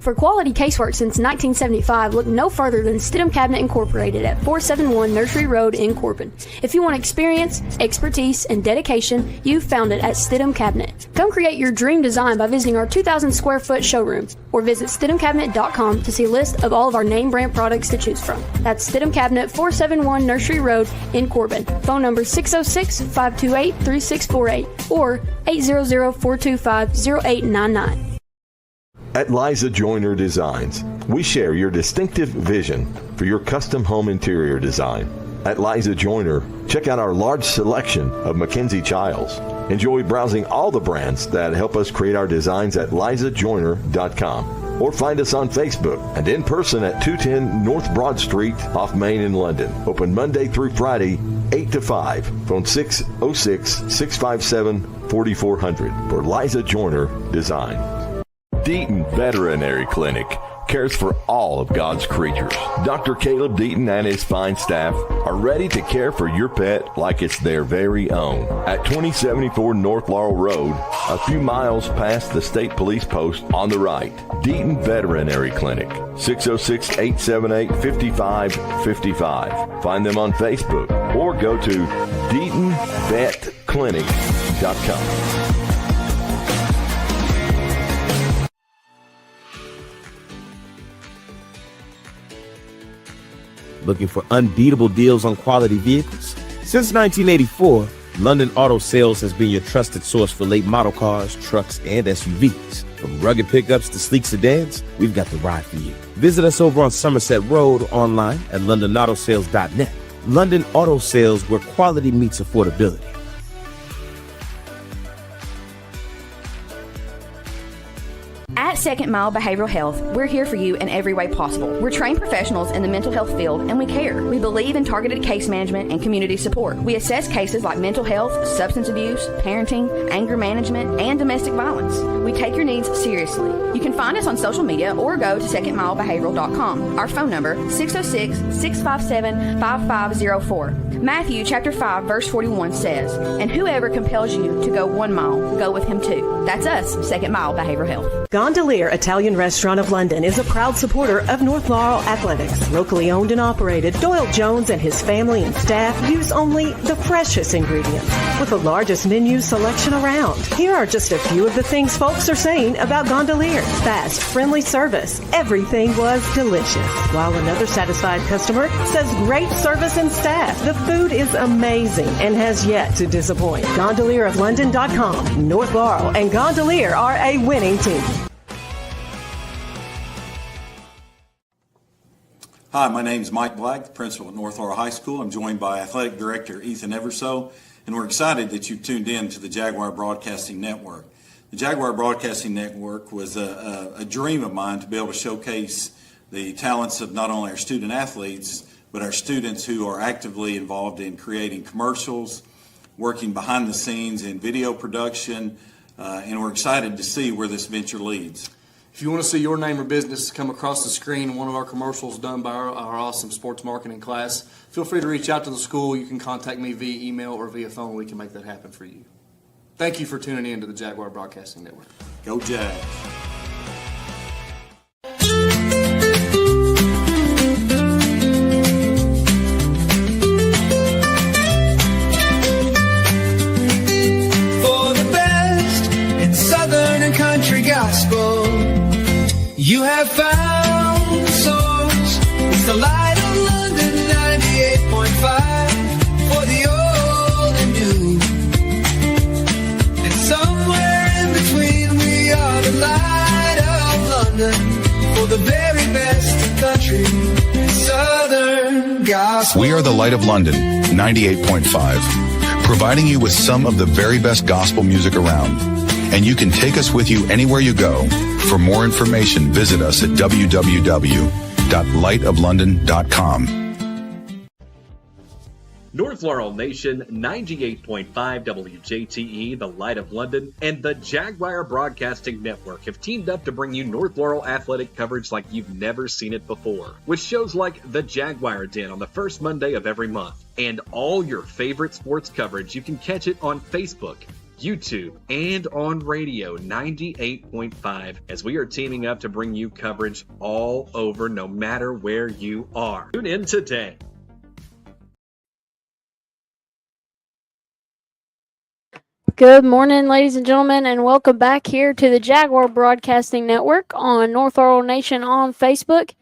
For quality casework since 1975, look no further than Stidham Cabinet Incorporated at 471 Nursery Road in Corbin. If you want experience, expertise, and dedication, you've found it at Stidham Cabinet. Come create your dream design by visiting our 2,000 square foot showroom or visit StidhamCabinet.com to see a list of all of our name brand products to choose from. That's Stidham Cabinet, 471 Nursery Road in Corbin. Phone number 606-528-3648 or 800-425-0899. At Liza Joyner Designs, we share your distinctive vision for your custom home interior design. At Liza Joyner, check out our large selection of Mackenzie Childs. Enjoy browsing all the brands that help us create our designs at lizajoyner.com or find us on Facebook and in person at 210 North Broad Street off Main in London. Open Monday through Friday, 8 to 5. Phone 606-657-4400 for Liza Joyner Design. Deaton Veterinary Clinic cares for all of God's creatures. Dr. Caleb Deaton and his fine staff are ready to care for your pet like it's their very own. At 2074 North Laurel Road, a few miles past the state police post on the right. Deaton Veterinary Clinic, 606-878-5555. Find them on Facebook or go to DeatonVetClinic.com. Looking for unbeatable deals on quality vehicles? Since 1984, London Auto Sales has been your trusted source for late model cars, trucks, and SUVs. From rugged pickups to sleek sedans, we've got the ride for you. Visit us over on Somerset Road online at londonautosales.net. London Auto Sales, where quality meets affordability. At Second Mile Behavioral Health, we're here for you in every way possible. We're trained professionals in the mental health field, and we care. We believe in targeted case management and community support. We assess cases like mental health, substance abuse, parenting, anger management, and domestic violence. We take your needs seriously. You can find us on social media or go to secondmilebehavioral.com. Our phone number, 606-657-5504. Matthew chapter 5, verse 41 says, "And whoever compels you to go 1 mile, go with him too." That's us, Second Mile Behavioral Health. Gondolier Italian Restaurant of London is a proud supporter of North Laurel Athletics. Locally owned and operated, Doyle Jones and his family and staff use only the freshest ingredients with the largest menu selection around. Here are just a few of the things folks are saying about Gondolier. Fast, friendly service. Everything was delicious. While another satisfied customer says great service and staff. The food is amazing and has yet to disappoint. GondelierofLondon.com. North Laurel and Gondolier are a winning team. Hi, my name is Mike Black, the principal at North Laurel High School. I'm joined by Athletic Director Ethan Everso, and we're excited that you've tuned in to the Jaguar Broadcasting Network. The Jaguar Broadcasting Network was a dream of mine to be able to showcase the talents of not only our student athletes, but our students who are actively involved in creating commercials, working behind the scenes in video production, and we're excited to see where this venture leads. If you want to see your name or business come across the screen in one of our commercials done by our awesome sports marketing class, feel free to reach out to the school. You can contact me via email or via phone. We can make that happen for you. Thank you for tuning in to the Jaguar Broadcasting Network. Go Jags. For the best in Southern and country gospel, you have found the source. It's the Light of London 98.5 for the old and new. And somewhere in between, we are the Light of London for the very best in country and Southern gospel. We are the Light of London 98.5, providing you with some of the very best gospel music around. And you can take us with you anywhere you go. For more information, visit us at www.lightoflondon.com. North Laurel Nation, 98.5 WJTE, the Light of London, and the Jaguar Broadcasting Network have teamed up to bring you North Laurel athletic coverage like you've never seen it before, with shows like the Jaguar Den on the first Monday of every month. And all your favorite sports coverage, you can catch it on Facebook, YouTube, and on radio 98.5 as we are teaming up to bring you coverage all over no matter where you are. Tune in today. Good morning, ladies and gentlemen, and welcome back here to the Jaguar Broadcasting Network on North Laurel Nation on Facebook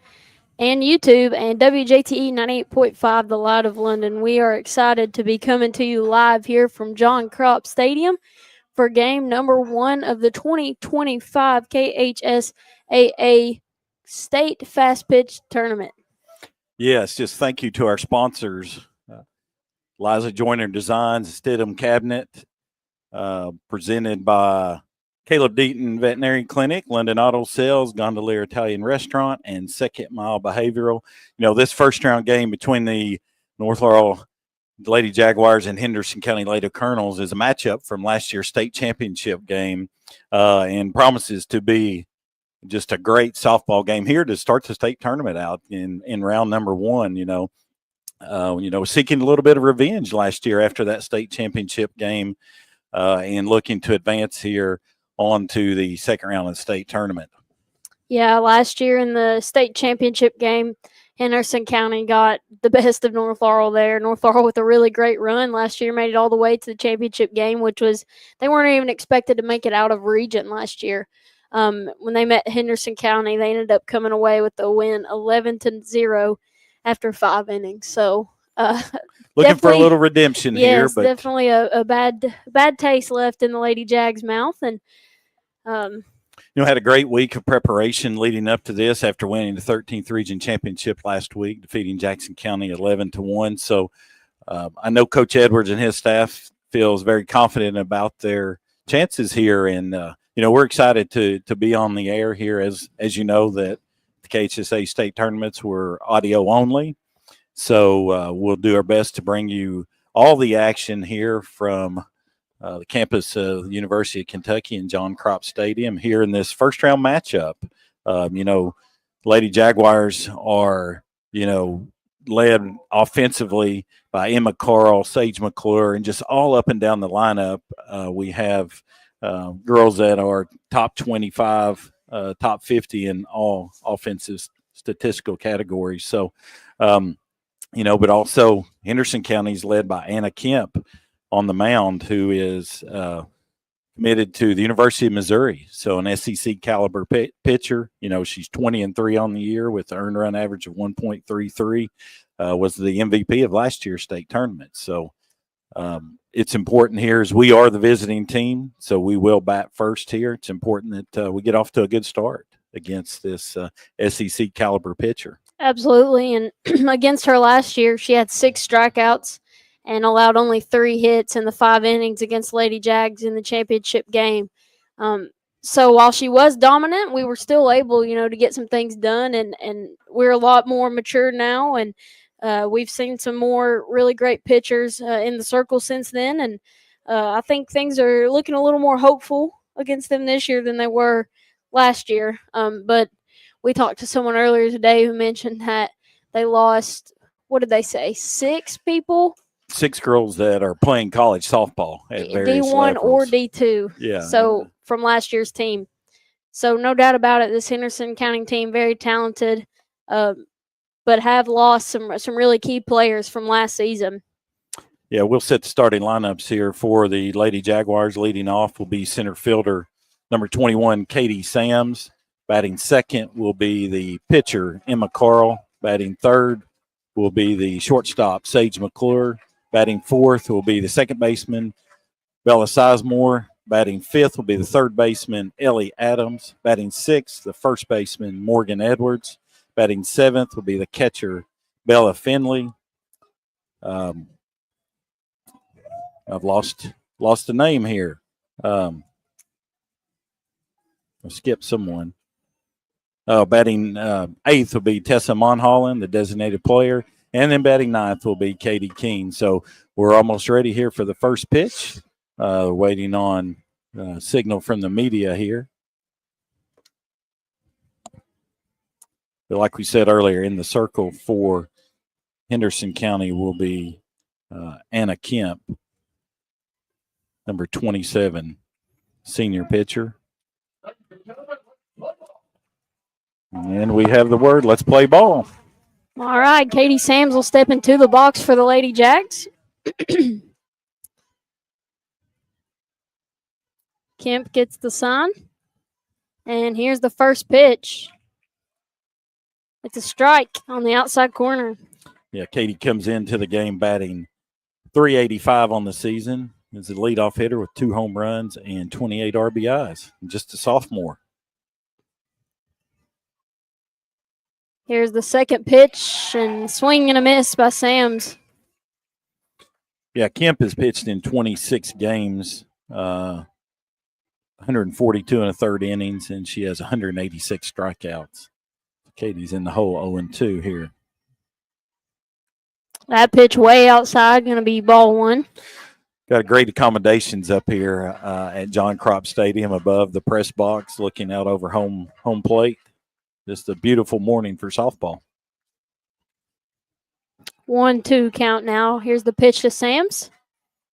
and YouTube and WJTE 98.5, The Light of London. We are excited to be coming to you live here from John Cropp Stadium for game number 1 of the 2025 KHSAA State Fast Pitch Tournament. Yes, just thank you to our sponsors, Liza Joyner Designs, Stidham Cabinet, presented by Caleb Deaton Veterinary Clinic, London Auto Sales, Gondolier Italian Restaurant, and Second Mile Behavioral. You know, this first round game between the North Laurel Lady Jaguars and Henderson County Lady Colonels is a matchup from last year's state championship game, and promises to be just a great softball game here to start the state tournament out in round number 1. Seeking a little bit of revenge last year after that state championship game, and looking to advance here on to the second round of the state tournament. Yeah, last year in the state championship game, Henderson County got the best of North Laurel there. North Laurel with a really great run last year, made it all the way to the championship game, which was, they weren't even expected to make it out of region last year. When they met Henderson County, they ended up coming away with the win 11-0 after 5 innings. So, looking for a little redemption here. Yes, but definitely a bad taste left in the Lady Jags' mouth. And had a great week of preparation leading up to this after winning the 13th Region Championship last week, defeating Jackson County 11-1. So I know Coach Edwards and his staff feels very confident about their chances here. And, we're excited to be on the air here. As you know, that the KHSA state tournaments were audio only. So we'll do our best to bring you all the action here from the campus of the University of Kentucky and John Cropp Stadium here in this first round matchup. Lady Jaguars are, led offensively by Emma Carl, Sage McClure, and just all up and down the lineup. We have girls that are top 25, top 50 in all offensive statistical categories. So, but also Henderson County is led by Anna Kemp on the mound, who is committed to the University of Missouri. So an SEC caliber pitcher. She's 20-3 on the year with an earned run average of 1.33. Was the MVP of last year's state tournament. So it's important here as we are the visiting team. So we will bat first here. It's important that we get off to a good start against this SEC caliber pitcher. Absolutely. And against her last year, she had 6 strikeouts and allowed only 3 hits in the 5 innings against Lady Jags in the championship game. So while she was dominant, we were still able, to get some things done, and we're a lot more mature now, and we've seen some more really great pitchers in the circle since then, and I think things are looking a little more hopeful against them this year than they were last year. But we talked to someone earlier today who mentioned that they lost, what did they say, 6 people? 6 girls that are playing college softball at various D1 levels. or D2. Yeah. So from last year's team. So no doubt about it, this Henderson County team, very talented, but have lost some really key players from last season. Yeah, we'll set the starting lineups here for the Lady Jaguars. Leading off will be center fielder number 21, Katie Sams. Batting second will be the pitcher, Emma Carl. Batting third will be the shortstop, Sage McClure. Batting fourth will be the second baseman, Bella Sizemore. Batting fifth will be the third baseman, Ellie Adams. Batting sixth, the first baseman, Morgan Edwards. Batting seventh will be the catcher, Bella Finley. I've lost the name here. I'll skip someone. Batting eighth will be Tessa Monholland, the designated player. And then batting ninth will be Katie Keene. So we're almost ready here for the first pitch. Waiting on signal from the media here. But like we said earlier, in the circle for Henderson County will be Anna Kemp. number 27 senior pitcher. And we have the word, let's play ball. All right, Katie Sams will step into the box for the Lady Jags. Kemp gets the sign. And here's the first pitch. It's a strike on the outside corner. Yeah, Katie comes into the game batting .385 on the season. Is a leadoff hitter with 2 home runs and 28 RBIs. Just a sophomore. Here's the second pitch, and swing and a miss by Sams. Yeah, Kemp has pitched in 26 games, 142 and a third innings, and she has 186 strikeouts. Katie's in the hole 0-2 here. That pitch way outside, going to be ball 1. Got great accommodations up here at John Cropp Stadium above the press box, looking out over home plate. Just a beautiful morning for softball. 1-2 count now. Here's the pitch to Sams.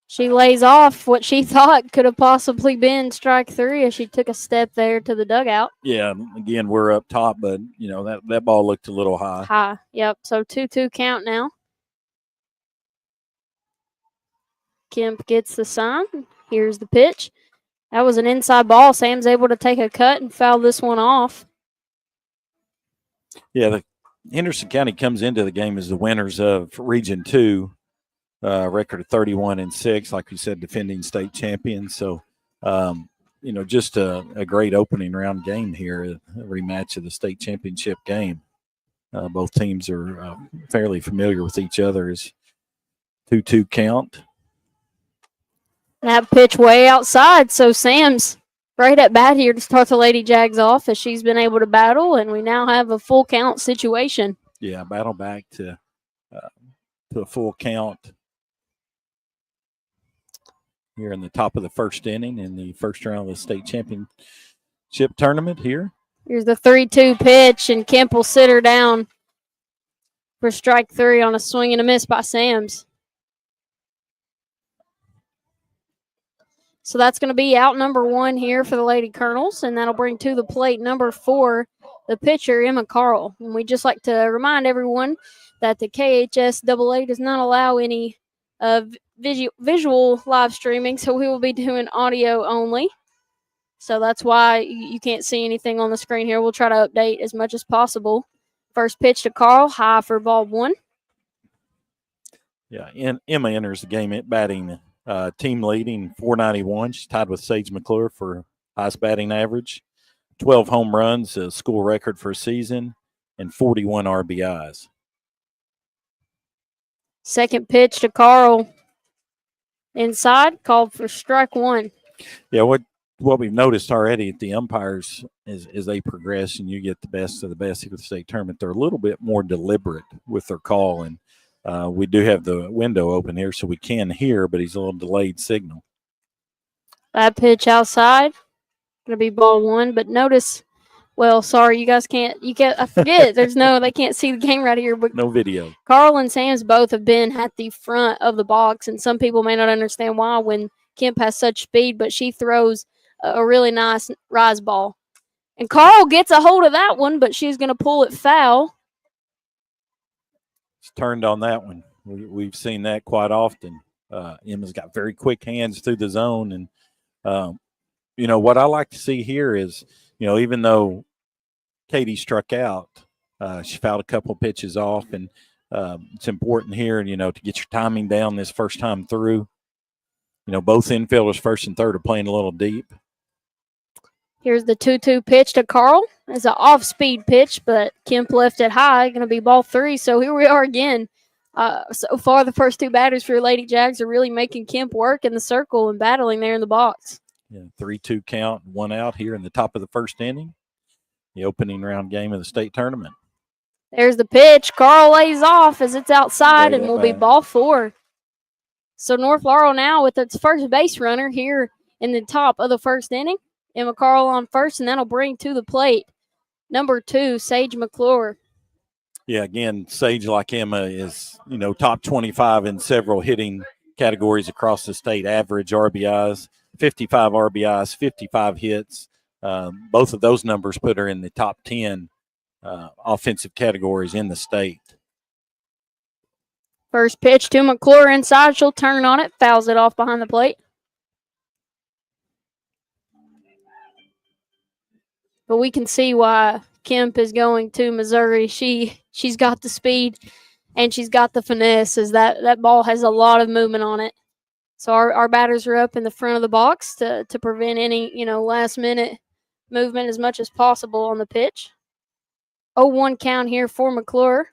She lays off what she thought could have possibly been strike 3 as she took a step there to the dugout. Yeah, again, we're up top, but, that ball looked a little high. High, yep. So 2-2 count now. Kemp gets the sign. Here's the pitch. That was an inside ball. Sam's able to take a cut and foul this one off. Yeah, the Henderson County comes into the game as the winners of Region 2. Record of 31-6, like we said, defending state champions. So, just a great opening round game here, a rematch of the state championship game. Both teams are fairly familiar with each other. As 2-2 count. That pitch way outside, so Sam's right at bat here to start the Lady Jags off as she's been able to battle, and we now have a full count situation. Yeah, battle back to a full count here in the top of the first inning in the first round of the state championship tournament here. Here's the 3-2 pitch, and Kemp will sit her down for strike 3 on a swing and a miss by Sams. So that's going to be out number 1 here for the Lady Colonels, and that'll bring to the plate number 4, the pitcher, Emma Carl. And we'd just like to remind everyone that the KHSAA does not allow any visual live streaming, so we will be doing audio only. So that's why you can't see anything on the screen here. We'll try to update as much as possible. First pitch to Carl, high for ball 1. Yeah, and Emma enters the game at batting team leading .491. She's tied with Sage McClure for highest batting average. 12 home runs, a school record for a season, and 41 RBIs. Second pitch to Carl. Inside, called for strike 1. Yeah, what we've noticed already at the umpires is as they progress and you get the best of the best here at the state tournament, they're a little bit more deliberate with their call. And we do have the window open here so we can hear, but he's a little delayed signal. That pitch outside. Going to be ball 1, but notice, well, sorry, you guys can't, I forget, they can't see the game right here. But no video. Carl and Sams both have been at the front of the box, and some people may not understand why when Kemp has such speed, but she throws a really nice rise ball. And Carl gets a hold of that one, but she's going to pull it foul. It's turned on that one. We've seen that quite often. Emma's got very quick hands through the zone. And, what I like to see here is, even though Katie struck out, she fouled a couple of pitches off. And it's important here, to get your timing down this first time through. Both infielders, first and third, are playing a little deep. Here's the 2-2 pitch to Carl. It's an off-speed pitch, but Kemp left it high. Going to be ball 3. So here we are again. So far, the first 2 batters for Lady Jags are really making Kemp work in the circle and battling there in the box. Yeah, 3-2 count, 1 out here in the top of the first inning. The opening round game of the state tournament. There's the pitch. Carl lays off as it's outside and will be ball 4. So North Laurel now with its first base runner here in the top of the first inning. Emma Carl on first, and that'll bring to the plate number 2, Sage McClure. Yeah, again, Sage, like Emma, is, top 25 in several hitting categories across the state, average RBIs, 55 RBIs, 55 hits. Both of those numbers put her in the top 10 offensive categories in the state. First pitch to McClure inside. She'll turn on it, fouls it off behind the plate. But we can see why Kemp is going to Missouri. She's got the speed and she's got the finesse, as that ball has a lot of movement on it. So our batters are up in the front of the box to prevent any, last minute movement as much as possible on the pitch. 0-1 count here for McClure.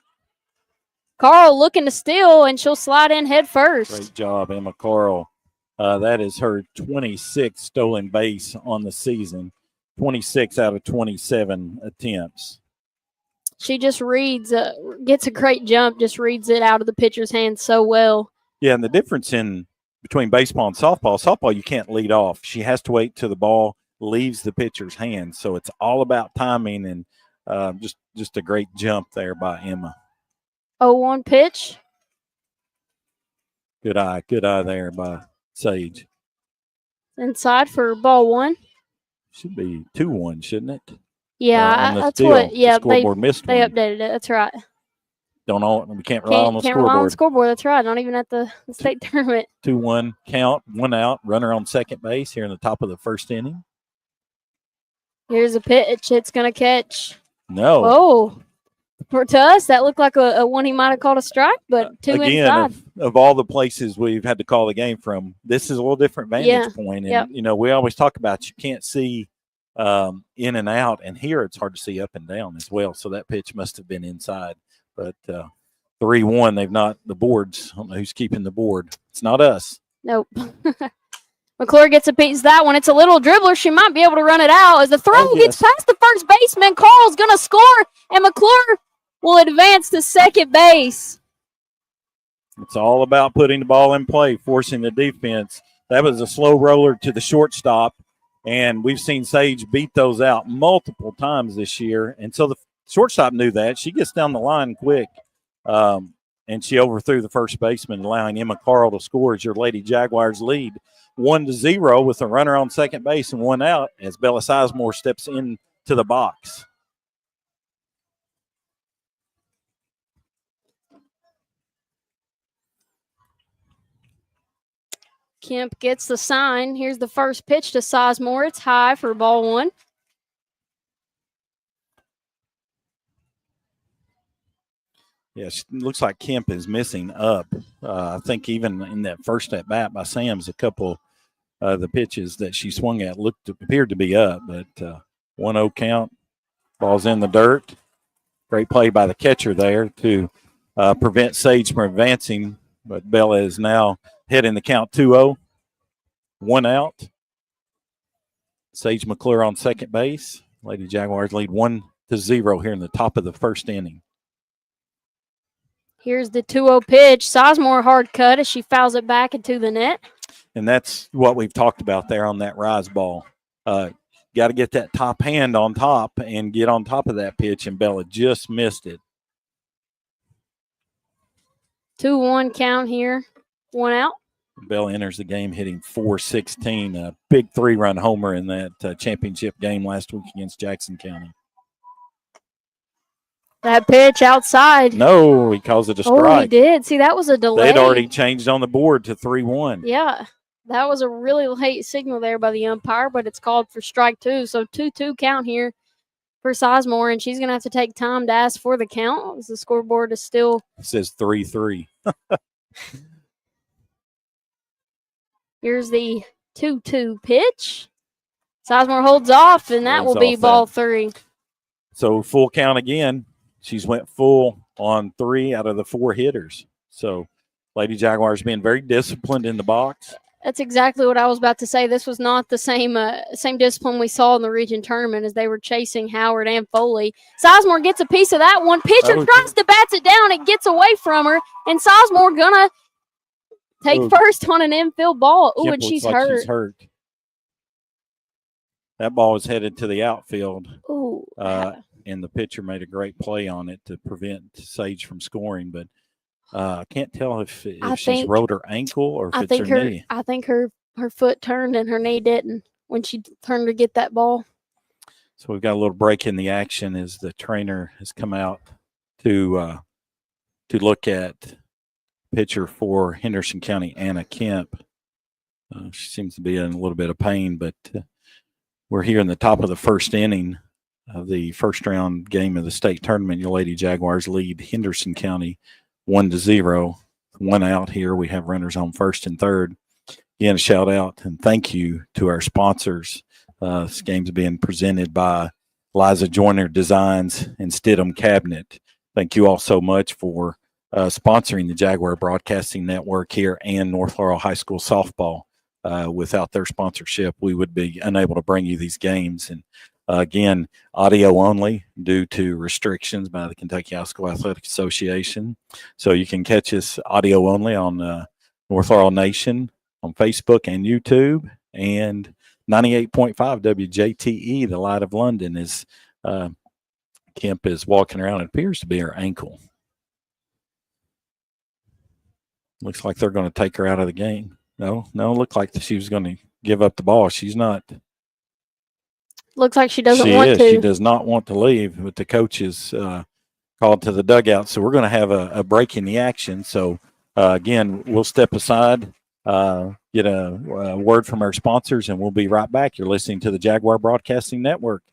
Carl looking to steal, and she'll slide in head first. Great job, Emma Carl. That is her 26th stolen base on the season, 26 out of 27 attempts. She just reads, gets a great jump, just reads it out of the pitcher's hands so well. Yeah, and the difference between baseball and softball, you can't lead off. She has to wait till the ball leaves the pitcher's hands. So it's all about timing, and just a great jump there by Emma. 0-1 pitch. Good eye there by Sage. Inside for ball one. Should be 2-1, shouldn't it? Yeah, that's what. Yeah, the scoreboard missed they one. updated it. That's right. We can't rely on the Can't scoreboard. rely on the scoreboard. That's right. Not even at the state tournament. 2-1 count, 1 out, runner on second base here in the top of the first inning. Here's a pitch. It's going to catch. No. Oh, to us, that looked like a one he might have called a strike, but two inside. Of all the places we've had to call the game from, this is a little different vantage point. And, we always talk about you can't see in and out, and here it's hard to see up and down as well. So that pitch must have been inside. But 3-1, they've not the boards. I don't know who's keeping the board. It's not us. Nope. McClure gets a piece of that one. It's a little dribbler. She might be able to run it out as the throw gets past the first baseman. Carl's going to score, and McClure will advance to second base. It's all about putting the ball in play, forcing the defense. That was a slow roller to the shortstop, and we've seen Sage beat those out multiple times this year. And so the shortstop knew that. She gets down the line quick, and she overthrew the first baseman, allowing Emma Carl to score as your Lady Jaguars lead 1-0 with a runner on second base and 1 out as Bella Sizemore steps into the box. Kemp gets the sign. Here's the first pitch to Sizemore. It's high for ball one. Yeah, it looks like Kemp is missing up. I think even in that first at bat by Sam's, a couple of the pitches that she swung at appeared to be up, but 1-0 count. Ball's in the dirt. Great play by the catcher there to prevent Sage from advancing, but Bella is now heading the count 2-0. 1 out. Sage McClure on second base. Lady Jaguars lead 1-0 here in the top of the first inning. Here's the 2-0 pitch. Sizemore hard cut as she fouls it back into the net. And that's what we've talked about there on that rise ball. Got to get that top hand on top and get on top of that pitch, and Bella just missed it. 2-1 count here. 1 out. Bella enters the game hitting .416, a big 3-run homer in that championship game last week against Jackson County. That pitch outside. No, he calls it a strike. Oh, he did. See, that was a delay. They'd already changed on the board to 3-1. Yeah, that was a really late signal there by the umpire, but it's called for strike 2. So 2-2 count here for Sizemore, and she's going to have to take time to ask for the count as the scoreboard is still. It says 3-3. Here's the 2-2 pitch. Sizemore holds off, and that will be ball 3. So full count again. She's went full on 3 out of the 4 hitters. So Lady Jaguars being very disciplined in the box. That's exactly what I was about to say. This was not the same discipline we saw in the region tournament as they were chasing Howard and Foley. Sizemore gets a piece of that one. Pitcher tries to bats it down. It gets away from her, and Sizemore gonna take first on an infield ball. Ooh, and she's hurt. That ball was headed to the outfield. Ooh. And the pitcher made a great play on it to prevent Sage from scoring. But I can't tell if she's think- rolled her ankle or if it's her knee. I think her foot turned and her knee didn't when she turned to get that ball. So we've got a little break in the action as the trainer has come out to look at pitcher for Henderson County, Anna Kemp. She seems to be in a little bit of pain, but we're here in the top of the first inning of the first round game of the state tournament. Your Lady Jaguars lead Henderson County 1-0. One out here. We have runners on first and third. Again, a shout out and thank you to our sponsors. This game's being presented by Liza Joyner Designs and Stidham Cabinet. Thank you all so much for sponsoring the Jaguar Broadcasting Network here and North Laurel High School softball. Without their sponsorship, we would be unable to bring you these games. And again, audio only due to restrictions by the Kentucky High School Athletic Association. So you can catch us audio only on North Laurel Nation on Facebook and YouTube, and 98.5 WJTE, the Light of London, is Kemp is walking around. It appears to be her ankle. Looks like they're going to take her out of the game. No, looked like she was going to give up the ball. She's not. Looks like she doesn't want to. She does not want to leave, but the coach is called to the dugout. So we're going to have a break in the action. So, again, we'll step aside, get a word from our sponsors, and we'll be right back. You're listening to the Jaguar Broadcasting Network.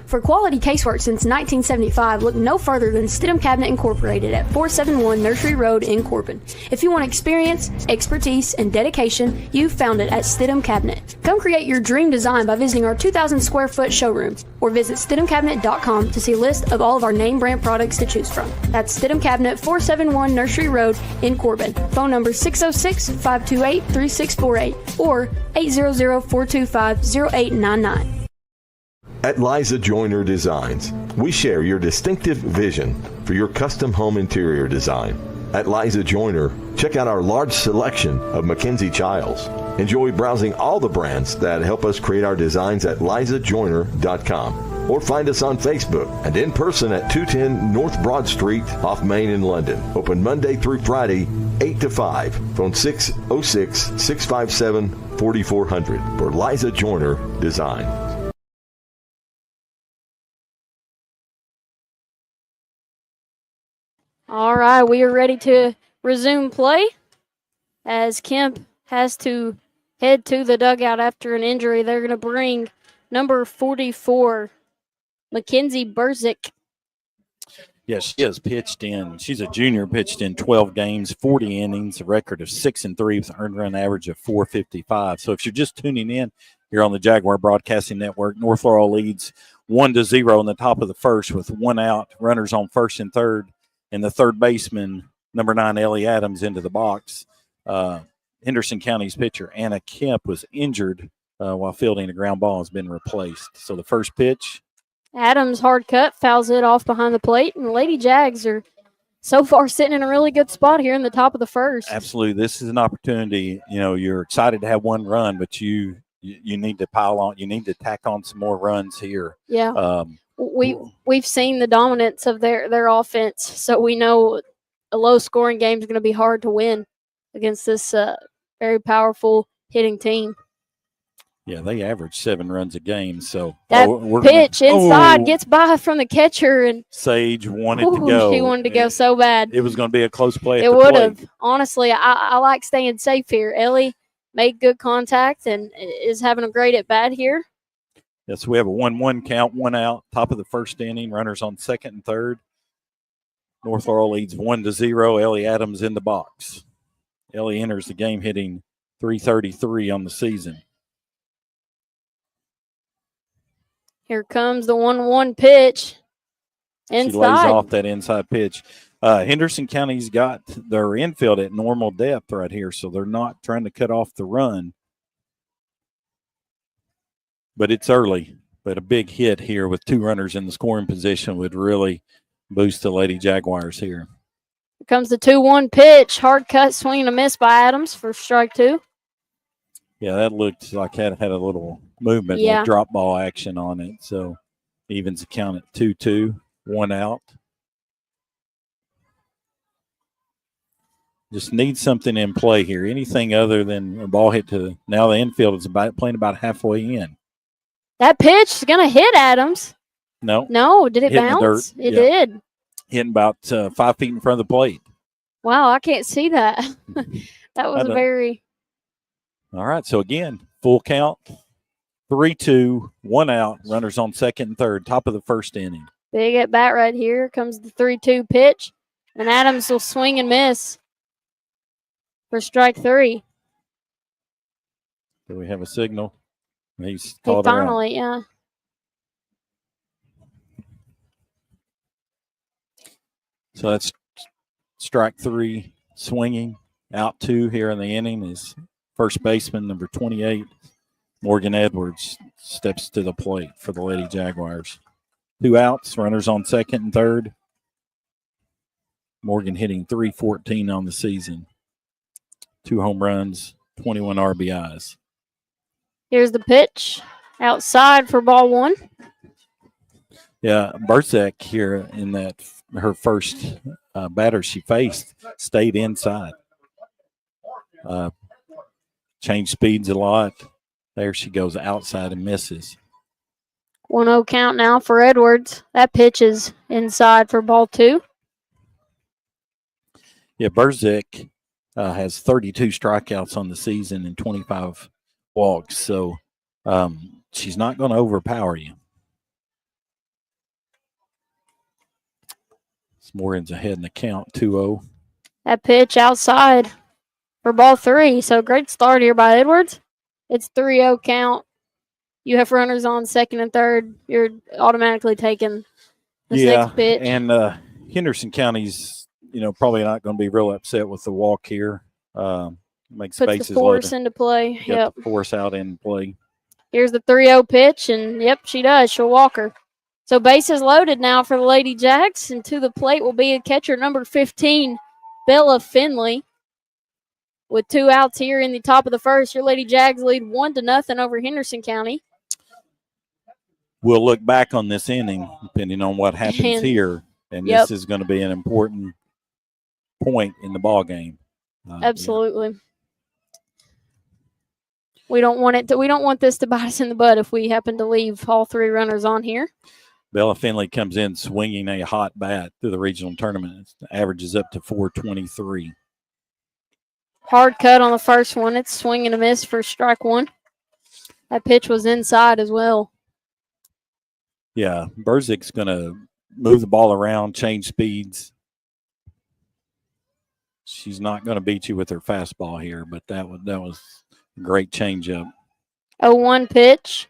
For quality casework since 1975, look no further than Stidham Cabinet Incorporated at 471 Nursery Road in Corbin. If you want experience, expertise, and dedication, you've found it at Stidham Cabinet. Come create your dream design by visiting our 2,000 square foot showroom or visit StidhamCabinet.com to see a list of all of our name brand products to choose from. That's Stidham Cabinet, 471 Nursery Road in Corbin. Phone number 606-528-3648 or 800-425-0899. At Liza Joyner Designs, we share your distinctive vision for your custom home interior design. At Liza Joyner, check out our large selection of Mackenzie Childs. Enjoy browsing all the brands that help us create our designs at lizajoyner.com, or find us on Facebook and in person at 210 North Broad Street off Main in London. Open Monday through Friday, 8 to 5. Phone 606-657-4400 for Liza Joyner Design. All right, we are ready to resume play as Kemp has to head to the dugout after an injury. They're going to bring number 44, Mackenzie Burzik. Yes, she has pitched in. She's a junior, pitched in 12 games, 40 innings, a record of 6-3 with an earned run average of 455. So if you're just tuning in here on the Jaguar Broadcasting Network, North Laurel leads 1-0 in the top of the first with one out, runners on first and third. And the third baseman, number 9, Ellie Adams, into the box. Henderson County's pitcher, Anna Kemp, was injured while fielding a ground ball, has been replaced. So the first pitch. Adams, hard cut, fouls it off behind the plate. And the Lady Jags are so far sitting in a really good spot here in the top of the first. Absolutely. This is an opportunity. You know, you're excited to have one run, but you need to pile on. You need to tack on some more runs here. Yeah. We've seen the dominance of their offense, so we know a low-scoring game is going to be hard to win against this very powerful hitting team. Yeah, they average 7 runs a game. So that pitch inside gets by from the catcher, and Sage wanted to go. She wanted to go so bad. It was going to be a close play. It would have. Honestly, I like staying safe here. Ellie made good contact and is having a great at bat here. Yes, we have a 1-1 count, one out, top of the first inning, runners on second and third. North Laurel leads 1-0. Ellie Adams in the box. Ellie enters the game hitting .333 on the season. Here comes the 1-1 pitch. Inside. She lays off that inside pitch. Henderson County's got their infield at normal depth right here, so they're not trying to cut off the run. but it's early. But a big hit here with 2 runners in the scoring position would really boost the Lady Jaguars here. Here comes the 2-1 pitch. Hard cut, swing and a miss by Adams for strike 2. Yeah, that looked like it had a little movement, Yeah. like drop ball action on it. So evens the count at 2-2, 1 out. Just need something in play here. Anything other than a ball hit to now the infield is playing about halfway in. That pitch is going to hit Adams. No. No, did it bounce? It did. Hitting about 5 feet in front of the plate. Wow, I can't see that. That was very. All right, so again, full count, 3-2, 1 out, runners on second and third, top of the first inning. Big at bat right here. Comes the 3-2 pitch, and Adams will swing and miss for strike 3. Do we have a signal? He finally, yeah. So that's strike 3, swinging. Out 2 here in the inning is first baseman, number 28, Morgan Edwards, steps to the plate for the Lady Jaguars. 2 outs, runners on second and third. Morgan hitting .314 on the season. 2 home runs, 21 RBIs. Here's the pitch. Outside for ball 1. Yeah, Burzek here in that her first batter she faced stayed inside. Changed speeds a lot. There she goes outside and misses. 1-0 count now for Edwards. That pitch is inside for ball 2. Yeah, Burzek has 32 strikeouts on the season and 25 walks, so she's not going to overpower you. Morgan's ahead in the count, 2-0. That pitch outside for ball 3. So great start here by Edwards. It's 3-0 count. You have runners on second and third. You're automatically taking this next pitch. And Henderson County's, probably not going to be real upset with the walk here. Makes Puts bases the force loaded. into play. Yep. The force out in play. Here's the 3-0 pitch, and yep, she does. She'll walk her. So bases loaded now for the Lady Jags, and to the plate will be a catcher number 15, Bella Finley. With 2 outs here in the top of the first, your Lady Jags lead 1-0 over Henderson County. We'll look back on this inning, depending on what happens here, and this is going to be an important point in the ball game. Absolutely. Yeah. We don't want this to bite us in the butt if we happen to leave all 3 runners on here. Bella Finley comes in swinging a hot bat through the regional tournament. It averages up to .423. Hard cut on the first one. It's swing and a miss for strike 1. That pitch was inside as well. Yeah, Burzek's going to move the ball around, change speeds. She's not going to beat you with her fastball here, but that was a great changeup. 0-1 pitch.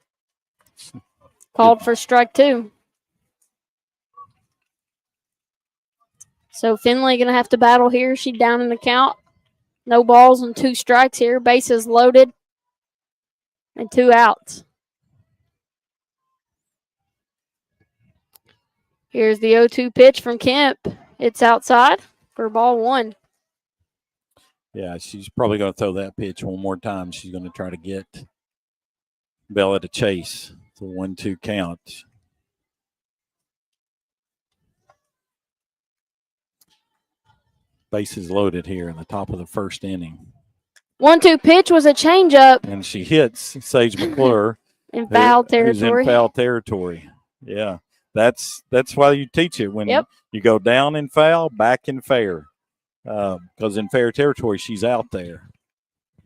Called for strike 2. So Finley going to have to battle here. She's down in the count. No balls and 2 strikes here. Bases loaded. And 2 outs. Here's the 0-2 pitch from Kemp. It's outside for ball 1. Yeah, she's probably going to throw that pitch one more time. She's going to try to get Bella to chase. It's a 1-2 count. Bases loaded here in the top of the first inning. 1-2 pitch was a changeup. And she hits Sage McClure. In foul territory. Who's in foul territory. Yeah. That's why you teach it. When you go down in foul, back in fair. Because in fair territory, she's out there.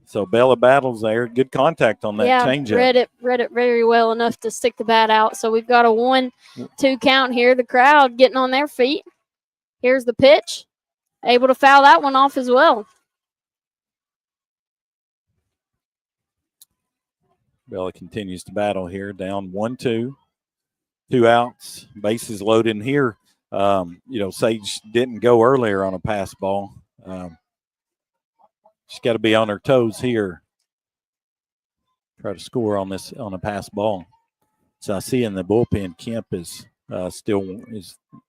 So Bella battles there. Good contact on that changeup. Read it very well enough to stick the bat out. So we've got a 1-2 count here. The crowd getting on their feet. Here's the pitch. Able to foul that one off as well. Bella continues to battle here. Down 1-2. 2 outs. Bases loaded in here. Sage didn't go earlier on a pass ball. She's got to be on her toes here. try to score on a pass ball. So I see in the bullpen, Kemp is still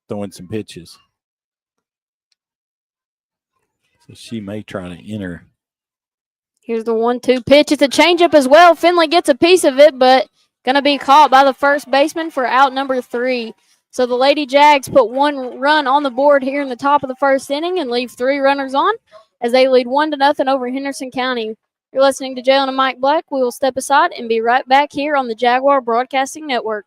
throwing some pitches. So she may try to enter. Here's the 1-2 pitch. It's a changeup as well. Finley gets a piece of it, but going to be caught by the first baseman for out number 3. So the Lady Jags put 1 run on the board here in the top of the first inning and leave 3 runners on as they lead 1-0 over Henderson County. You're listening to Jalen and Mike Black. We will step aside and be right back here on the Jaguar Broadcasting Network.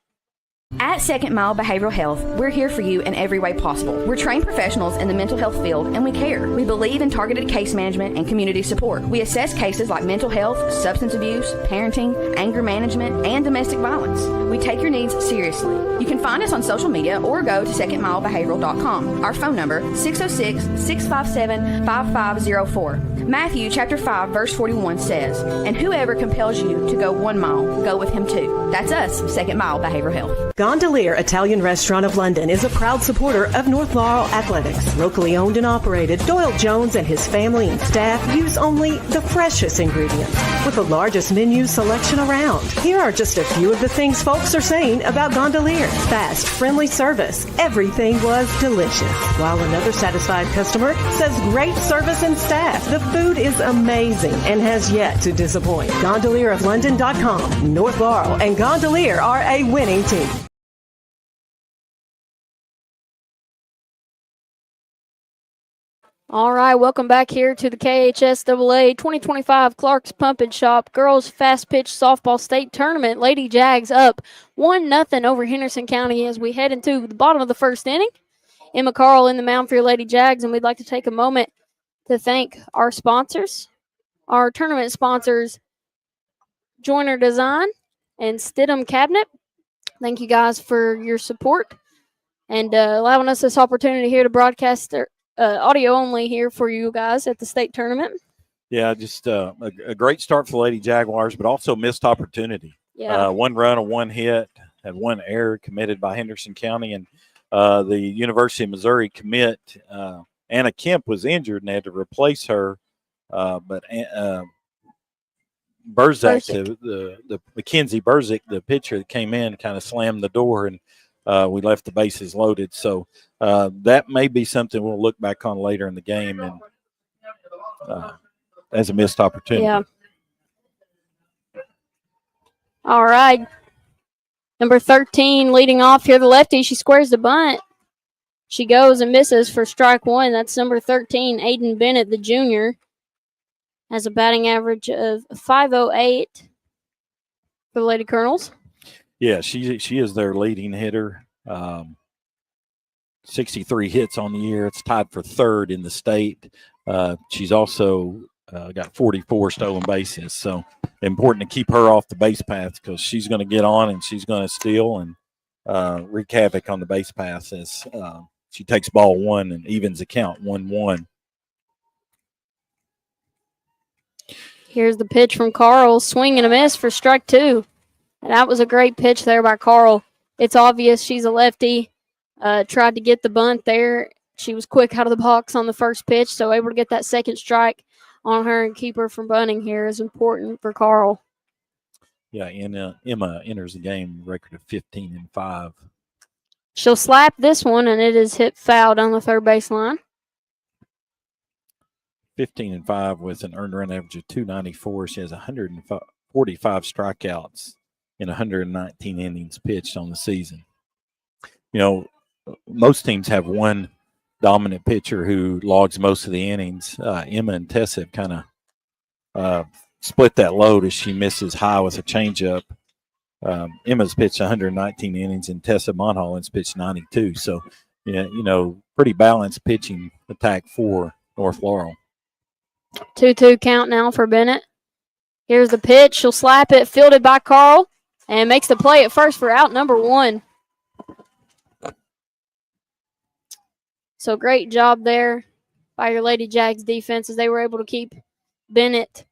At Second Mile Behavioral Health, we're here for you in every way possible. We're trained professionals in the mental health field, and we care. We believe in targeted case management and community support. We assess cases like mental health, substance abuse, parenting, anger management, and domestic violence. We take your needs seriously. You can find us on social media or go to secondmilebehavioral.com. Our phone number, 606-657-5504. Matthew chapter 5, verse 41 says, "And whoever compels you to go 1 mile, go with him too." That's us, Second Mile Behavioral Health. Gondolier Italian Restaurant of London is a proud supporter of North Laurel Athletics. Locally owned and operated, Doyle Jones and his family and staff use only the freshest ingredients with the largest menu selection around. Here are just a few of the things folks are saying about Gondolier. Fast, friendly service. Everything was delicious. While another satisfied customer says great service and staff. The food is amazing and has yet to disappoint. GondelierofLondon.com. North Laurel and Gondolier are a winning team. All right, welcome back here to the KHSAA 2025 Clark's Pump and Shop Girls Fast Pitch Softball State Tournament. Lady Jags up 1-0 over Henderson County as we head into the bottom of the first inning. Emma Carl in the mound for your Lady Jags, and we'd like to take a moment to thank our sponsors, our tournament sponsors, Joyner Design and Stidham Cabinet. Thank you guys for your support and allowing us this opportunity here to broadcast audio only here for you guys at the state tournament. Yeah, just a great start for the Lady Jaguars, but also missed opportunity. Yeah. 1 run, a 1 hit, had 1 error committed by Henderson County, and the University of Missouri commit, Anna Kemp, was injured and they had to replace her, but Burzak, the Mackenzie Burzak, the pitcher that came in, kind of slammed the door, and we left the bases loaded. So that may be something we'll look back on later in the game and as a missed opportunity. Yeah. All right. Number 13 leading off here, the lefty. She squares the bunt. She goes and misses for strike 1. That's number 13, Aiden Bennett, the junior. Has a batting average of .508 for the Lady Colonels. Yeah, she is their leading hitter. 63 hits on the year. It's tied for 3rd in the state. She's also got 44 stolen bases. So important to keep her off the base path because she's going to get on and she's going to steal and wreak havoc on the base path as she takes ball 1 and evens the count 1-1. Here's the pitch from Carl. Swing and a miss for strike 2. And that was a great pitch there by Carl. It's obvious she's a lefty. Tried to get the bunt there. She was quick out of the box on the first pitch, so able to get that second strike on her and keep her from bunting here is important for Carl. Yeah, and Emma enters the game record of 15-5. She'll slap this one, and it is hit foul down the third baseline. 15-5 with an earned run average of .294. She has 145 strikeouts in 119 innings pitched on the season. You know, most teams have one dominant pitcher who logs most of the innings. Emma and Tessa have kind of split that load as she misses high with a changeup. Emma's pitched 119 innings and Tessa Monholland's pitched 92. So, yeah, you know, pretty balanced pitching attack for North Laurel. 2-2 count now for Bennett. Here's the pitch. She'll slap it, fielded by Carl, and makes the play at first for out number 1. So great job there by your Lady Jags defense as they were able to keep Bennett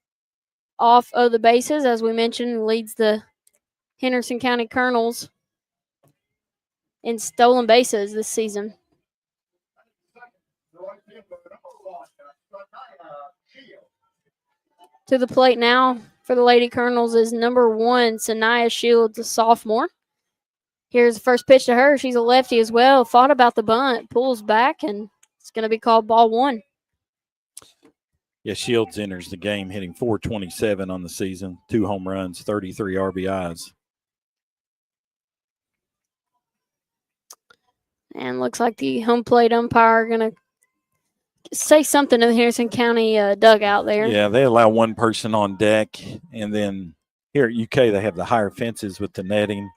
off of the bases. As we mentioned, leads the Henderson County Colonels in stolen bases this season. To the plate now for the Lady Colonels is number 1, Sanaya Shields, a sophomore. Here's the first pitch to her. She's a lefty as well. Thought about the bunt, pulls back, and it's going to be called ball 1. Yeah, Shields enters the game hitting .427 on the season, 2 home runs, 33 RBIs. And looks like the home plate umpire going to say something to the Henderson County dugout there. Yeah, they allow one person on deck, and then here at UK they have the higher fences with the netting.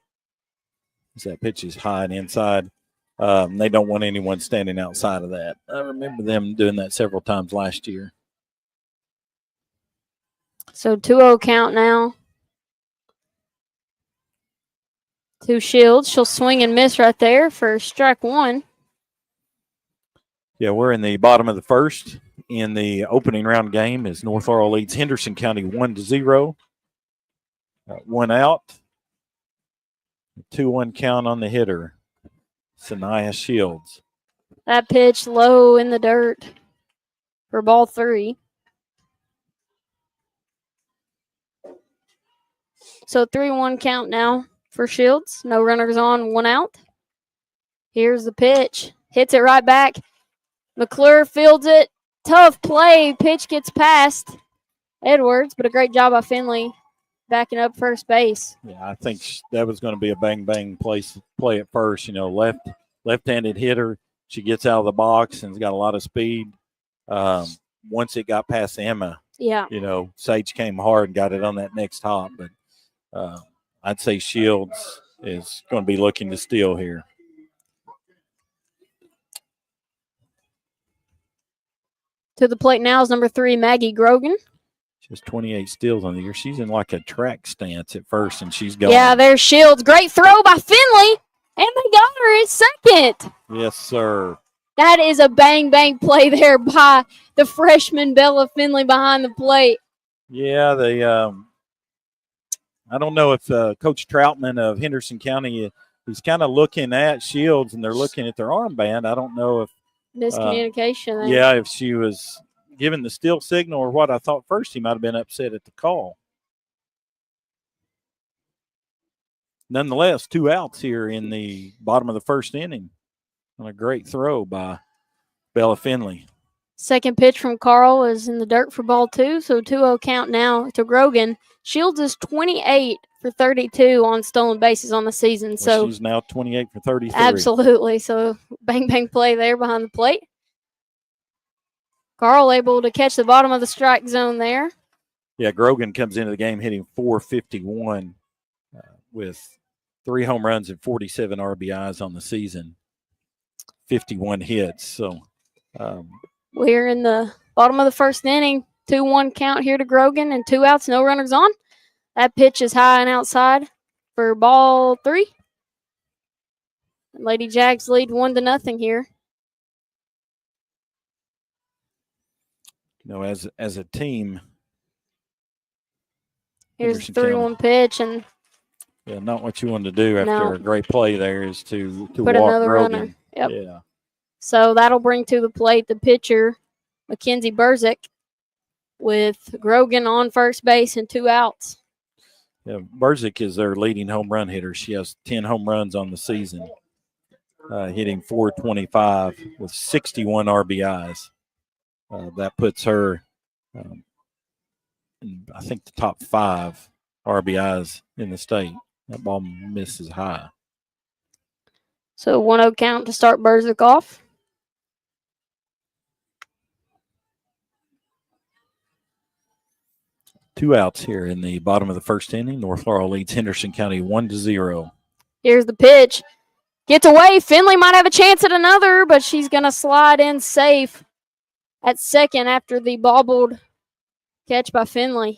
As that pitch is high and inside. They don't want anyone standing outside of that. I remember them doing that several times last year. So 2-0 count now to Shields. She'll swing and miss right there for strike 1. Yeah, we're in the bottom of the first. In the opening round game as North Laurel leads Henderson County 1-0. 1 out. 2-1 count on the hitter, Sanaya Shields. That pitch low in the dirt for ball 3. So 3-1 count now for Shields. No runners on, 1 out. Here's the pitch. Hits it right back. McClure fields it. Tough play. Pitch gets past Edwards, but a great job by Finley backing up first base. Yeah, I think that was going to be a bang-bang play at first. You know, left-handed hitter. She gets out of the box and has got a lot of speed. Once it got past Emma, you know, Sage came hard and got it on that next hop. But I'd say Shields is going to be looking to steal here. To the plate now is number 3, Maggie Grogan. Just 28 steals on the year. She's in like a track stance at first, and she's going. Yeah, there's Shields. Great throw by Finley, and they got her at second. Yes, sir. That is a bang-bang play there by the freshman Bella Finley behind the plate. Yeah, they I don't know if Coach Troutman of Henderson County is kind of looking at Shields, and they're looking at their armband. I don't know if miscommunication. Yeah, if she was given the steal signal or what. I thought first he might have been upset at the call. Nonetheless, 2 outs here in the bottom of the first inning on a great throw by Bella Finley. Second pitch from Carl is in the dirt for ball 2, so 2-0 count now to Grogan. Shields is 28 for 32 on stolen bases on the season. Well, so she's now 28 for 33. Absolutely. So bang-bang play there behind the plate. Carl able to catch the bottom of the strike zone there. Yeah, Grogan comes into the game hitting .451 with 3 home runs and 47 RBIs on the season, 51 hits. So we're in the bottom of the first inning. 2-1 count here to Grogan and 2 outs, no runners on. That pitch is high and outside for ball 3. Lady Jags lead 1-0 here. You know, as a team. Here's the 3-1 pitch, and yeah, not what you wanted to do after a great play there is to put walk another Grogan. runner. Yep. Yeah. So that'll bring to the plate the pitcher, Mackenzie Burzik, with Grogan on first base and 2 outs. Yeah, Burzik is their leading home run hitter. She has 10 home runs on the season, hitting .425 with 61 RBIs. That puts her, in, I think, the top 5 RBIs in the state. That ball misses high. So 1-0 count to start Burzik off. Two outs here in the bottom of the first inning. North Laurel leads Henderson County 1-0. Here's the pitch. Gets away. Finley might have a chance at another, but she's going to slide in safe at second after the bobbled catch by Finley.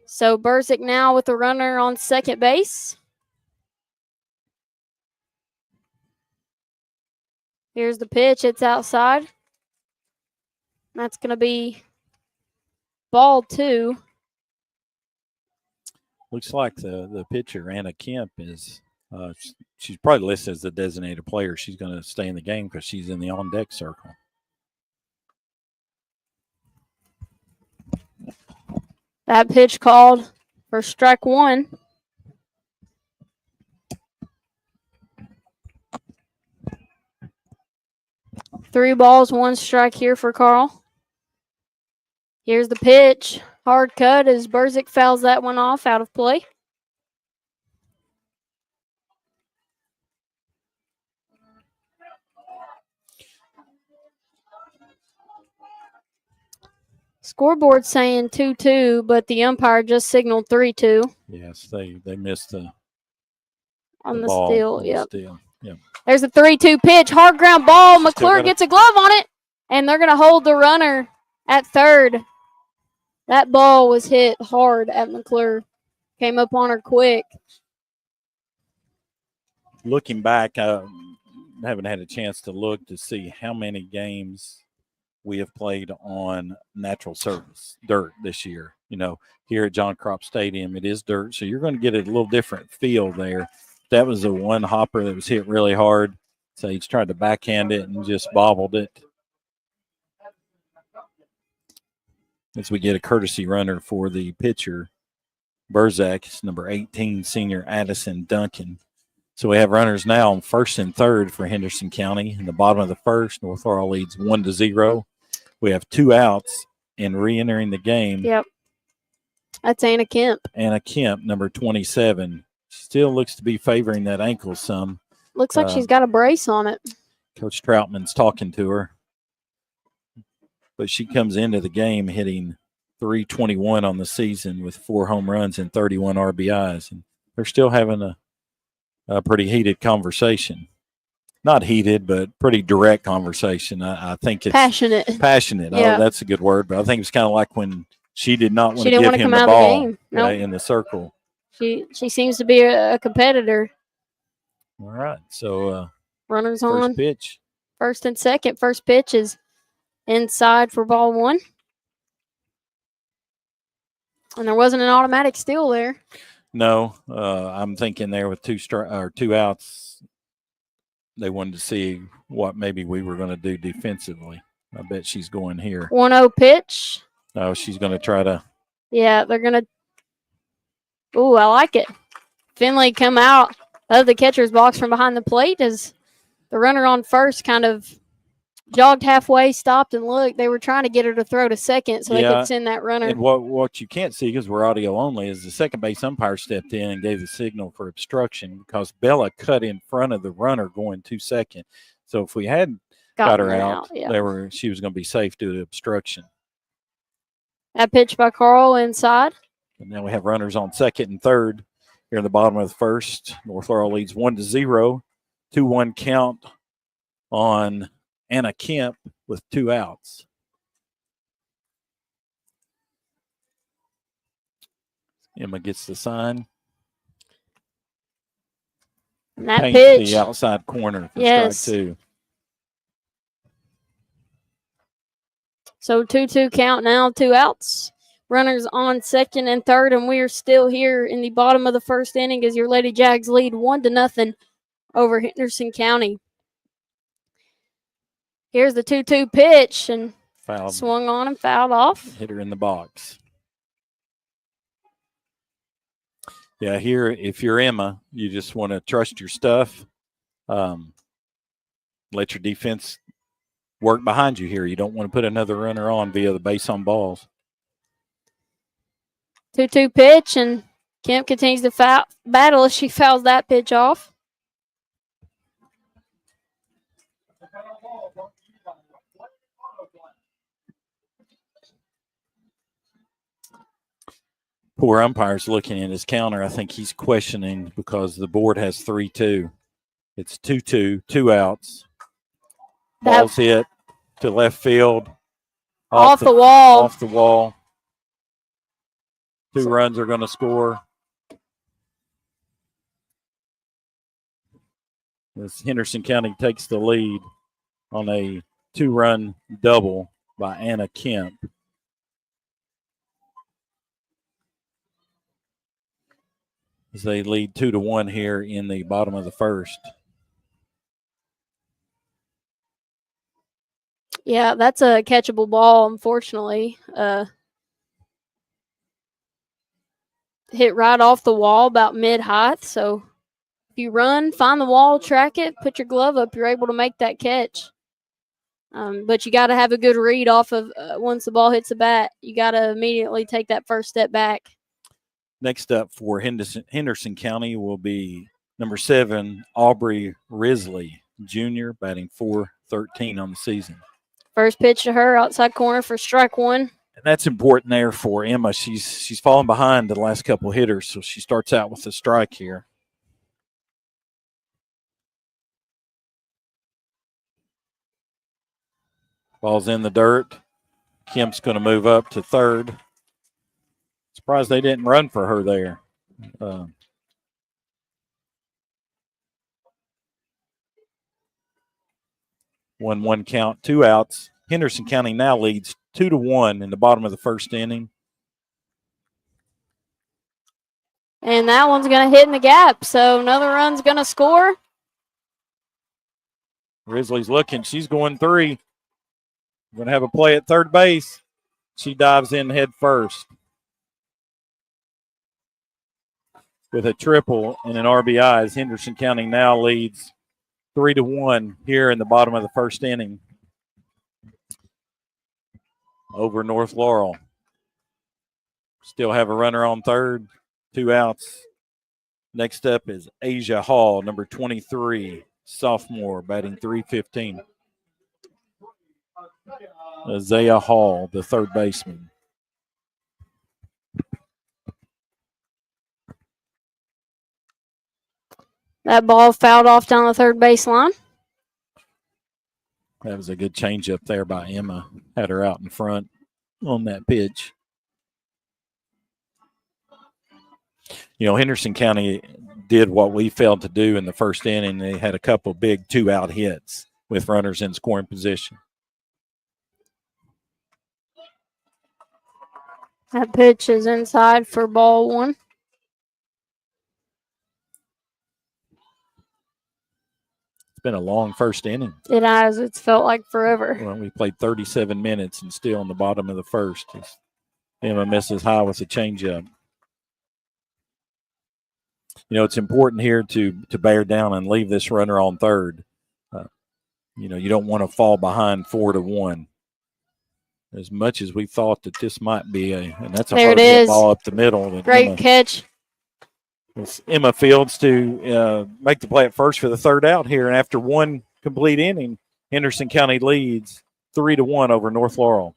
So Burzik now with a runner on second base. Here's the pitch. It's outside. That's going to be ball 2. Looks like the pitcher, Anna Kemp, is She's probably listed as a designated player. She's going to stay in the game because she's in the on-deck circle. That pitch called for strike one. Three balls, one strike here for Carl. Here's the pitch. Hard cut as Burzik fouls that one off out of play. Scoreboard saying 2-2, but the umpire just signaled 3-2. Yes, they missed on the ball, steal. on the Yep. steal. Yep. There's a 3-2 pitch. Hard ground ball. McClure gets a glove on it, and they're going to hold the runner at third. That ball was hit hard at McClure. Came up on her quick. Looking back, I haven't had a chance to look to see how many games we have played on natural surface, dirt, this year. You know, here at John Cropp Stadium, it is dirt, so you're going to get a little different feel there. That was the one hopper that was hit really hard. So he's tried to backhand it and just bobbled it. As we get a courtesy runner for the pitcher, Burzak, it's number 18, senior Addison Duncan. So we have runners now on first and third for Henderson County. In the bottom of the first, North Laurel leads 1-0. We have 2 outs and re-entering the game. Yep. That's Anna Kemp. Anna Kemp, number 27. Still looks to be favoring that ankle some. Looks like she's got a brace on it. Coach Troutman's talking to her. But she comes into the game hitting .321 on the season with 4 home runs and 31 RBIs. And they're still having a pretty heated conversation. Not heated, but pretty direct conversation. I think it's passionate. Passionate. Yeah. Oh, that's a good word. But I think it's kind of like when she did not want to didn't give want to him come the out ball of the game. Nope. in the circle. She seems to be a competitor. All right. So runners first on. Pitch. First and second. First pitch is inside for ball one. And there wasn't an automatic steal there. No, I'm thinking there with 2 outs, they wanted to see what maybe we were going to do defensively. I bet she's going here. 1-0 pitch. No, she's going to try to. Yeah, they're going to. Ooh, I like it. Finley come out of the catcher's box from behind the plate as the runner on first kind of jogged halfway, stopped, and looked. They were trying to get her to throw to second so they could send that runner. And what you can't see, because we're audio only, is the second base umpire stepped in and gave the signal for obstruction because Bella cut in front of the runner going to second. So if we hadn't got her out, she was going to be safe due to obstruction. That pitch by Carl inside. And now we have runners on second and third here in the bottom of the first. North Laurel leads 1-0. 2-1 count on Anna Kemp with 2 outs. Emma gets the sign. And that paints pitch. The outside corner for strike 2. So 2-2 count now, 2 outs. Runners on second and third, and we are still here in the bottom of the first inning as your Lady Jags lead 1-0 over Henderson County. Here's the 2-2 pitch, and swung on and fouled off. Hit her in the box. Yeah, here, if you're Emma, you just want to trust your stuff. Let your defense work behind you here. You don't want to put another runner on via the base on balls. 2-2 pitch, and Kemp continues to battle as she fouls that pitch off. Poor umpire's looking at his counter. I think he's questioning because the board has 3-2. It's 2-2, 2 outs. Ball's hit to left field. Off the wall. Off the wall. 2 runs are going to score. As Henderson County takes the lead on a 2-run double by Anna Kemp. as they lead 2-1 here in the bottom of the first. Yeah, that's a catchable ball, unfortunately. Hit right off the wall about mid-height. So if you run, find the wall, track it, put your glove up, you're able to make that catch. But you got to have a good read off of once the ball hits the bat. You got to immediately take that first step back. Next up for Henderson County will be number 7, Aubrey Risley Jr., batting .413 on the season. First pitch to her, outside corner for strike one. And that's important there for Emma. She's fallen behind the last couple hitters, so she starts out with a strike here. Ball's in the dirt. Kemp's going to move up to third. Surprised they didn't run for her there. 1-1 count, 2 outs. Henderson County now leads 2-1 in the bottom of the first inning. And that one's going to hit in the gap, so another run's going to score. Risley's looking. She's going 3. Going to have a play at third base. She dives in head first. With a triple and an RBI, as Henderson County now leads 3-1 here in the bottom of the first inning over North Laurel. Still have a runner on third, 2 outs. Next up is Asia Hall, number 23, sophomore, batting .315. Isaiah Hall, the third baseman. That ball fouled off down the third baseline. That was a good changeup there by Emma. Had her out in front on that pitch. You know, Henderson County did what we failed to do in the first inning. They had a couple big 2-out hits with runners in scoring position. That pitch is inside for ball 1. It's been a long first inning. It has. It's felt like forever. Well, we played 37 minutes and still in the bottom of the first. Emma misses high with a changeup. You know, it's important here to bear down and leave this runner on third. You know, you don't want to fall behind 4-1. As much as we thought that this might be and that's a hard hit ball up the middle. Great catch. It's Emma Fields to make the play at first for the third out here. And after one complete inning, Henderson County leads 3-1 over North Laurel.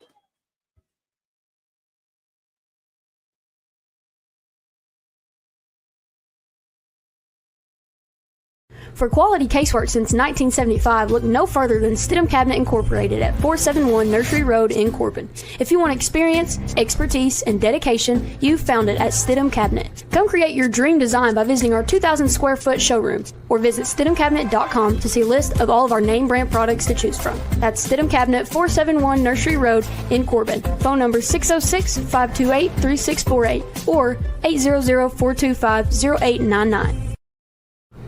For quality casework since 1975, look no further than Stidham Cabinet Incorporated at 471 Nursery Road in Corbin. If you want experience, expertise, and dedication, you've found it at Stidham Cabinet. Come create your dream design by visiting our 2,000 square foot showroom or visit StidhamCabinet.com to see a list of all of our name brand products to choose from. That's Stidham Cabinet, 471 Nursery Road in Corbin. Phone number 606-528-3648 or 800-425-0899.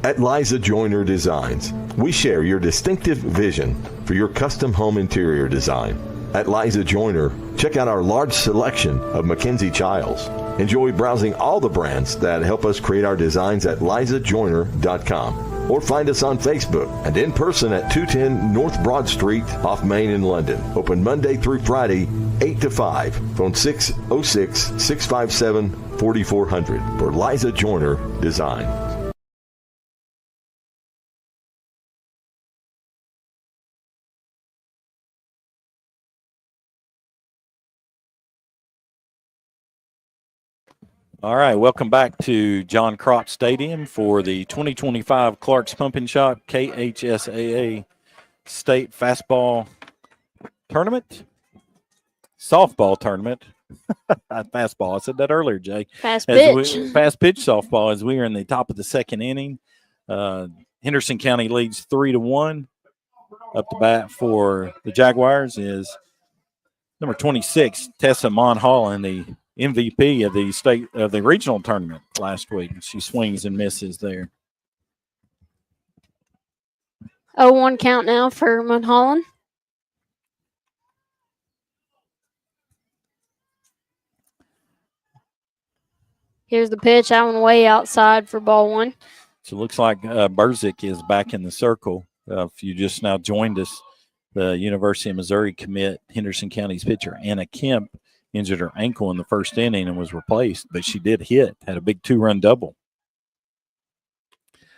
At Liza Joyner Designs, we share your distinctive vision for your custom home interior design. At Liza Joyner, check out our large selection of Mackenzie Childs. Enjoy browsing all the brands that help us create our designs at lizajoyner.com or find us on Facebook and in person at 210 North Broad Street off Main in London. Open Monday through Friday, 8 to 5. Phone 606-657-4400 for Liza Joyner Design. All right, welcome back to John Cropp Stadium for the 2025 Clark's Pumping Shop KHSAA State Fastball Tournament, Softball Tournament. Fastball, I said that earlier, Jay. Fast pitch softball as we are in the top of the second inning. Henderson County leads 3-1. Up to bat for the Jaguars is number 26, Tessa Monhall in the MVP of the regional tournament last week. She swings and misses there. 0-1 count now for Mulholland. Here's the pitch. That one way outside for ball one. So it looks like Burzik is back in the circle. If you just now joined us, the University of Missouri commit Henderson County's pitcher Anna Kemp injured her ankle in the first inning and was replaced, but she did hit, had a big 2-run double.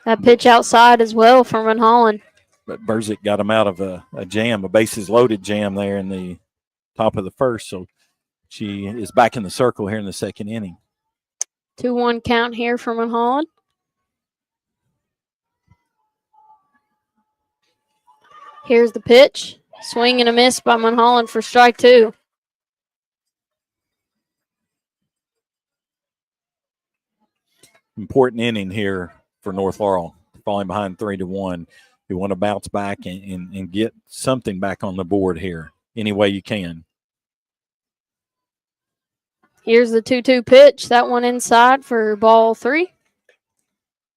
That pitch outside as well for Mulholland. But Burzik got him out of a jam, a bases loaded jam there in the top of the first. So she is back in the circle here in the second inning. 2-1 count here for Mulholland. Here's the pitch. Swing and a miss by Mulholland for strike two. Important inning here for North Laurel, falling behind 3-1. You want to bounce back and get something back on the board here any way you can. Here's the 2-2 pitch. That one inside for ball three.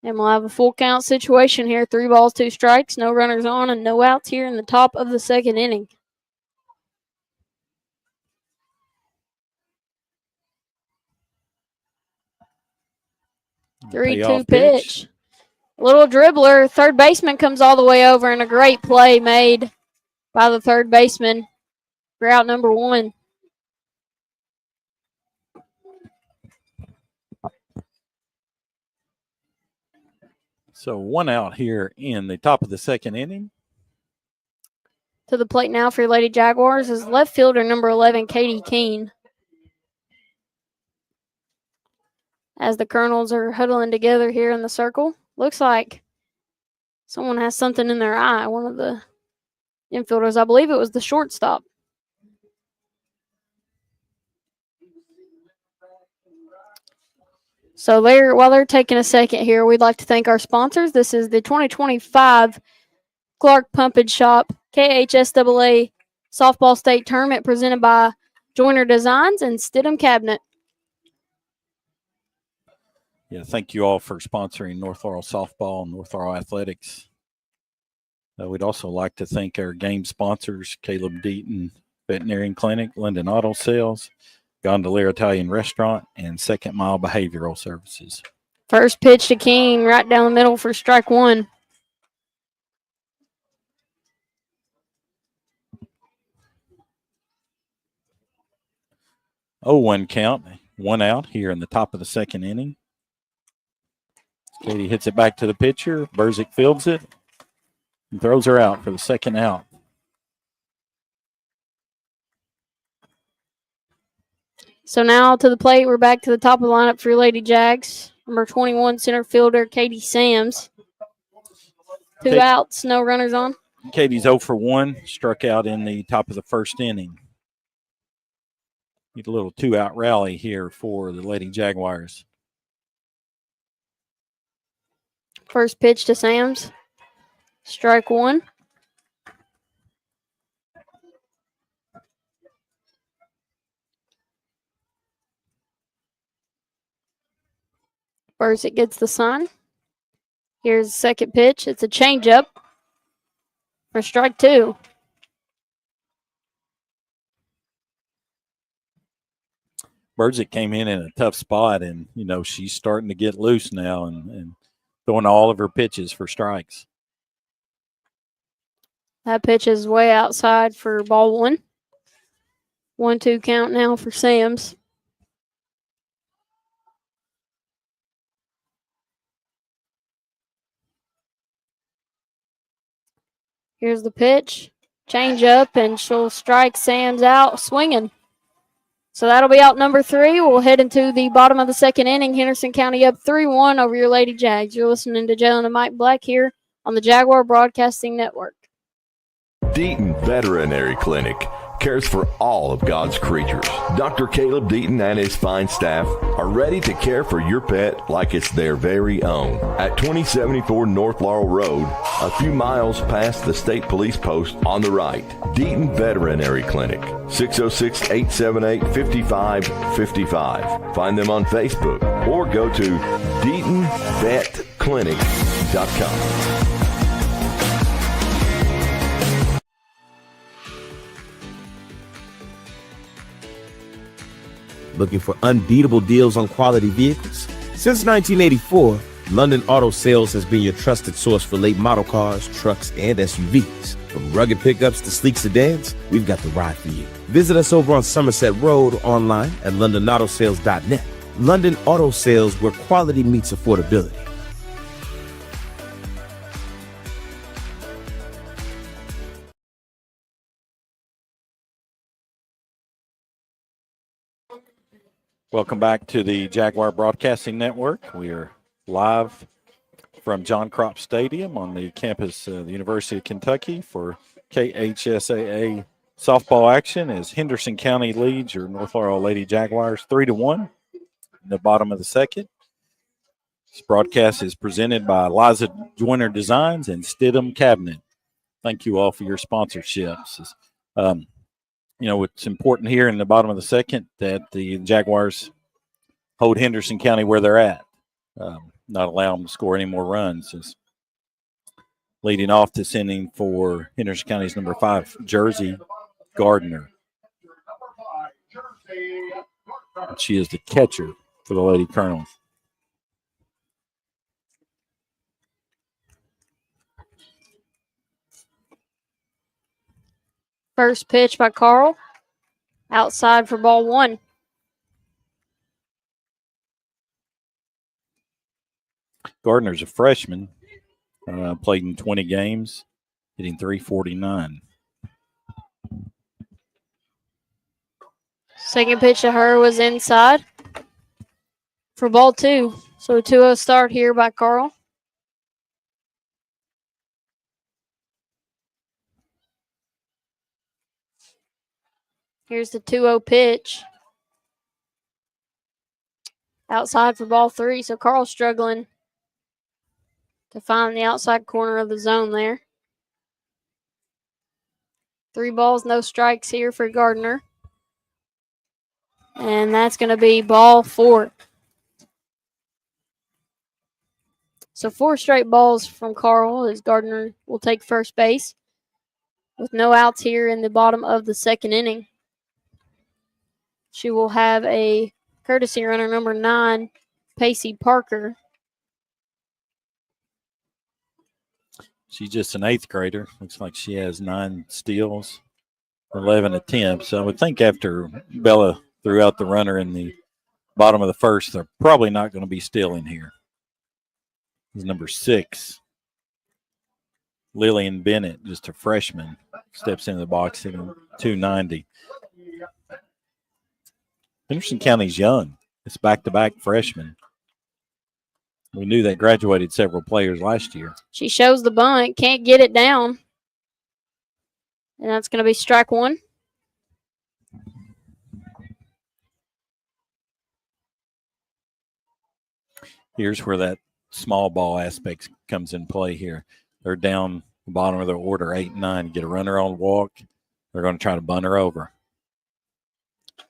And we'll have a full count situation here. 3 balls, 2 strikes, no runners on, and no outs here in the top of the second inning. Three-two pitch. Little dribbler. Third baseman comes all the way over, and a great play made by the third baseman for out number one. So 1 out here in the top of the second inning. To the plate now for your Lady Jaguars is left fielder number 11, Katie Keene. As the Colonels are huddling together here in the circle. Looks like someone has something in their eye. One of the infielders, I believe it was the shortstop. So while they're taking a second here, we'd like to thank our sponsors. This is the 2025 Clark Pumpage Shop KHSAA Softball State Tournament presented by Joyner Designs and Stidham Cabinet. Yeah, thank you all for sponsoring North Laurel Softball and North Laurel Athletics. We'd also like to thank our game sponsors, Caleb Deaton Veterinary Clinic, Linden Auto Sales, Gondolier Italian Restaurant, and Second Mile Behavioral Services. First pitch to King, right down the middle for strike one. Oh, 1 count, 1 out here in the top of the second inning. Katie hits it back to the pitcher. Burzik fields it and throws her out for the second out. So now to the plate, we're back to the top of the lineup for your Lady Jags. Number 21 center fielder, Katie Sams. 2 outs, no runners on. Katie's 0 for 1, struck out in the top of the first inning. Need a little 2-out rally here for the Lady Jaguars. First pitch to Sams. Strike one. First, it gets the sign. Here's the second pitch. It's a changeup for strike two. Burzik came in a tough spot, and, she's starting to get loose now and throwing all of her pitches for strikes. That pitch is way outside for ball one. 1-2 count now for Sams. Here's the pitch. Change up, and she'll strike Sams out swinging. So that'll be out number 3. We'll head into the bottom of the second inning. Henderson County up 3-1 over your Lady Jags. You're listening to Jalen and Mike Black here on the Jaguar Broadcasting Network. Deaton Veterinary Clinic, cares for all of God's creatures. Dr. Caleb Deaton and his fine staff are ready to care for your pet like it's their very own. At 2074 North Laurel Road, a few miles past the state police post on the right. Deaton Veterinary Clinic, 606-878-5555. Find them on Facebook or go to DeatonVetClinic.com. Looking for unbeatable deals on quality vehicles? Since 1984, London Auto Sales has been your trusted source for late model cars, trucks, and SUVs. From rugged pickups to sleek sedans, we've got the ride for you. Visit us over on Somerset Road, online at londonautosales.net. London Auto Sales, where quality meets affordability. Welcome back to the Jaguar Broadcasting Network. We are live from John Cropp Stadium on the campus of the University of Kentucky for KHSAA softball action as Henderson County leads your North Laurel Lady Jaguars 3-1 in the bottom of the second. This broadcast is presented by Liza Joyner Designs and Stidham Cabinet. Thank you all for your sponsorships. It's important here in the bottom of the second that the Jaguars hold Henderson County where they're at, not allow them to score any more runs. Leading off this inning for Henderson County's number 5 jersey, Gardner. She is the catcher for the Lady Colonels. First pitch by Carl. Outside for ball 1. Gardner's a freshman. Played in 20 games, hitting .349. Second pitch to her was inside for ball 2. So a 2-0 start here by Carl. Here's the 2-0 pitch. Outside for ball 3. So Carl's struggling to find the outside corner of the zone there. 3 balls, no strikes here for Gardner. And that's going to be ball 4. So 4 straight balls from Carl as Gardner will take first base with no outs here in the bottom of the second inning. She will have a courtesy runner, number 9, Pacey Parker. She's just an 8th grader. Looks like she has 9 steals, 11 attempts. So I would think after Bella threw out the runner in the bottom of the first, they're probably not going to be stealing here. This is number 6, Lillian Bennett, just a freshman, steps into the box hitting .290. Henderson County's young. It's back-to-back freshmen. We knew they graduated several players last year. She shows the bunt, can't get it down. And that's going to be strike 1. Here's where that small ball aspect comes in play here. They're down the bottom of their order, 8-9. Get a runner on walk. They're going to try to bunt her over.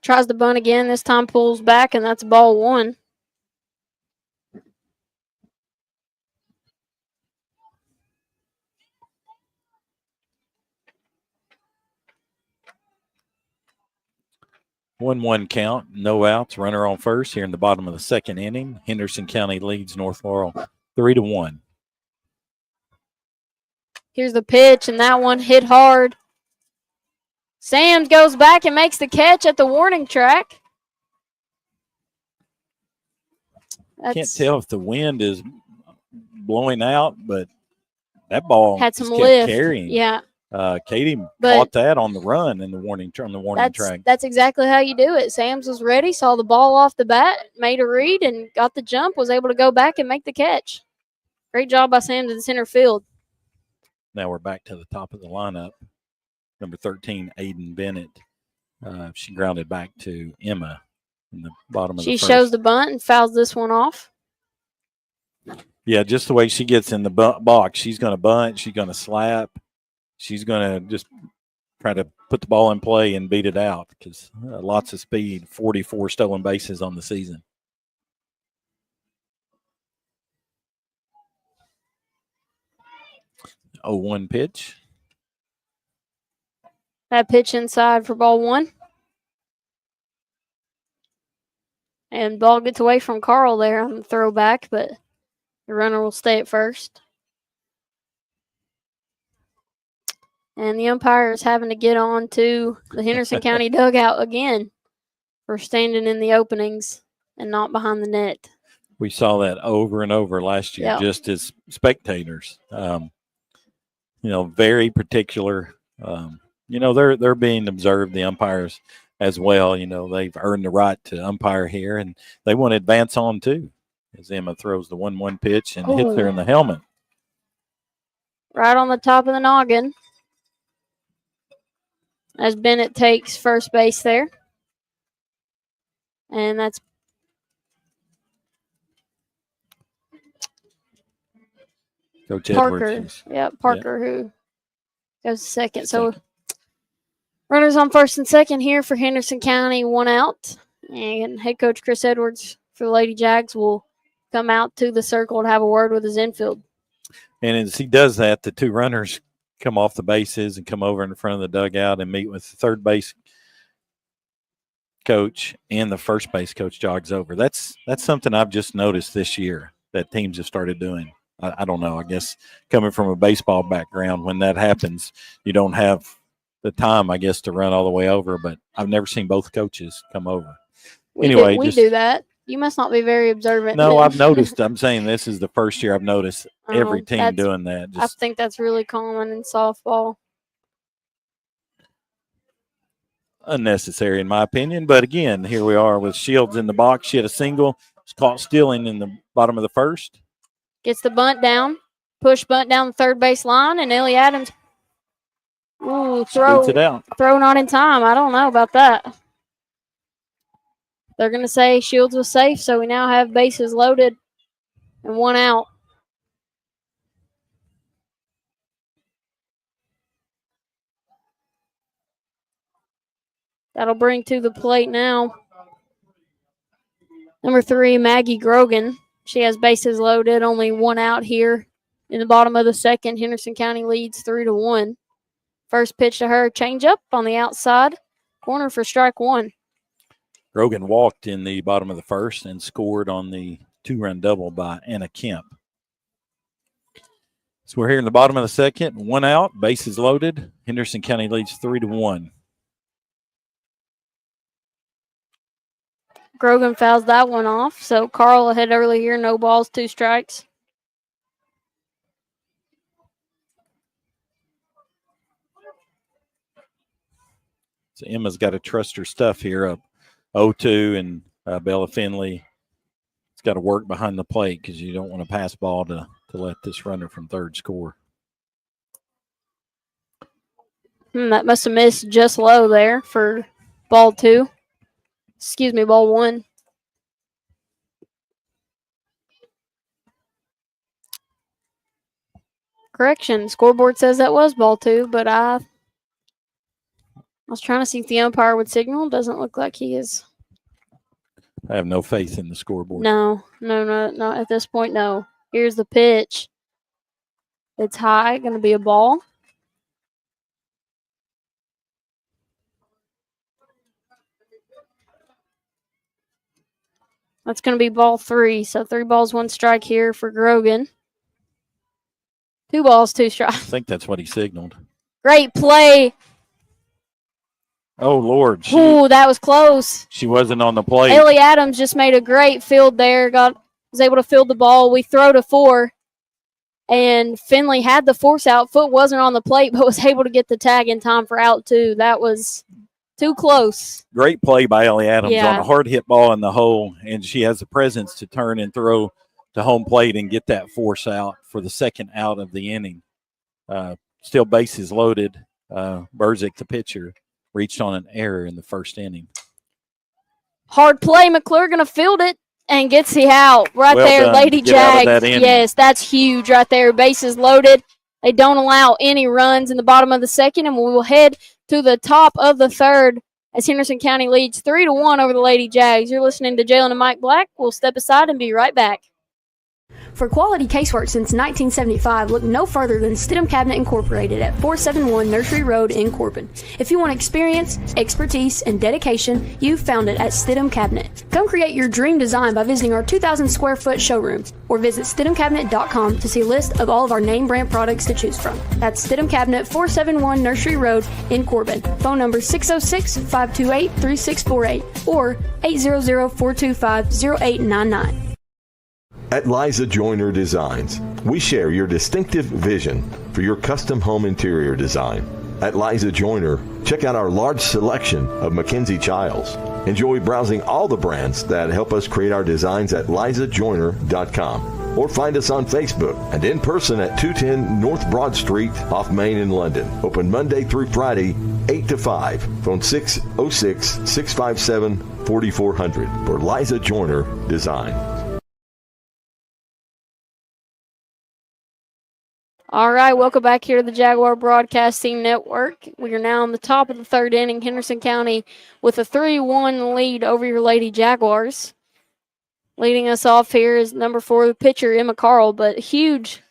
Tries to bunt again. This time pulls back, and that's ball 1. One count, no outs, runner on first here in the bottom of the second inning. Henderson County leads North Laurel 3-1. Here's the pitch, and that one hit hard. Sams goes back and makes the catch at the warning track. Can't tell if the wind is blowing out, but that ball had some just kept lift. Carrying. Yeah. Katie caught that on the run in the warning track. That's exactly how you do it. Sams was ready, saw the ball off the bat, made a read, and got the jump, was able to go back and make the catch. Great job by Sams in center field. Now we're back to the top of the lineup. number 13, Aiden Bennett. She grounded back to Emma in the bottom of the She first. shows the bunt and fouls this one off. Yeah, just the way she gets in the box. She's going to bunt. She's going to slap. She's going to just try to put the ball in play and beat it out because lots of speed, 44 stolen bases on the season. Oh, 1 pitch. That pitch inside for ball 1. And ball gets away from Carl there on the throwback, but the runner will stay at first. And the umpire is having to get on to the Henderson County dugout again for standing in the openings and not behind the net. We saw that over and over last year, just as spectators. Very particular. They're being observed, the umpires as well. They've earned the right to umpire here, and they want to advance on too. As Emma throws the 1-1 pitch and hits her in the helmet. Right on the top of the noggin. As Bennett takes first base there. And that's Coach Parker. Edwards. Parker who goes second. So runners on first and second here for Henderson County, 1 out. And head coach Chris Edwards for the Lady Jags will come out to the circle to have a word with his infield. And as he does that, the 2 runners come off the bases and come over in front of the dugout and meet with the third base coach, and the first base coach jogs over. That's something I've just noticed this year that teams have started doing. I don't know. I guess coming from a baseball background, when that happens, you don't have the time, I guess, to run all the way over. But I've never seen both coaches come over. We do that. You must not be very observant. No, I've noticed. I'm saying this is the first year I've noticed every team doing that. I think that's really common in softball. Unnecessary, in my opinion. But again, here we are with Shields in the box. She had a single. Was caught stealing in the bottom of the first. Gets the bunt down. Push bunt down the third base line, and Ellie Adams. Throw not in time. I don't know about that. They're going to say Shields was safe, so we now have bases loaded and 1 out. That'll bring to the plate now number 3, Maggie Grogan. She has bases loaded, only 1 out here in the bottom of the second. Henderson County leads 3-1. First pitch to her, changeup on the outside corner for strike 1. Grogan walked in the bottom of the first and scored on the 2-run double by Anna Kemp. So we're here in the bottom of the second, 1 out, bases loaded. Henderson County leads 3-1. Grogan fouls that one off. So Carl ahead early here, no balls, 2 strikes. So Emma's got to trust her stuff here up 0-2, and Bella Finley has got to work behind the plate because you don't want to pass ball to let this runner from third score. That must have missed just low there for ball 2. Excuse me, ball 1. Correction, scoreboard says that was ball 2, but I was trying to see if the umpire would signal. Doesn't look like he is. I have no faith in the scoreboard. No, at this point, no. Here's the pitch. It's high, going to be a ball. That's going to be ball 3. So 3 balls, 1 strike here for Grogan. 2 balls, 2 strikes. I think that's what he signaled. Great play. Oh, Lord. That was close. She wasn't on the plate. Ellie Adams just made a great field there. Was able to field the ball. We throw to 4. And Finley had the force out. Foot wasn't on the plate, but was able to get the tag in time for out 2. That was too close. Great play by Ellie Adams on a hard hit ball in the hole, and she has the presence to turn and throw to home plate and get that force out for the second out of the inning. Still bases loaded Burzik, the pitcher, reached on an error in the first inning. Hard play. McClure going to field it and gets the out. Right Well there, done. Lady Get out of that Jags. inning. Yes, that's huge right there. Bases loaded. They don't allow any runs in the bottom of the second, and we will head to the top of the third as Henderson County leads 3-1 over the Lady Jags. You're listening to Jalen and Mike Black. We'll step aside and be right back. For quality casework since 1975, look no further than Stidham Cabinet Incorporated at 471 Nursery Road in Corbin. If you want experience, expertise, and dedication, you've found it at Stidham Cabinet. Come create your dream design by visiting our 2,000 square foot showroom or visit StidhamCabinet.com to see a list of all of our name brand products to choose from. That's Stidham Cabinet, 471 Nursery Road in Corbin. Phone number 606-528-3648 or 800-425-0899. At Liza Joyner Designs, we share your distinctive vision for your custom home interior design. At Liza Joyner, check out our large selection of Mackenzie Childs. Enjoy browsing all the brands that help us create our designs at lizajoyner.com or find us on Facebook and in person at 210 North Broad Street off Main in London. Open Monday through Friday, 8 to 5. Phone 606-657-4400 for Liza Joyner Design. All right, welcome back here to the Jaguar Broadcasting Network. We are now in the top of the third inning. Henderson County with a 3-1 lead over your Lady Jaguars. Leading us off here is number 4, the pitcher, Emma Carl, but huge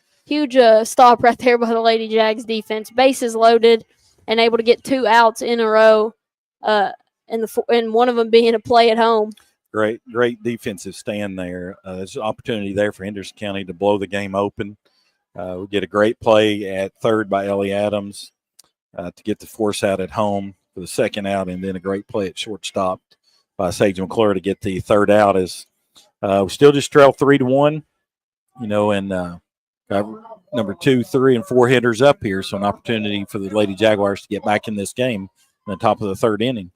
stop right there by the Lady Jags defense. Bases loaded and able to get 2 outs in a row, and one of them being a play at home. Great defensive stand there. There's an opportunity there for Henderson County to blow the game open. We get a great play at third by Ellie Adams to get the force out at home for the second out, and then a great play at shortstop by Sage McClure to get the third out. As we still just trail 3-1, and got number 2, 3, and 4 hitters up here, so an opportunity for the Lady Jaguars to get back in this game in the top of the third inning.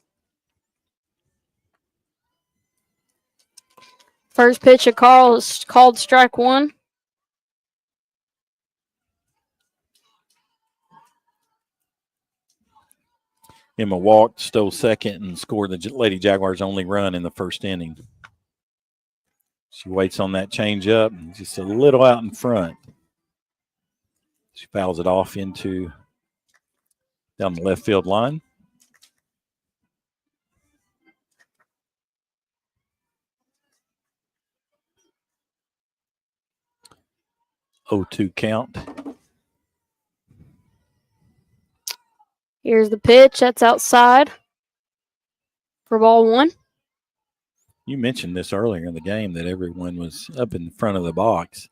First pitch of Carl is called strike 1. Emma walked, stole second, and scored the Lady Jaguars' only run in the first inning. She waits on that change-up, just a little out in front. She fouls it off down the left field line. 0-2 count. Here's the pitch. That's outside for ball 1. You mentioned this earlier in the game that everyone was up in front of the box,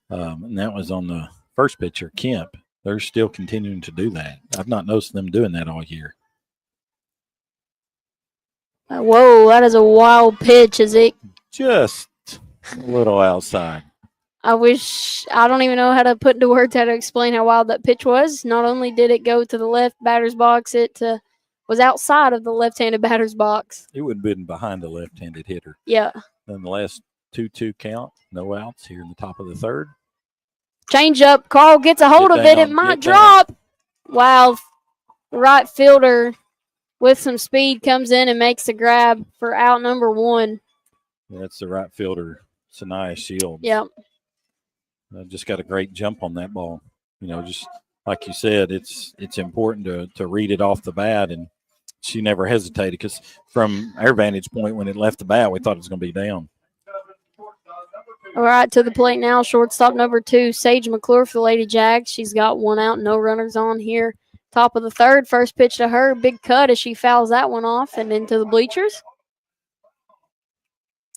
and that was on the first pitcher, Kemp. They're still continuing to do that. I've not noticed them doing that all year. Whoa, that is a wild pitch. Is it? Just a little outside. I don't even know how to put into words how to explain how wild that pitch was. Not only did it go to the left batter's box, it was outside of the left-handed batter's box. It would have been behind the left-handed hitter. Yeah. Then the last 2-2 count, no outs here in the top of the third. Change up. Carl gets a hold of it. It might drop. Wow. Right fielder with some speed comes in and makes the grab for out number 1. That's the right fielder, Sanaya Shields. Yep. Just got a great jump on that ball. Just like you said, it's important to read it off the bat, and she never hesitated because from our vantage point when it left the bat, we thought it was going to be down. All right, to the plate now, shortstop number 2, Sage McClure for the Lady Jags. She's got 1 out, no runners on here. Top of the third, first pitch to her, big cut as she fouls that one off and into the bleachers.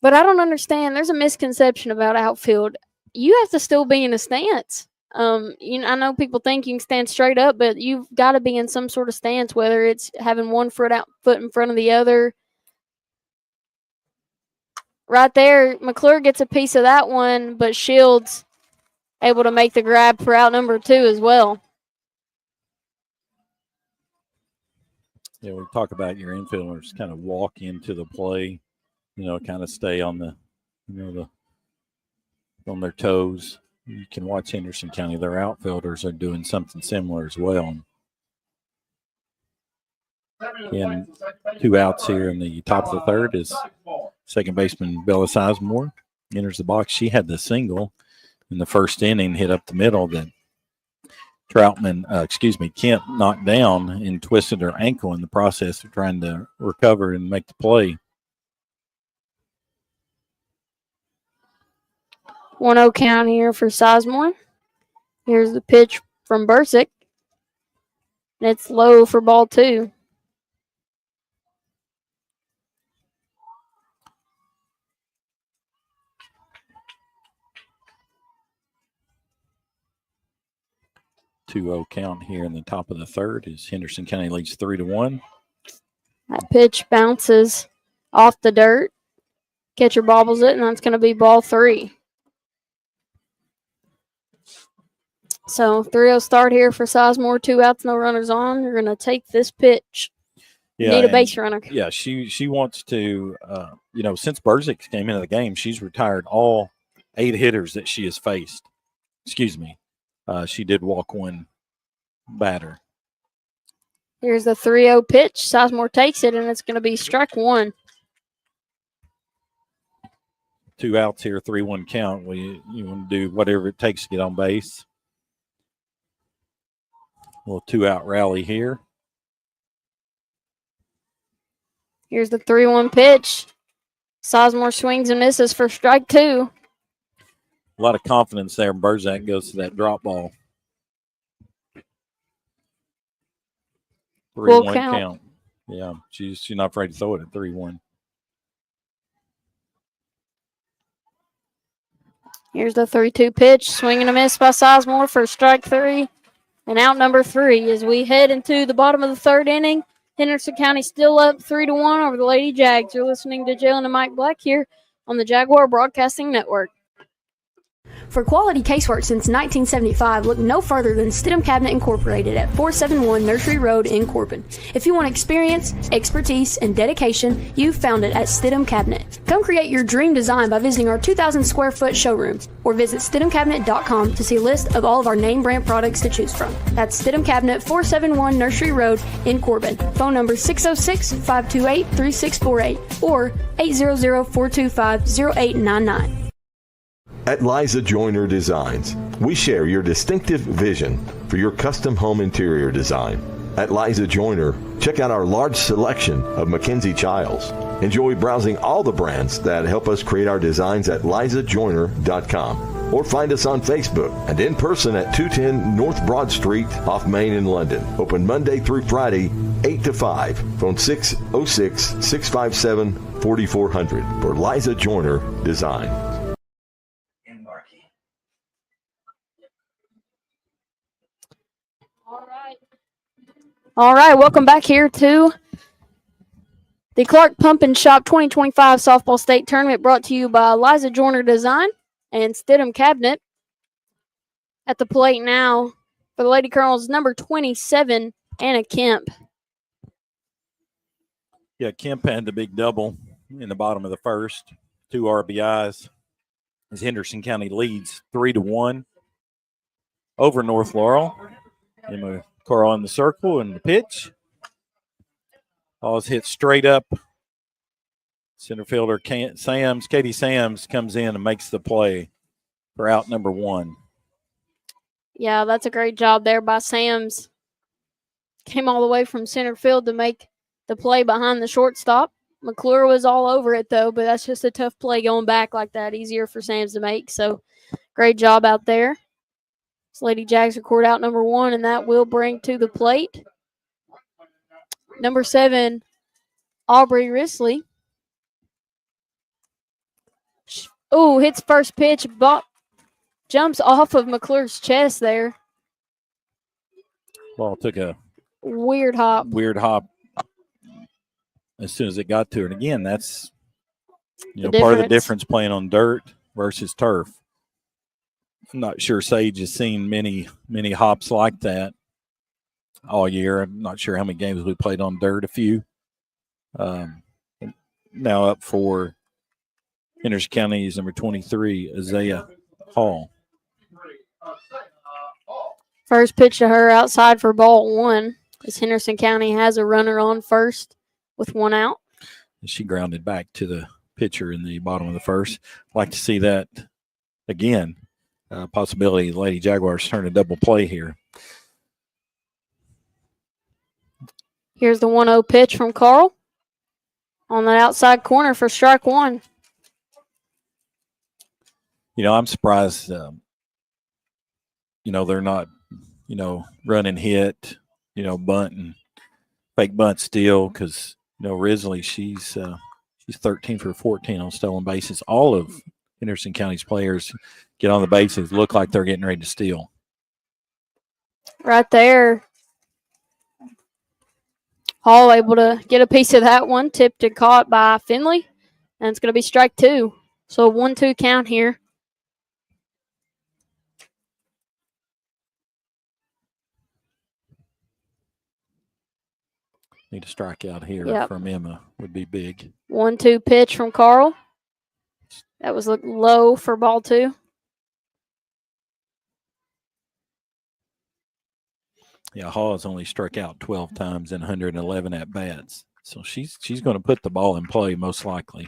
But I don't understand. There's a misconception about outfield. You have to still be in a stance. I know people think you can stand straight up, but you've got to be in some sort of stance, whether it's having one foot in front of the other. Right there, McClure gets a piece of that one, but Shields able to make the grab for out number 2 as well. Yeah, we talk about your infielders kind of walk into the play, kind of stay on the, on their toes. You can watch Henderson County. Their outfielders are doing something similar as well. And 2 outs here in the top of the third is second baseman Bella Sizemore enters the box. She had the single in the first inning, hit up the middle that Kemp knocked down and twisted her ankle in the process of trying to recover and make the play. 1-0 count here for Sizemore. Here's the pitch from Bursick. And it's low for ball 2. Two-0 count here in the top of the third as Henderson County leads 3-1. That pitch bounces off the dirt. Catcher bobbles it, and that's going to be ball 3. So 3-0 start here for Sizemore. 2 outs, no runners on. You're going to take this pitch. Yeah, need a base runner. Yeah, she wants to, since Bursick came into the game, she's retired all 8 hitters that she has faced. She did walk 1 batter. Here's the 3-0 pitch. Sizemore takes it, and it's going to be strike 1. 2 outs here, 3-1 count. You want to do whatever it takes to get on base. A little 2-out rally here. Here's the 3-1 pitch. Sizemore swings and misses for strike 2. A lot of confidence there. Burzak goes to that drop ball. 3-1 count. Yeah, she's not afraid to throw it at 3-1. Here's the 3-2 pitch. Swing and a miss by Sizemore for strike 3. And out number 3 as we head into the bottom of the third inning. Henderson County still up 3-1 over the Lady Jags. You're listening to Jalen and Mike Black here on the Jaguar Broadcasting Network. For quality casework since 1975, look no further than Stidham Cabinet Incorporated at 471 Nursery Road in Corbin. If you want experience, expertise, and dedication, you've found it at Stidham Cabinet. Come create your dream design by visiting our 2,000 square foot showroom or visit StidhamCabinet.com to see a list of all of our name brand products to choose from. That's Stidham Cabinet, 471 Nursery Road in Corbin. Phone number 606-528-3648 or 800-425-0899. At Liza Joyner Designs, we share your distinctive vision for your custom home interior design. At Liza Joyner, check out our large selection of Mackenzie Childs. Enjoy browsing all the brands that help us create our designs at lizajoyner.com or find us on Facebook and in person at 210 North Broad Street off Main in London. Open Monday through Friday, 8 to 5. Phone 606-657-4400 for Liza Joyner Design. All right, welcome back here to the Clark Pump and Shop 2025 Softball State Tournament, brought to you by Liza Joyner Design and Stidham Cabinet. At the plate now for the Lady Colonels, number 27, Anna Kemp. Yeah, Kemp had the big double in the bottom of the first, 2 RBIs, as Henderson County leads 3-1 over North Laurel. Emma Carl in the circle and the pitch. Ball is hit straight up. Center fielder Katie Sams comes in and makes the play for out number 1. Yeah, that's a great job there by Sams. Came all the way from center field to make the play behind the shortstop. McClure was all over it, though, but that's just a tough play going back like that. Easier for Sams to make, so great job out there. Lady Jags record out number 1, and that will bring to the plate number 7, Aubrey Risley. Oh, hits first pitch, jumps off of McClure's chest there. Ball took a weird hop as soon as it got to her. And again, that's difference. part of the difference playing on dirt versus turf. I'm not sure Sage has seen many hops like that all year. I'm not sure how many games we played on dirt. A few. Now up for Henderson County's number 23, Isaiah Hall. First pitch to her outside for ball 1. as Henderson County has a runner on first with one out. She grounded back to the pitcher in the bottom of the first. I'd like to see that again. Possibility the Lady Jaguars turn a double play here. Here's the 1-0 pitch from Carl on that outside corner for strike one. I'm surprised, they're not, running hit, bunting, fake bunt steal because, Risley, she's 13 for 14 on stolen bases. All of Henderson County's players get on the bases, look like they're getting ready to steal. Right there. Hall able to get a piece of that one, tipped and caught by Finley, and it's going to be strike two. So a 1-2 count here. Need a strikeout here from Emma would be big. 1-2 pitch from Carl. That was low for ball two. Yeah, Hall has only struck out 12 times in 111 at bats. So she's going to put the ball in play most likely.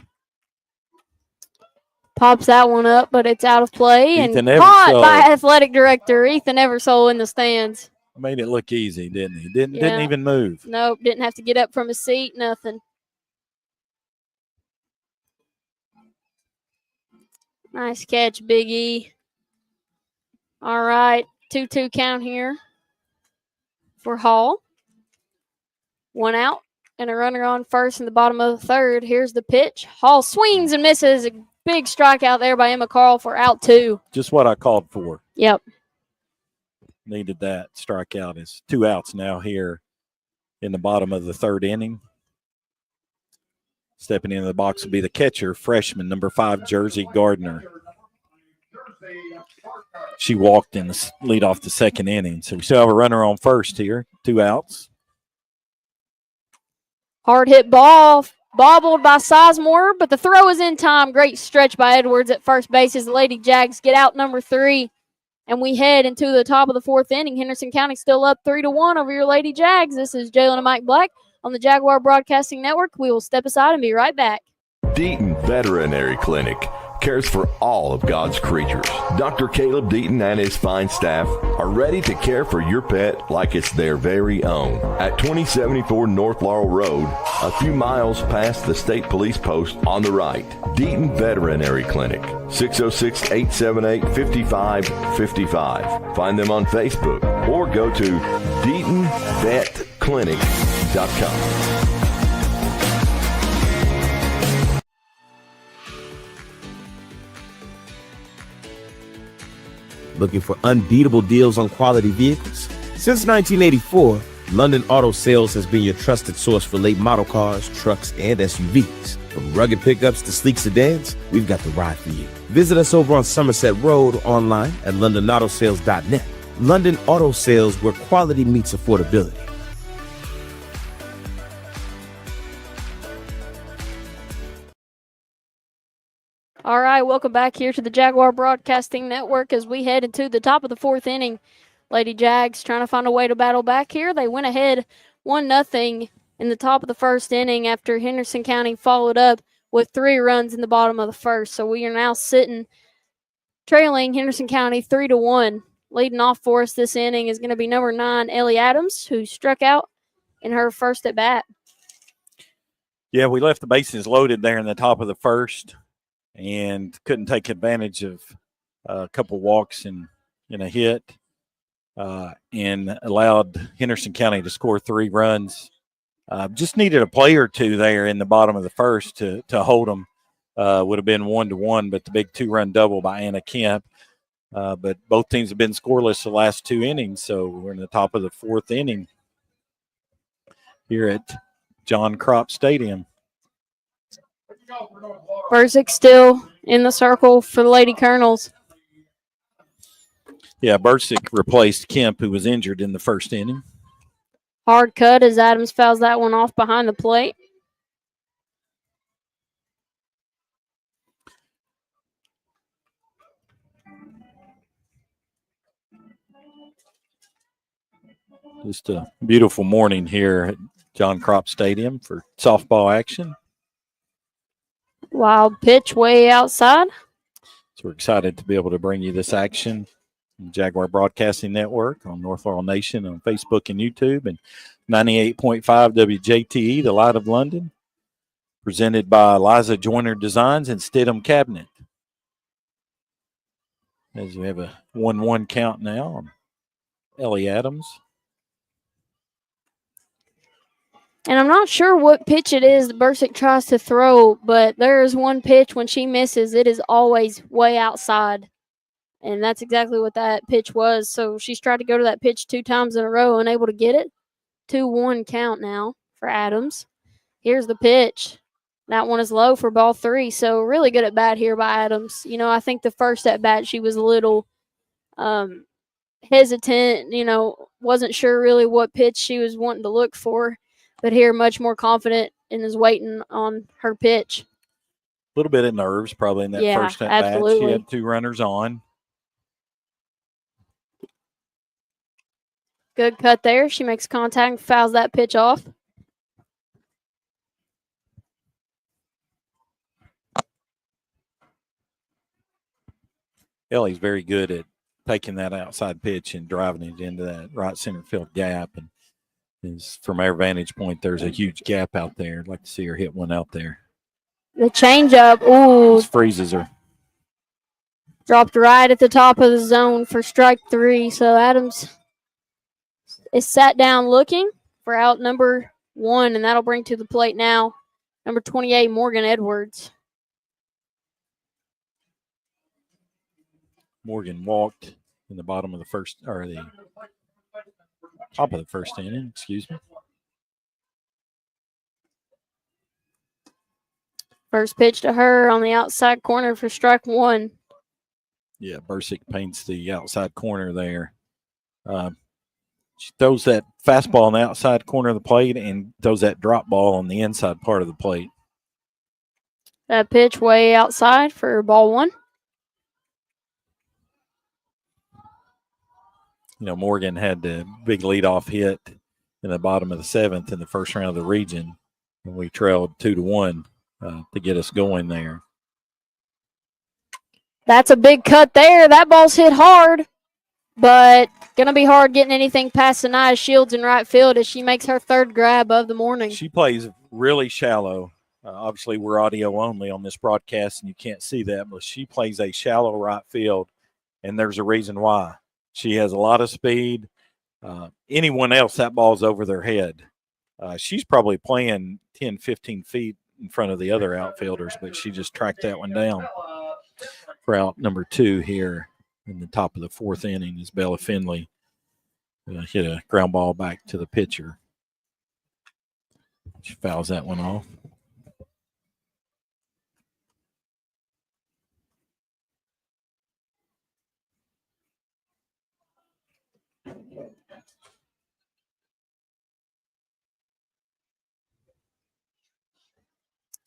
Pops that one up, but it's out of play and Ethan caught Eversole. by athletic director Ethan Eversole in the stands. Made it look easy, didn't he? Didn't even move. Nope, didn't have to get up from his seat, nothing. Nice catch, Big E. All right, 2-2 count here for Hall. One out and a runner on first in the bottom of the third. Here's the pitch. Hall swings and misses. A big strikeout there by Emma Carl for out two. Just what I called for. Yep. Needed that strikeout. It's 2 outs now here in the bottom of the third inning. Stepping into the box will be the catcher, freshman, number 5, Jersey Gardner. She walked in the lead off the second inning. So we still have a runner on first here. 2 outs. Hard hit ball, bobbled by Sizemore, but the throw is in time. Great stretch by Edwards at first base as the Lady Jags get out number 3. And we head into the top of the fourth inning. Henderson County still up 3-1 over your Lady Jags. This is Jalen and Mike Black on the Jaguar Broadcasting Network. We will step aside and be right back. Deaton Veterinary Clinic cares for all of God's creatures. Dr. Caleb Deaton and his fine staff are ready to care for your pet like it's their very own. At 2074 North Laurel Road, a few miles past the state police post on the right. Deaton Veterinary Clinic, 606-878-5555. Find them on Facebook or go to DeatonVetClinic.com. Looking for unbeatable deals on quality vehicles? Since 1984, London Auto Sales has been your trusted source for late model cars, trucks, and SUVs. From rugged pickups to sleek sedans, we've got the ride for you. Visit us over on Somerset Road or online at londonautosales.net. London Auto Sales, where quality meets affordability. All right, welcome back here to the Jaguar Broadcasting Network as we head into the top of the fourth inning. Lady Jags trying to find a way to battle back here. They went ahead 1-0 in the top of the first inning after Henderson County followed up with 3 runs in the bottom of the first. So we are now sitting trailing Henderson County 3-1. Leading off for us this inning is going to be number 9, Ellie Adams, who struck out in her first at bat. Yeah, we left the bases loaded there in the top of the first and couldn't take advantage of a couple walks and a hit, and allowed Henderson County to score 3 runs. Just needed a play or two there in the bottom of the first to hold them. Would have been 1-1, but the big 2-run double by Anna Kemp. But both teams have been scoreless the last 2 innings, so we're in the top of the fourth inning here at John Cropp Stadium. Bursick still in the circle for the Lady Colonels. Yeah, Bursick replaced Kemp, who was injured in the first inning. Hard cut as Adams fouls that one off behind the plate. Just a beautiful morning here at John Cropp Stadium for softball action. Wild pitch way outside. So we're excited to be able to bring you this action on Jaguar Broadcasting Network, on North Laurel Nation, on Facebook and YouTube, and 98.5 WJTE, the Light of London, presented by Liza Joyner Designs and Stidham Cabinet. As we have a 1-1 count now on Ellie Adams. And I'm not sure what pitch it is that Bursick tries to throw, but there is one pitch when she misses, it is always way outside. And that's exactly what that pitch was. So she's tried to go to that pitch 2 times in a row, unable to get it. 2-1 count now for Adams. Here's the pitch. That one is low for ball 3. So really good at bat here by Adams. You know, I think the first at bat she was a little hesitant, you know, wasn't sure really what pitch she was wanting to look for. But here, much more confident and is waiting on her pitch. A little bit of nerves probably in that first at bat. She had 2 runners on. Good cut there. She makes contact and fouls that pitch off. Ellie's very good at taking that outside pitch and driving it into that right center field gap. And from our vantage point, there's a huge gap out there. I'd like to see her hit one out there. The changeup, ooh. Just freezes her. Dropped right at the top of the zone for strike 3. So Adams is sat down looking for out number 1, and that'll bring to the plate now number 28, Morgan Edwards. Morgan walked in the bottom of the first, or the top of the first inning, excuse me. First pitch to her on the outside corner for strike 1. Yeah, Bursick paints the outside corner there. She throws that fastball on the outside corner of the plate and throws that drop ball on the inside part of the plate. That pitch way outside for ball 1. You know, Morgan had the big leadoff hit in the bottom of the 7th in the first round of the region, and we trailed 2-1 to get us going there. That's a big cut there. That ball's hit hard, but going to be hard getting anything past Sanaya Shields in right field as she makes her 3rd grab of the morning. She plays really shallow. Obviously, we're audio only on this broadcast, and you can't see that, but she plays a shallow right field, and there's a reason why. She has a lot of speed. Anyone else, that ball's over their head. She's probably playing 10, 15 feet in front of the other outfielders, but she just tracked that one down for out number 2 here in the top of the 4th inning as Bella Finley hit a ground ball back to the pitcher. She fouls that one off.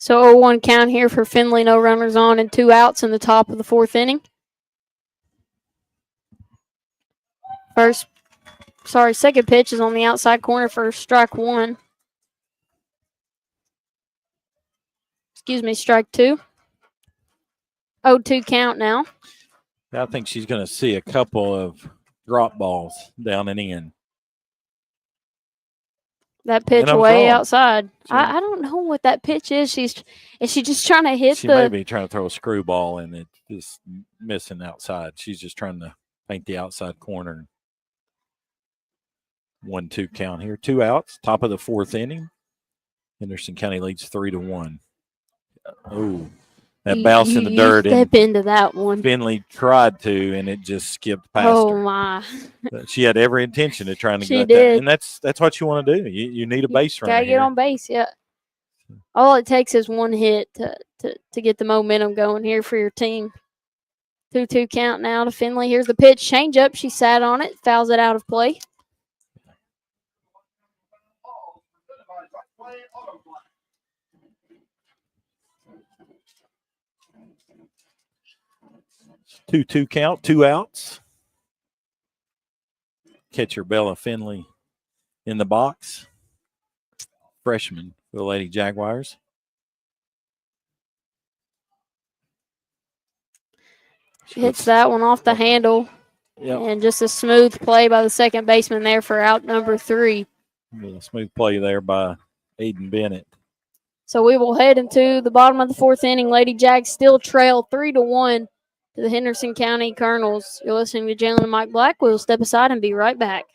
So 0-1 count here for Finley. No runners on and 2 outs in the top of the 4th inning. Second pitch is on the outside corner for strike 1. Excuse me, strike 2. 0-2 count now. I think she's going to see a couple of drop balls down and in. That pitch way outside. I don't know what that pitch is. Is she just trying to hit She may be trying to throw a screwball and it is missing outside. She's just trying to paint the outside corner. 1-2 count here. 2 outs. Top of the 4th inning. Henderson County leads 3-1. Oh, that bounce in the dirt. Step into that one. Finley tried to, and it just skipped past her. Oh, my. She had every intention of trying to get that. And that's what you want to do. You need a base runner. Got to get on base, yeah. All it takes is one hit to get the momentum going here for your team. 2-2 count now to Finley. Here's the pitch. Change up. She sat on it. Fouls it out of play. Two count, 2 outs. Catcher Bella Finley in the box. Freshman for the Lady Jaguars. Hits that one off the handle. Yep. And just a smooth play by the second baseman there for out number 3. A smooth play there by Aiden Bennett. So we will head into the bottom of the 4th inning. Lady Jags still trail 3-1 to the Henderson County Colonels. You're listening to Jalen and Mike Black. We'll step aside and be right back.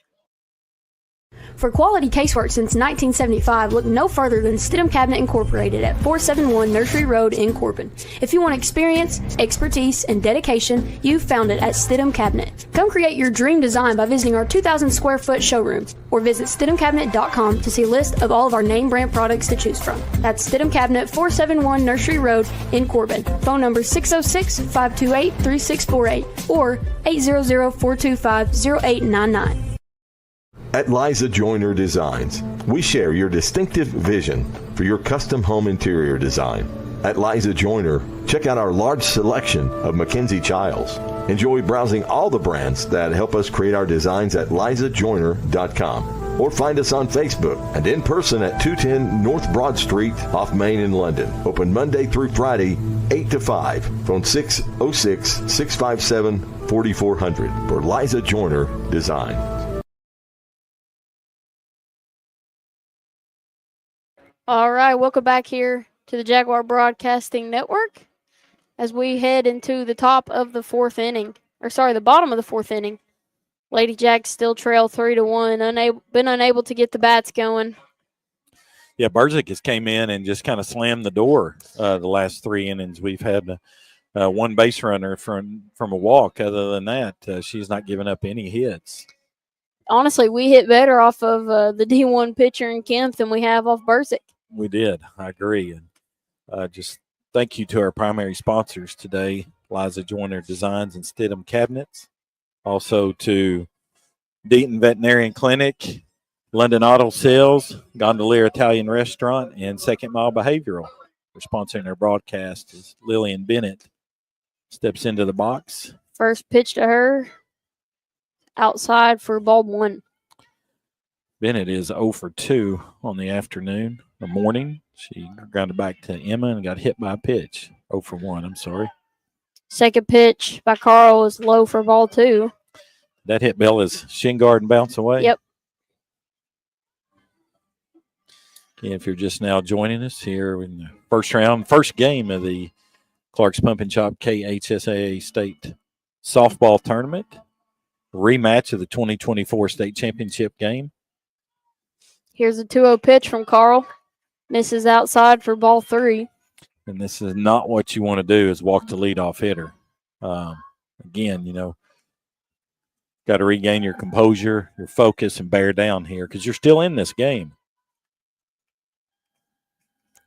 For quality casework since 1975, look no further than Stidham Cabinet Incorporated at 471 Nursery Road in Corbin. If you want experience, expertise, and dedication, you've found it at Stidham Cabinet. Come create your dream design by visiting our 2,000 square foot showroom or visit StidhamCabinet.com to see a list of all of our name brand products to choose from. That's Stidham Cabinet, 471 Nursery Road in Corbin. Phone number 606-528-3648 or 800-425-0899. At Liza Joyner Designs, we share your distinctive vision for your custom home interior design. At Liza Joyner, check out our large selection of Mackenzie Childs. Enjoy browsing all the brands that help us create our designs at lizajoyner.com or find us on Facebook and in person at 210 North Broad Street off Main in London. Open Monday through Friday, 8 to 5. Phone 606-657-4400 for Liza Joyner Design. All right, welcome back here to the Jaguar Broadcasting Network as we head into the top of the 4th inning. The bottom of the 4th inning. Lady Jags still trail 3-1, been unable to get the bats going. Yeah, Berzik has came in and just kind of slammed the door the last 3 innings. We've had one base runner from a walk. Other than that, she's not giving up any hits. Honestly, we hit better off of the D1 pitcher in Kemp than we have off Berzik. We did. I agree. And just thank you to our primary sponsors today, Liza Joyner Designs and Stidham Cabinets. Also to Deaton Veterinarian Clinic, London Auto Sales, Gondolier Italian Restaurant, and Second Mile Behavioral. We're sponsoring our broadcast as Lillian Bennett steps into the box. First pitch to her, outside for ball 1. Bennett is 0 for 2 on the afternoon, the morning. She grounded back to Emma and got hit by a pitch. 0 for 1, I'm sorry. Second pitch by Carl is low for ball 2. That hit Bella's shin guard and bounce away? Yep. If you're just now joining us here in the first game of the Clark's Pump and Chop KHSAA State Softball Tournament, rematch of the 2024 State Championship game. Here's a 2-0 pitch from Carl. Misses outside for ball 3. And this is not what you want to do, is walk the leadoff hitter. Again, got to regain your composure, your focus, and bear down here because you're still in this game.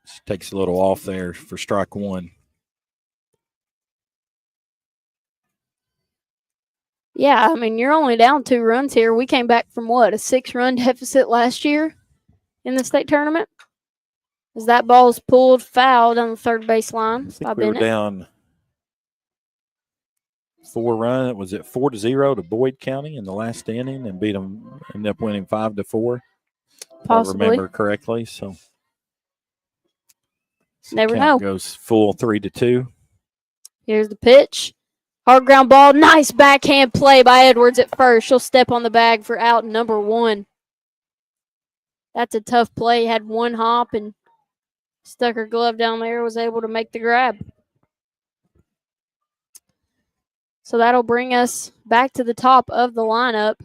She takes a little off there for strike 1. Yeah, you're only down 2 runs here. We came back from a 6-run deficit last year in the state tournament. As that ball's pulled, fouled on the third baseline by Bennett. We were down 4 runs. Was it 4-0 to Boyd County in the last inning and beat them? Ended up winning 5-4. Possibly. If I remember correctly. So never know. Goes full 3-2. Here's the pitch. Hard ground ball. Nice backhand play by Edwards at first. She'll step on the bag for out number 1. That's a tough play. Had one hop and stuck her glove down there. Was able to make the grab. So that'll bring us back to the top of the lineup.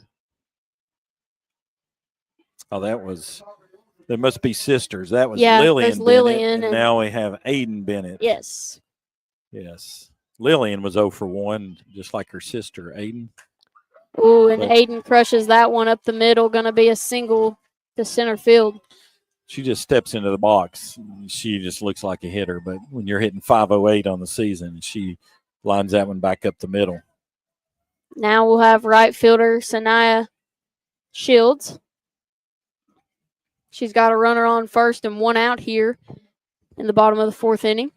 Oh, there must be sisters. That was Lillian Bennett, and now we have Aiden Bennett. Yes. Lillian was 0 for 1, just like her sister, Aiden. Ooh, and Aiden crushes that one up the middle. Going to be a single to center field. She just steps into the box. She just looks like a hitter, but when you're hitting 508 on the season, she lines that one back up the middle. Now we'll have right fielder Sanaya Shields. She's got a runner on first and 1 out here in the bottom of the 4th inning.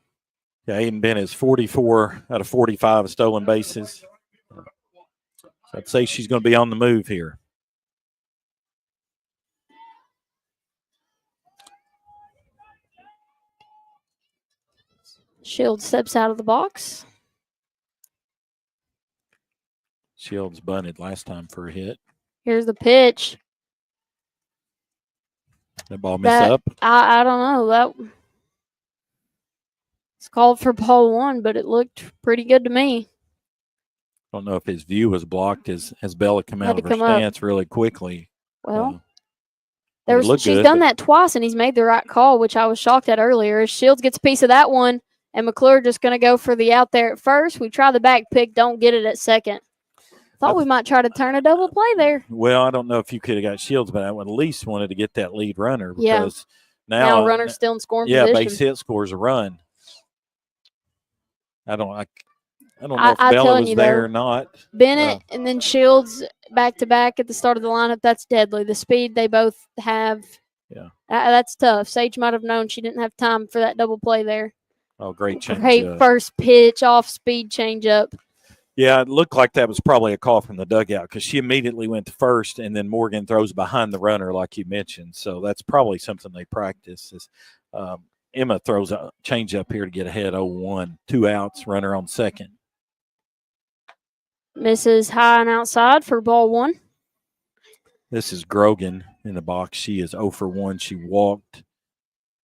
Yeah, Aiden Bennett is 44 out of 45 stolen bases. So I'd say she's going to be on the move here. Shields steps out of the box. Shields bunted last time for a hit. Here's the pitch. That ball miss up? I don't know. It's called for ball one, but it looked pretty good to me. Don't know if his view was blocked as Bella come out of her stance really quickly. Well, she's done that twice, and he's made the right call, which I was shocked at earlier. As Shields gets a piece of that one, and McClure just going to go for the out there at first. We try the back pick, don't get it at second. Thought we might try to turn a double play there. Well, I don't know if you could have got Shields, but I at least wanted to get that lead runner because now runner's still in scoring position. Yeah, base hit scores a run. I don't know if Bella was there or not. Bennett and then Shields back to back at the start of the lineup. That's deadly. The speed they both have. Yeah, that's tough. Sage might have known she didn't have time for that double play there. Oh, great change. Great first pitch, off speed change up. Yeah, it looked like that was probably a call from the dugout because she immediately went to first, and then Morgan throws behind the runner, like you mentioned. So that's probably something they practice. Emma throws a change up here to get ahead 0-1. 2 outs, runner on second. Misses high and outside for ball one. This is Grogan in the box. She is 0 for 1. She walked,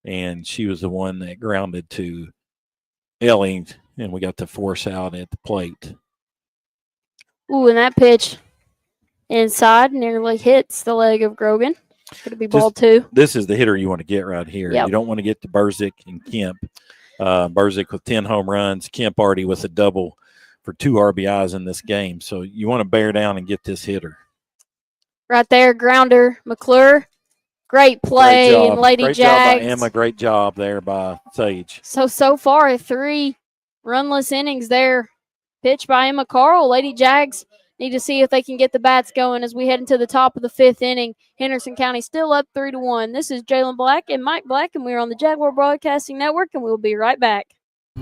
and she was the one that grounded to Ellie, and we got the force out at the plate. Ooh, and that pitch inside nearly hits the leg of Grogan. Could it be ball two? This is the hitter you want to get right here. Yep. You don't want to get to Burzik and Kemp. Burzik with 10 home runs, Kemp already with a double for 2 RBIs in this game. So you want to bear down and get this hitter. Right there, grounder, McClure. Great play, and Lady Great Jags. job by Emma. Great job there by Sage. So far, 3 runless innings there. Pitch by Emma Carl. Lady Jags need to see if they can get the bats going as we head into the top of the 5th inning. Henderson County still up 3-1. This is Jalen Black and Mike Black, and we're on the Jaguar Broadcasting Network, and we'll be right back.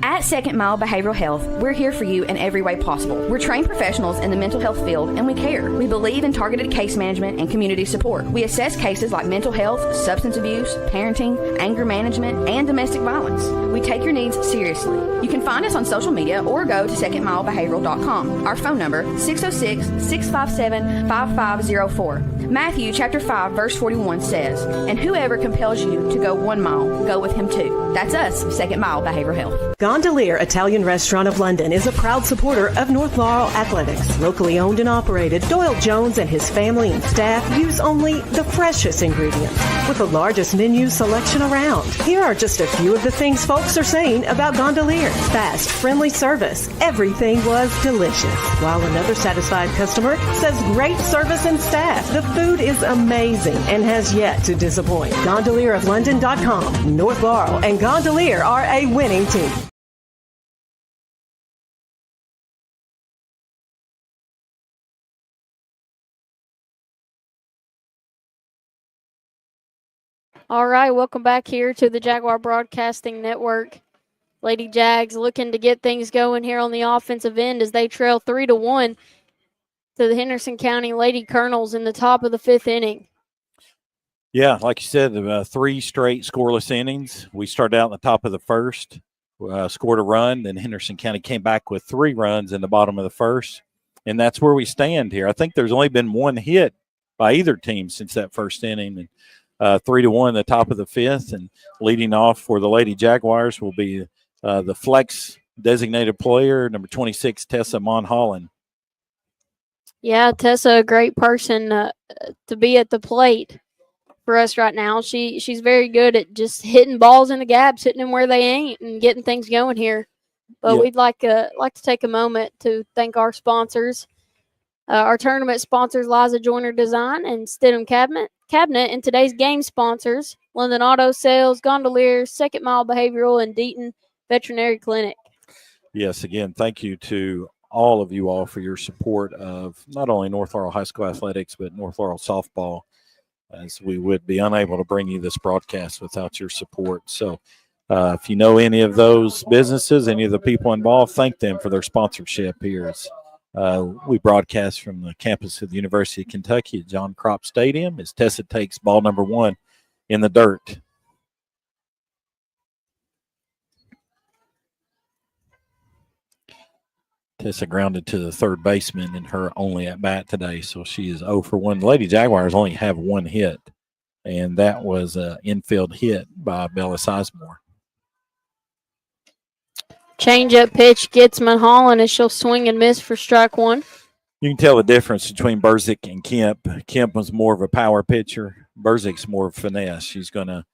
At Second Mile Behavioral Health, we're here for you in every way possible. We're trained professionals in the mental health field, and we care. We believe in targeted case management and community support. We assess cases like mental health, substance abuse, parenting, anger management, and domestic violence. We take your needs seriously. You can find us on social media or go to secondmilebehavioral.com. Our phone number, 606-657-5504. Matthew chapter 5, verse 41 says, "And whoever compels you to go 1 mile, go with him 2. That's us, Second Mile Behavioral Health. Gondolier Italian Restaurant of London is a proud supporter of North Laurel Athletics. Locally owned and operated, Doyle Jones and his family and staff use only the freshest ingredients with the largest menu selection around. Here are just a few of the things folks are saying about Gondolier. Fast, friendly service. Everything was delicious. While another satisfied customer says great service and staff. The food is amazing and has yet to disappoint. GondelierofLondon.com. North Laurel and Gondolier are a winning team. All right, welcome back here to the Jaguar Broadcasting Network. Lady Jags looking to get things going here on the offensive end as they trail 3-1 to the Henderson County Lady Colonels in the top of the 5th inning. Yeah, like you said, 3 straight scoreless innings. We started out in the top of the first, scored a run, then Henderson County came back with 3 runs in the bottom of the first, and that's where we stand here. I think there's only been 1 hit by either team since that first inning, and 3-1 the top of the 5th, and leading off for the Lady Jaguars will be the flex designated player, number 26, Tessa Monholland. Yeah, Tessa, a great person to be at the plate for us right now. She's very good at just hitting balls in the gaps, hitting them where they ain't, and getting things going here. But we'd like to take a moment to thank our sponsors. Our tournament sponsors, Liza Joyner Design and Stidham Cabinet, and today's game sponsors, London Auto Sales, Gondolier, Second Mile Behavioral, and Deaton Veterinary Clinic. Yes, again, thank you to all of you all for your support of not only North Laurel High School athletics, but North Laurel softball, as we would be unable to bring you this broadcast without your support. So if you know any of those businesses, any of the people involved, thank them for their sponsorship here. We broadcast from the campus of the University of Kentucky at John Cropp Stadium as Tessa takes ball number 1 in the dirt. Tessa grounded to the third baseman in her only at bat today, so she is 0 for 1. The Lady Jaguars only have one hit, and that was an infield hit by Bella Sizemore. Change-up pitch gets Mulholland as she'll swing and miss for strike one. You can tell the difference between Berzik and Kemp. Kemp was more of a power pitcher. Berzik's more of finesse. She's going to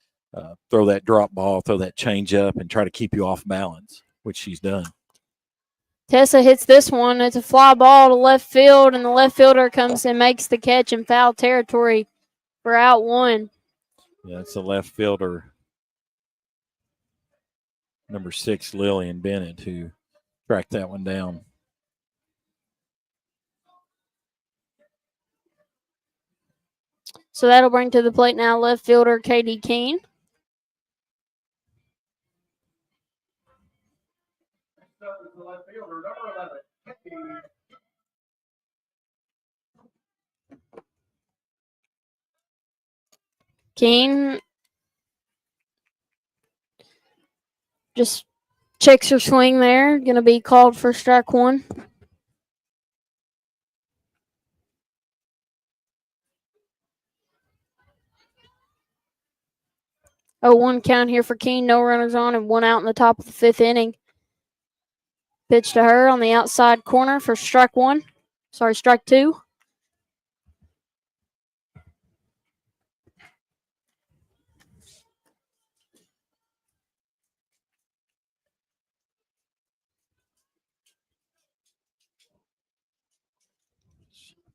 throw that drop ball, throw that change-up, and try to keep you off balance, which she's done. Tessa hits this one. It's a fly ball to left field, and the left fielder comes and makes the catch in foul territory for out one. Yeah, it's the left fielder, number 6, Lillian Bennett, who tracked that one down. So that'll bring to the plate now left fielder Katie Keene. Keene just checks her swing there. Going to be called for strike one. Oh, 1 count here for Keene. No runners on and 1 out in the top of the 5th inning. Pitch to her on the outside corner for strike two.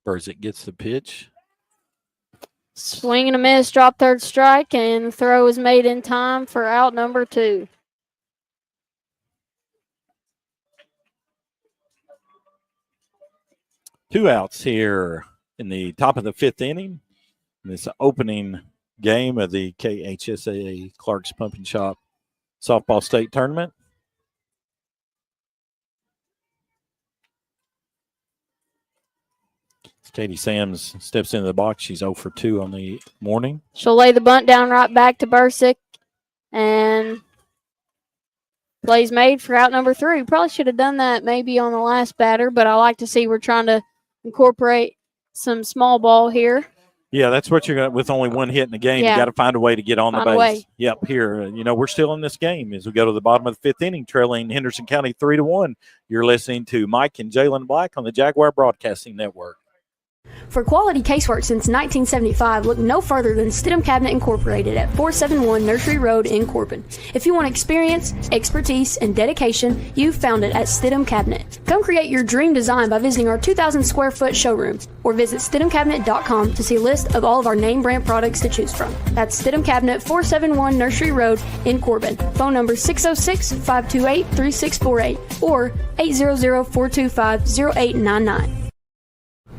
Berzik gets the pitch. Swing and a miss, drop third strike, and the throw is made in time for out number 2. Two outs here in the top of the 5th inning. This opening game of the KHSAA Clark's Pump and Shop Softball State Tournament. Katie Sams steps into the box. She's 0 for 2 on the morning. She'll lay the bunt down right back to Berzik, and plays made for out number 3. Probably should have done that maybe on the last batter, but I like to see we're trying to incorporate some small ball here. Yeah, that's what you're going to, with only 1 hit in the game, Yeah. you got to find a way to get on the base. Way. Yep, here, we're still in this game as we go to the bottom of the 5th inning, trailing Henderson County 3-1. You're listening to Mike and Jalen Black on the Jaguar Broadcasting Network. For quality casework since 1975, look no further than Stidham Cabinet Incorporated at 471 Nursery Road in Corbin. If you want experience, expertise, and dedication, you've found it at Stidham Cabinet. Come create your dream design by visiting our 2,000 square foot showroom or visit StidhamCabinet.com to see a list of all of our name brand products to choose from. That's Stidham Cabinet, 471 Nursery Road in Corbin. Phone number 606-528-3648 or 800-425-0899.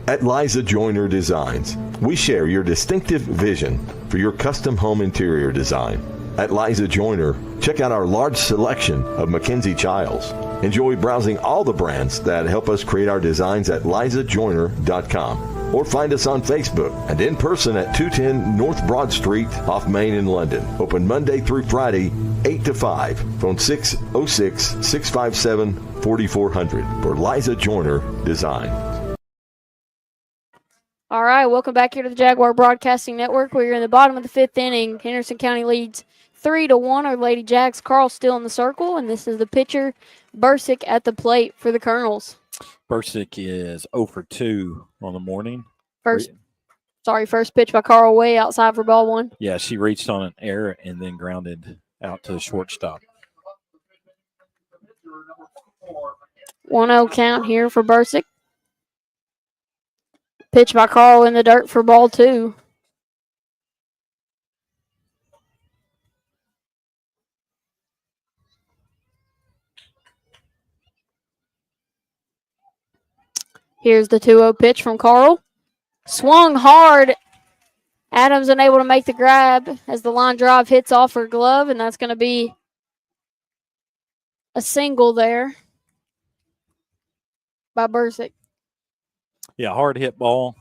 At Liza Joyner Designs, we share your distinctive vision for your custom home interior design. At Liza Joyner, check out our large selection of Mackenzie Childs. Enjoy browsing all the brands that help us create our designs at lizajoyner.com or find us on Facebook and in person at 210 North Broad Street off Main in London. Open Monday through Friday, 8 to 5. Phone 606-657-4400 for Liza Joyner Design. All right, welcome back here to the Jaguar Broadcasting Network. We're in the bottom of the 5th inning. Henderson County leads 3-1. Our Lady Jags. Carl still in the circle, and this is the pitcher, Berzik, at the plate for the Colonels. Berzik is 0 for 2 on the morning. First pitch by Carl way outside for ball 1. Yeah, she reached on an error and then grounded out to the shortstop. 1-0 count here for Berzik. Pitch by Carl in the dirt for ball 2. Here's the 2-0 pitch from Carl. Swung hard. Adams unable to make the grab as the line drive hits off her glove, and that's going to be a single there by Berzik. Yeah, hard hit ball.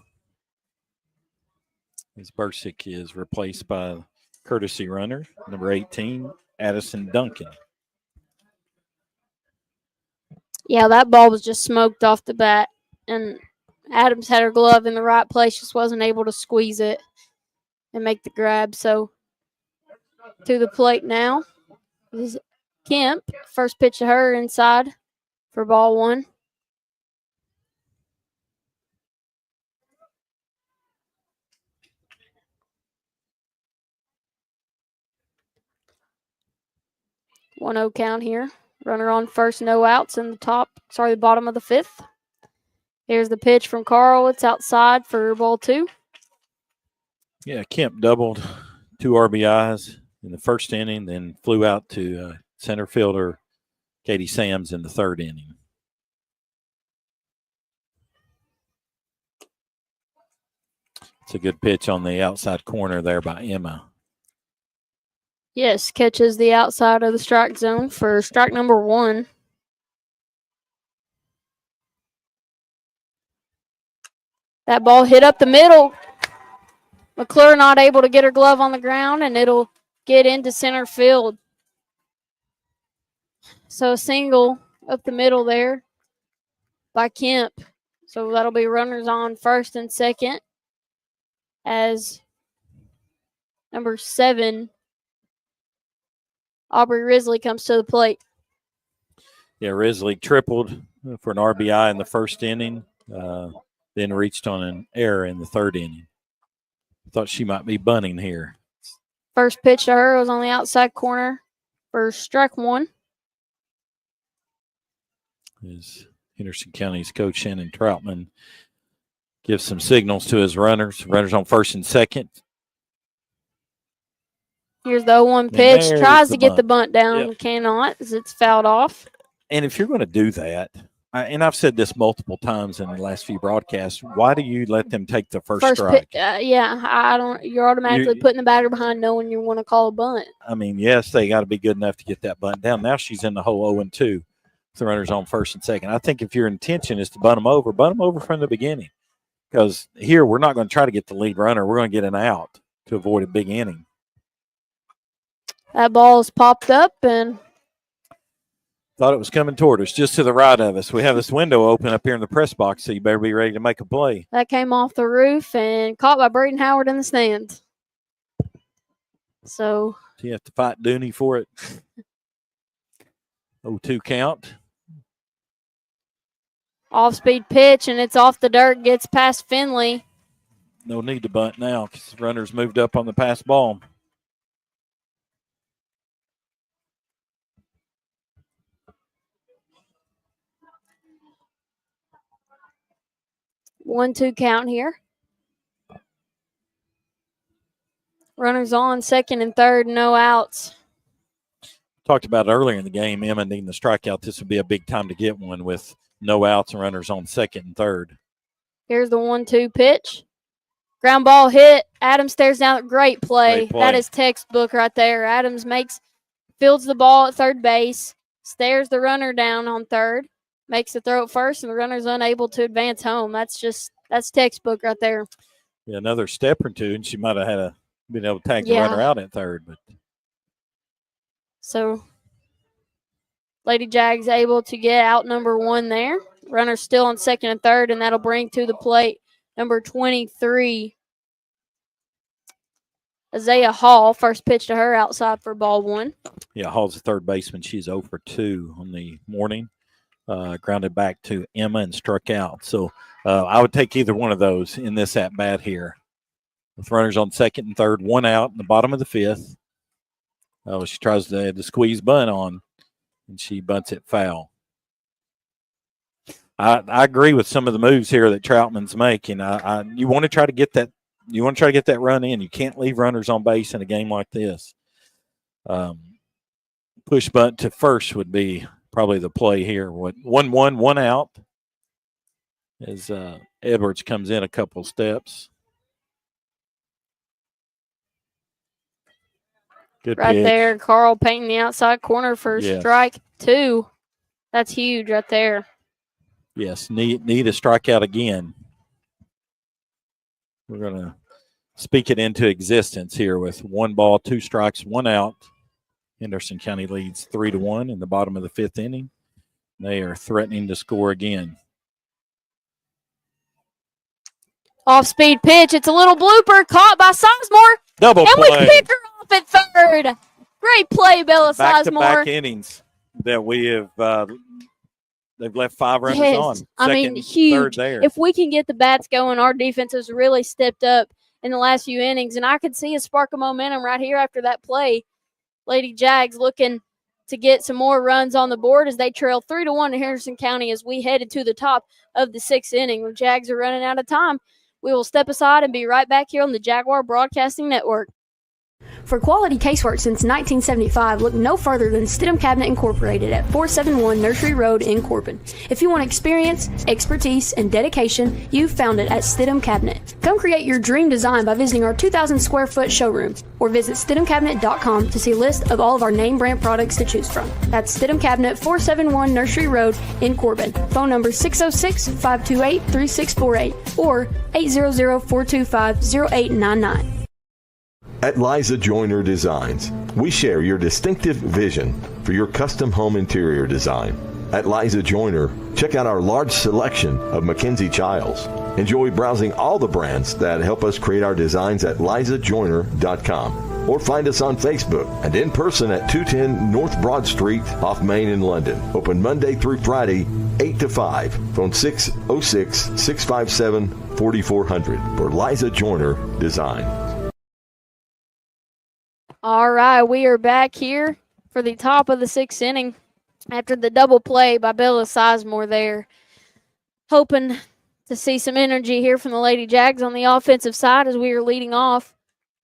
As Berzik is replaced by courtesy runner, number 18, Addison Duncan. Yeah, that ball was just smoked off the bat, and Adams had her glove in the right place, just wasn't able to squeeze it and make the grab. So to the plate now is Kemp. First pitch to her inside for ball one. One 0 count here. Runner on first, no outs in the bottom of the fifth. Here's the pitch from Carl. It's outside for ball two. Yeah, Kemp doubled 2 RBIs in the first inning, then flew out to center fielder Katie Sams in the third inning. It's a good pitch on the outside corner there by Emma. Yes, catches the outside of the strike zone for strike number one. That ball hit up the middle. McClure not able to get her glove on the ground, and it'll get into center field. So a single up the middle there by Kemp. So that'll be runners on first and second as number 7, Aubrey Risley, comes to the plate. Yeah, Risley tripled for an RBI in the first inning, then reached on an error in the third inning. Thought she might be bunting here. First pitch to her was on the outside corner for strike one. As Henderson County's coach Shannon Troutman gives some signals to his runners. Runners on first and second. Here's the 0-1 pitch. Tries to get the bunt down. Yep. Cannot, as it's fouled off. And if you're going to do that, and I've said this multiple times in the last few broadcasts, why do you let them take the first strike? I don't. You're automatically putting the batter behind, knowing you want to call a bunt. I mean, yes, they got to be good enough to get that bunt down. Now she's in the hole 0-2. The runners on first and second. I think if your intention is to bunt them over from the beginning. Because here we're not going to try to get the lead runner. We're going to get an out to avoid a big inning. That ball is popped up and thought it was coming toward us, just to the right of us. We have this window open up here in the press box, so you better be ready to make a play. That came off the roof and caught by Braden Howard in the stands. So you have to fight Dooney for it. 0-2 count. Off-speed pitch, and it's off the dirt, gets past Finley. No need to bunt now because the runner's moved up on the pass ball. 1-2 count here. Runners on second and third, no outs. Talked about it earlier in the game, Emma needing the strikeout. This would be a big time to get one with no outs and runners on second and third. Here's the 1-2 pitch. Ground ball hit. Adams stares down. Great play. That is textbook right there. Adams fields the ball at third base, stares the runner down on third, makes the throw at first, and the runner's unable to advance home. That's textbook right there. Yeah, another step or two, and she might have been able to tag the runner out at third. But so Lady Jags able to get out number one there. Runner still on second and third, and that'll bring to the plate number 23, Isaiah Hall. First pitch to her outside for ball one. Yeah, Hall's a third baseman. She's 0 for 2 on the morning. Grounded back to Emma and struck out. So I would take either one of those in this at-bat here. With runners on second and third, one out in the bottom of the fifth. She tries to squeeze bunt on, and she bunts it foul. I agree with some of the moves here that Troutman's making. You want to try to get that. You want to try to get that run in. You can't leave runners on base in a game like this. Push bunt to first would be probably the play here. 1-1, one out. As Edwards comes in a couple steps. Good right pitch. there, Carl painting the outside corner for strike two. That's huge right there. Yes, need a strikeout again. We're going to speak it into existence here with 1 ball, 2 strikes, 1 out. Henderson County leads 3-1 in the bottom of the fifth inning. They are threatening to score again. Off-speed pitch. It's a little blooper caught by Sizemore. Double and play. We pick her off at third. Great play, Bella Sizemore. Back-to-back innings that we have they've left 5 runners on. Second, huge. Third there. If we can get the bats going, our defense has really stepped up in the last few innings, and I could see a spark of momentum right here after that play. Lady Jags looking to get some more runs on the board as they trail 3-1 to Henderson County as we headed to the top of the 6th inning. The Jags are running out of time. We will step aside and be right back here on the Jaguar Broadcasting Network. For quality casework since 1975, look no further than Stidham Cabinet Incorporated at 471 Nursery Road in Corbin. If you want experience, expertise, and dedication, you've found it at Stidham Cabinet. Come create your dream design by visiting our 2,000 square foot showroom or visit StidhamCabinet.com to see a list of all of our name brand products to choose from. That's Stidham Cabinet, 471 Nursery Road in Corbin. Phone number 606-528-3648 or 800-425-0899. At Liza Joyner Designs, we share your distinctive vision for your custom home interior design. At Liza Joyner, check out our large selection of Mackenzie Childs. Enjoy browsing all the brands that help us create our designs at lizajoyner.com or find us on Facebook and in person at 210 North Broad Street off Main in London. Open Monday through Friday, 8 to 5. Phone 606-657-4400 for Liza Joyner Design. All right, we are back here for the top of the 6th inning after the double play by Bella Sizemore there. Hoping to see some energy here from the Lady Jags on the offensive side as we are leading off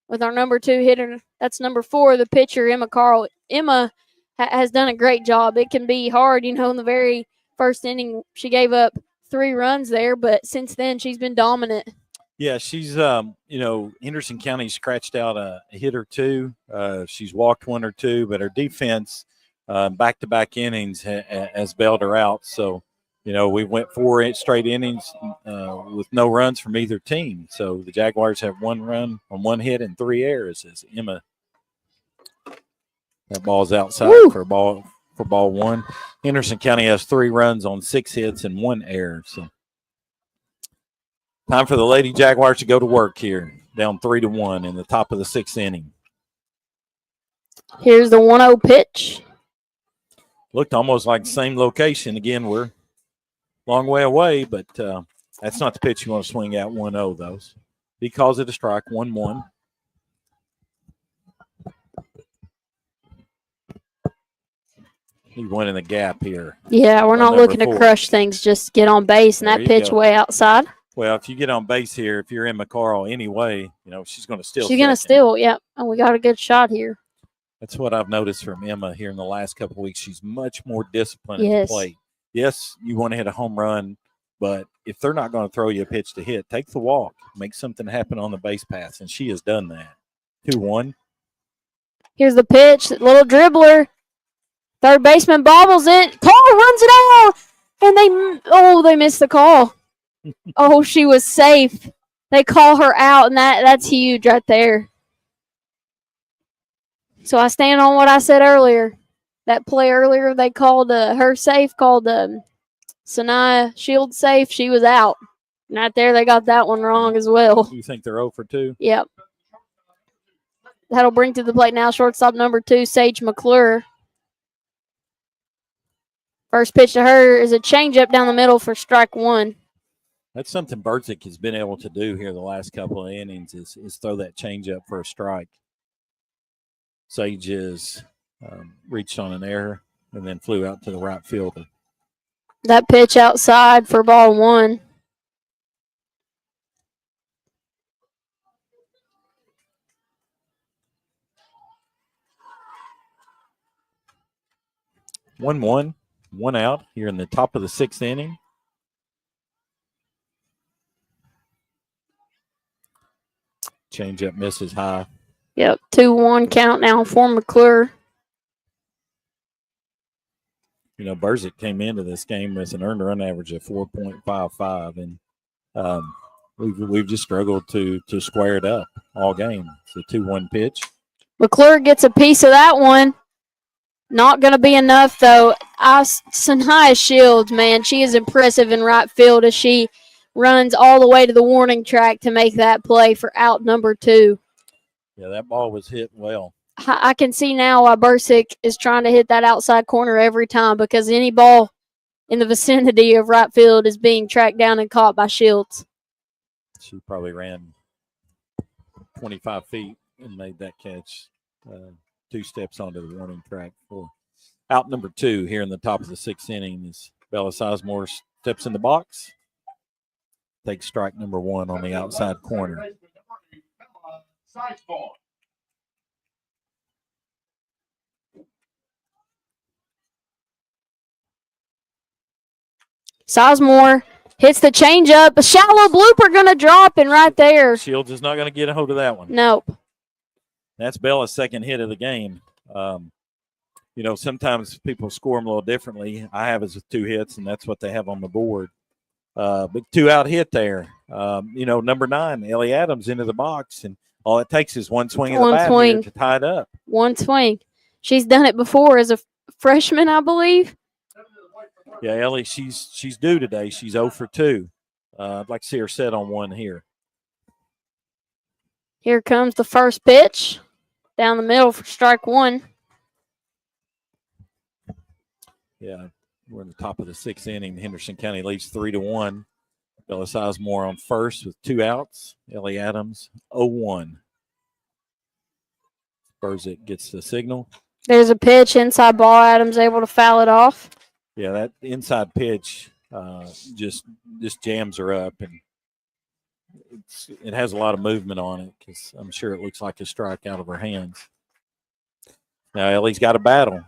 with our number 2 hitter. That's number 4, the pitcher, Emma Carl. Emma has done a great job. It can be hard, in the very first inning she gave up 3 runs there, but since then she's been dominant. Yeah, she's, Henderson County scratched out a hit or 2. She's walked 1 or 2, but her defense, back-to-back innings, has bailed her out. So, we went 4 straight innings with no runs from either team. So the Jaguars have 1 run on 1 hit and 3 errors as Emma. That ball's outside for ball 1. Henderson County has 3 runs on 6 hits and 1 error. So. Time for the Lady Jaguars to go to work here, down 3-1 in the top of the 6th inning. Here's the 1-0 pitch. Looked almost like the same location. Again, we're a long way away, but that's not the pitch you want to swing at 1-0, though. He calls it a strike, 1-1. He's winning the gap here. Yeah, we're not looking to crush things, just get on base, and that pitch way outside. Well, if you get on base here, if you're in McCarl anyway, she's going to steal. She's going to steal, yeah. And we got a good shot here. That's what I've noticed from Emma here in the last couple of weeks. She's much more disciplined at the plate. Yes, you want to hit a home run, but if they're not going to throw you a pitch to hit, take the walk, make something happen on the base paths, and she has done that. 2-1. Here's the pitch, little dribbler. Third baseman bobbles it. Carl runs it out, and they missed the call. Oh, she was safe. They call her out, and that's huge right there. So I stand on what I said earlier. That play earlier, they called her safe, called Sanaya Shield safe. She was out. And right there, they got that one wrong as well. You think they're 0 for 2? Yep. That'll bring to the plate now shortstop number 2, Sage McClure. First pitch to her is a changeup down the middle for strike 1. That's something Bertzik has been able to do here the last couple of innings is throw that changeup for a strike. Sage has reached on an error and then flew out to the right fielder. That pitch outside for ball 1. One out here in the top of the 6th inning. Changeup misses high. Yep, 2-1 count now for McClure. Berzik came into this game with an earned run average of 4.55, and we've just struggled to square it up all game. It's a 2-1 pitch. McClure gets a piece of that one. Not going to be enough, though. Sanaya Shields, man, she is impressive in right field as she runs all the way to the warning track to make that play for out number 2. Yeah, that ball was hit well. I can see now why Bursick is trying to hit that outside corner every time, because any ball in the vicinity of right field is being tracked down and caught by Shields. She probably ran 25 feet and made that catch. 2 steps onto the warning track for out number 2 here in the top of the 6th inning as Bella Sizemore steps in the box. Takes strike number 1 on the outside corner. Sizemore hits the changeup. A shallow blooper going to drop, and right there. Shields is not going to get a hold of that one. Nope. That's Bella's second hit of the game. Sometimes people score them a little differently. I have as 2 hits, and that's what they have on the board. But 2-out hit there. Number 9, Ellie Adams, into the box, and all it takes is one swing of the bat here to tie it up. One swing. She's done it before as a freshman, I believe. Yeah, Ellie, she's due today. She's 0 for 2. I'd like to see her set on 1 here. Here comes the first pitch. Down the middle for strike 1. Yeah, we're in the top of the 6th inning. Henderson County leads 3-1. Bella Sizemore on first with 2 outs. Ellie Adams 0-1. Bursick gets the signal. There's a pitch, inside ball. Adams able to foul it off. Yeah, that inside pitch just jams her up, and it has a lot of movement on it because I'm sure it looks like a strike out of her hands. Now Ellie's got a battle.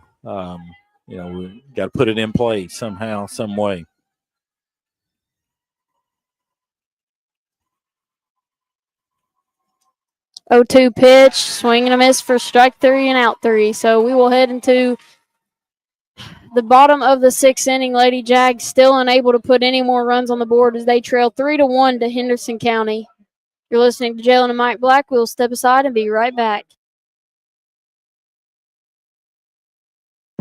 We got to put it in play somehow, some way. Oh, 2 pitch, swing and a miss for strike 3 and out 3. So we will head into the bottom of the 6th inning. Lady Jags still unable to put any more runs on the board as they trail 3-1 to Henderson County. You're listening to Jalen and Mike Black. We'll step aside and be right back.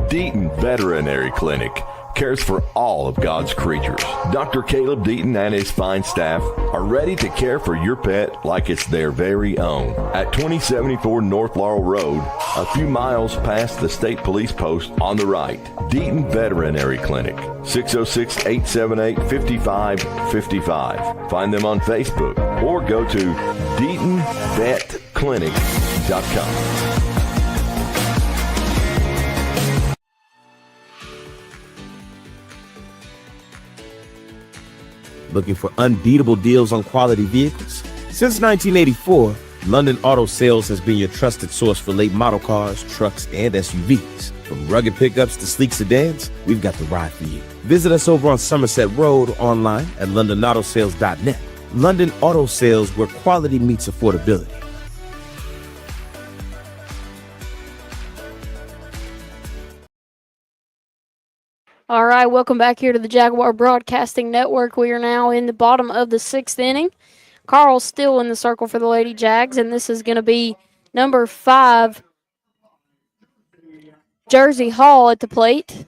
Deaton Veterinary Clinic cares for all of God's creatures. Dr. Caleb Deaton and his fine staff are ready to care for your pet like it's their very own. At 2074 North Laurel Road, a few miles past the state police post on the right. Deaton Veterinary Clinic, 606-878-5555. Find them on Facebook or go to DeatonVetClinic.com. Looking for unbeatable deals on quality vehicles? Since 1984, London Auto Sales has been your trusted source for late model cars, trucks, and SUVs. From rugged pickups to sleek sedans, we've got the ride for you. Visit us over on Somerset Road, online at londonautosales.net. London Auto Sales, where quality meets affordability. All right, welcome back here to the Jaguar Broadcasting Network. We are now in the bottom of the 6th inning. Carl's still in the circle for the Lady Jags, and this is going to be number 5, Jersey Hall at the plate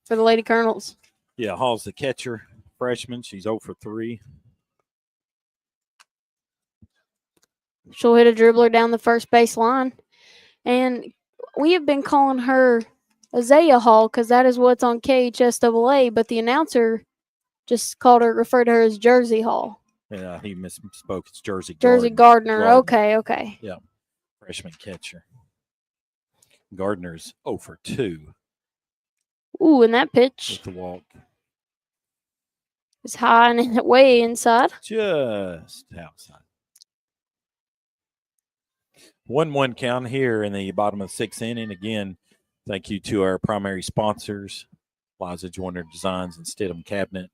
for the Lady Colonels. Yeah, Hall's the catcher, freshman. She's 0 for 3. She'll hit a dribbler down the first base line. And we have been calling her Isaiah Hall because that is what's on KHSAA, but the announcer just referred to her as Jersey Hall. Yeah, he misspoke. It's Jersey Gardner. Okay. Yeah, freshman catcher. Gardner's 0 for 2. Ooh, and that pitch with the walk is high and way inside. Just outside. 1-1 count here in the bottom of the 6th inning. Again, thank you to our primary sponsors, Liza Joyner Designs and Stidham Cabinet.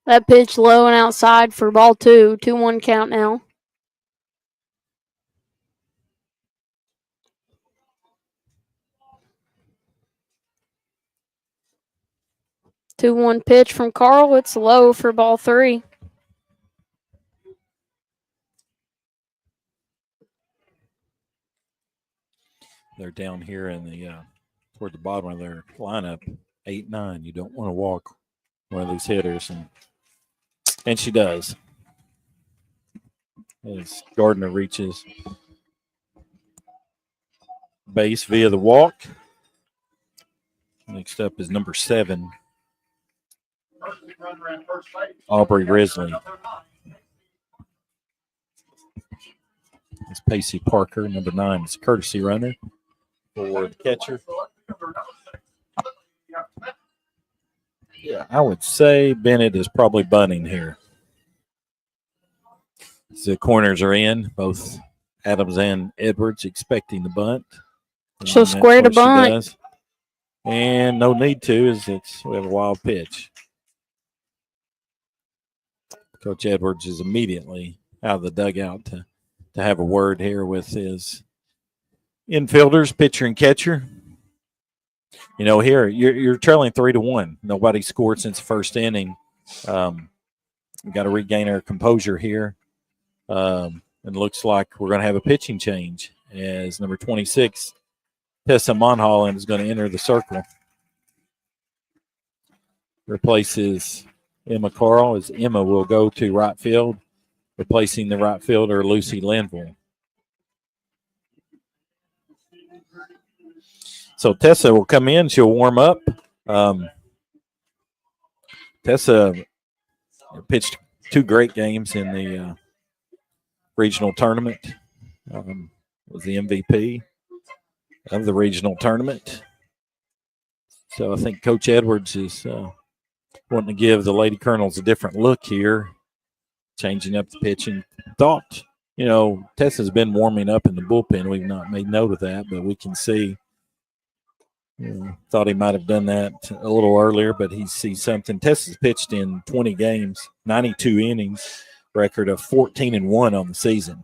That pitch low and outside for ball 2. 2-1 count now. Two 2-1 pitch from Carl. It's low for ball 3. They're down here in the toward the bottom of their lineup, 8-9. You don't want to walk one of these hitters, and she does. As Gardner reaches base via the walk. Next up is number 7, Aubrey Risley. It's Pacey Parker. Number 9 is courtesy runner for the catcher. Yeah, I would say Bennett is probably bunting here. The corners are in, both Adams and Edwards expecting the bunt. She'll square the bunt. And no need to, as we have a wild pitch. Coach Edwards is immediately out of the dugout to have a word here with his infielders, pitcher and catcher. You know, here you're trailing 3-1. Nobody scored since the first inning. We've got to regain our composure here. And looks like we're going to have a pitching change as number 26, Tessa Monholland, is going to enter the circle. Replaces Emma Carl, as Emma will go to right field, replacing the right fielder Lucy Linville. So Tessa will come in. She'll warm up. Tessa pitched 2 great games in the regional tournament. Was the MVP of the regional tournament. So I think Coach Edwards is wanting to give the Lady Colonels a different look here, changing up the pitching. Thought, Tessa's been warming up in the bullpen. We've not made note of that, but we can see. Thought he might have done that a little earlier, but he sees something. Tessa's pitched in 20 games, 92 innings, record of 14-1 on the season,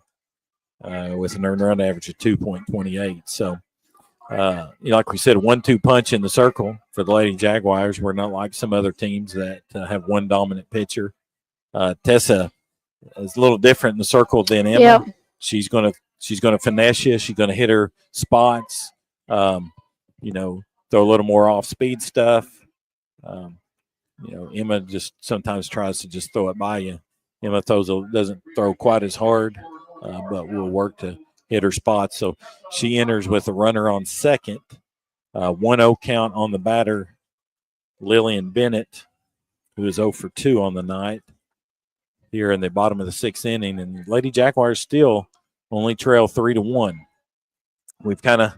with an earned run average of 2.28. So, like we said, 1-2 punch in the circle for the Lady Jaguars. We're not like some other teams that have one dominant pitcher. Tessa is a little different in the circle than Emma. Yep. She's gonna finesse you. She's gonna hit her spots. Throw a little more off-speed stuff. Emma just sometimes tries to just throw it by you. Emma doesn't throw quite as hard, but will work to hit her spots. So she enters with a runner on second. 1-0 count on the batter, Lillian Bennett, who is 0 for 2 on the night here in the bottom of the 6th inning. And Lady Jaguars still only trail 3-1. We've kind of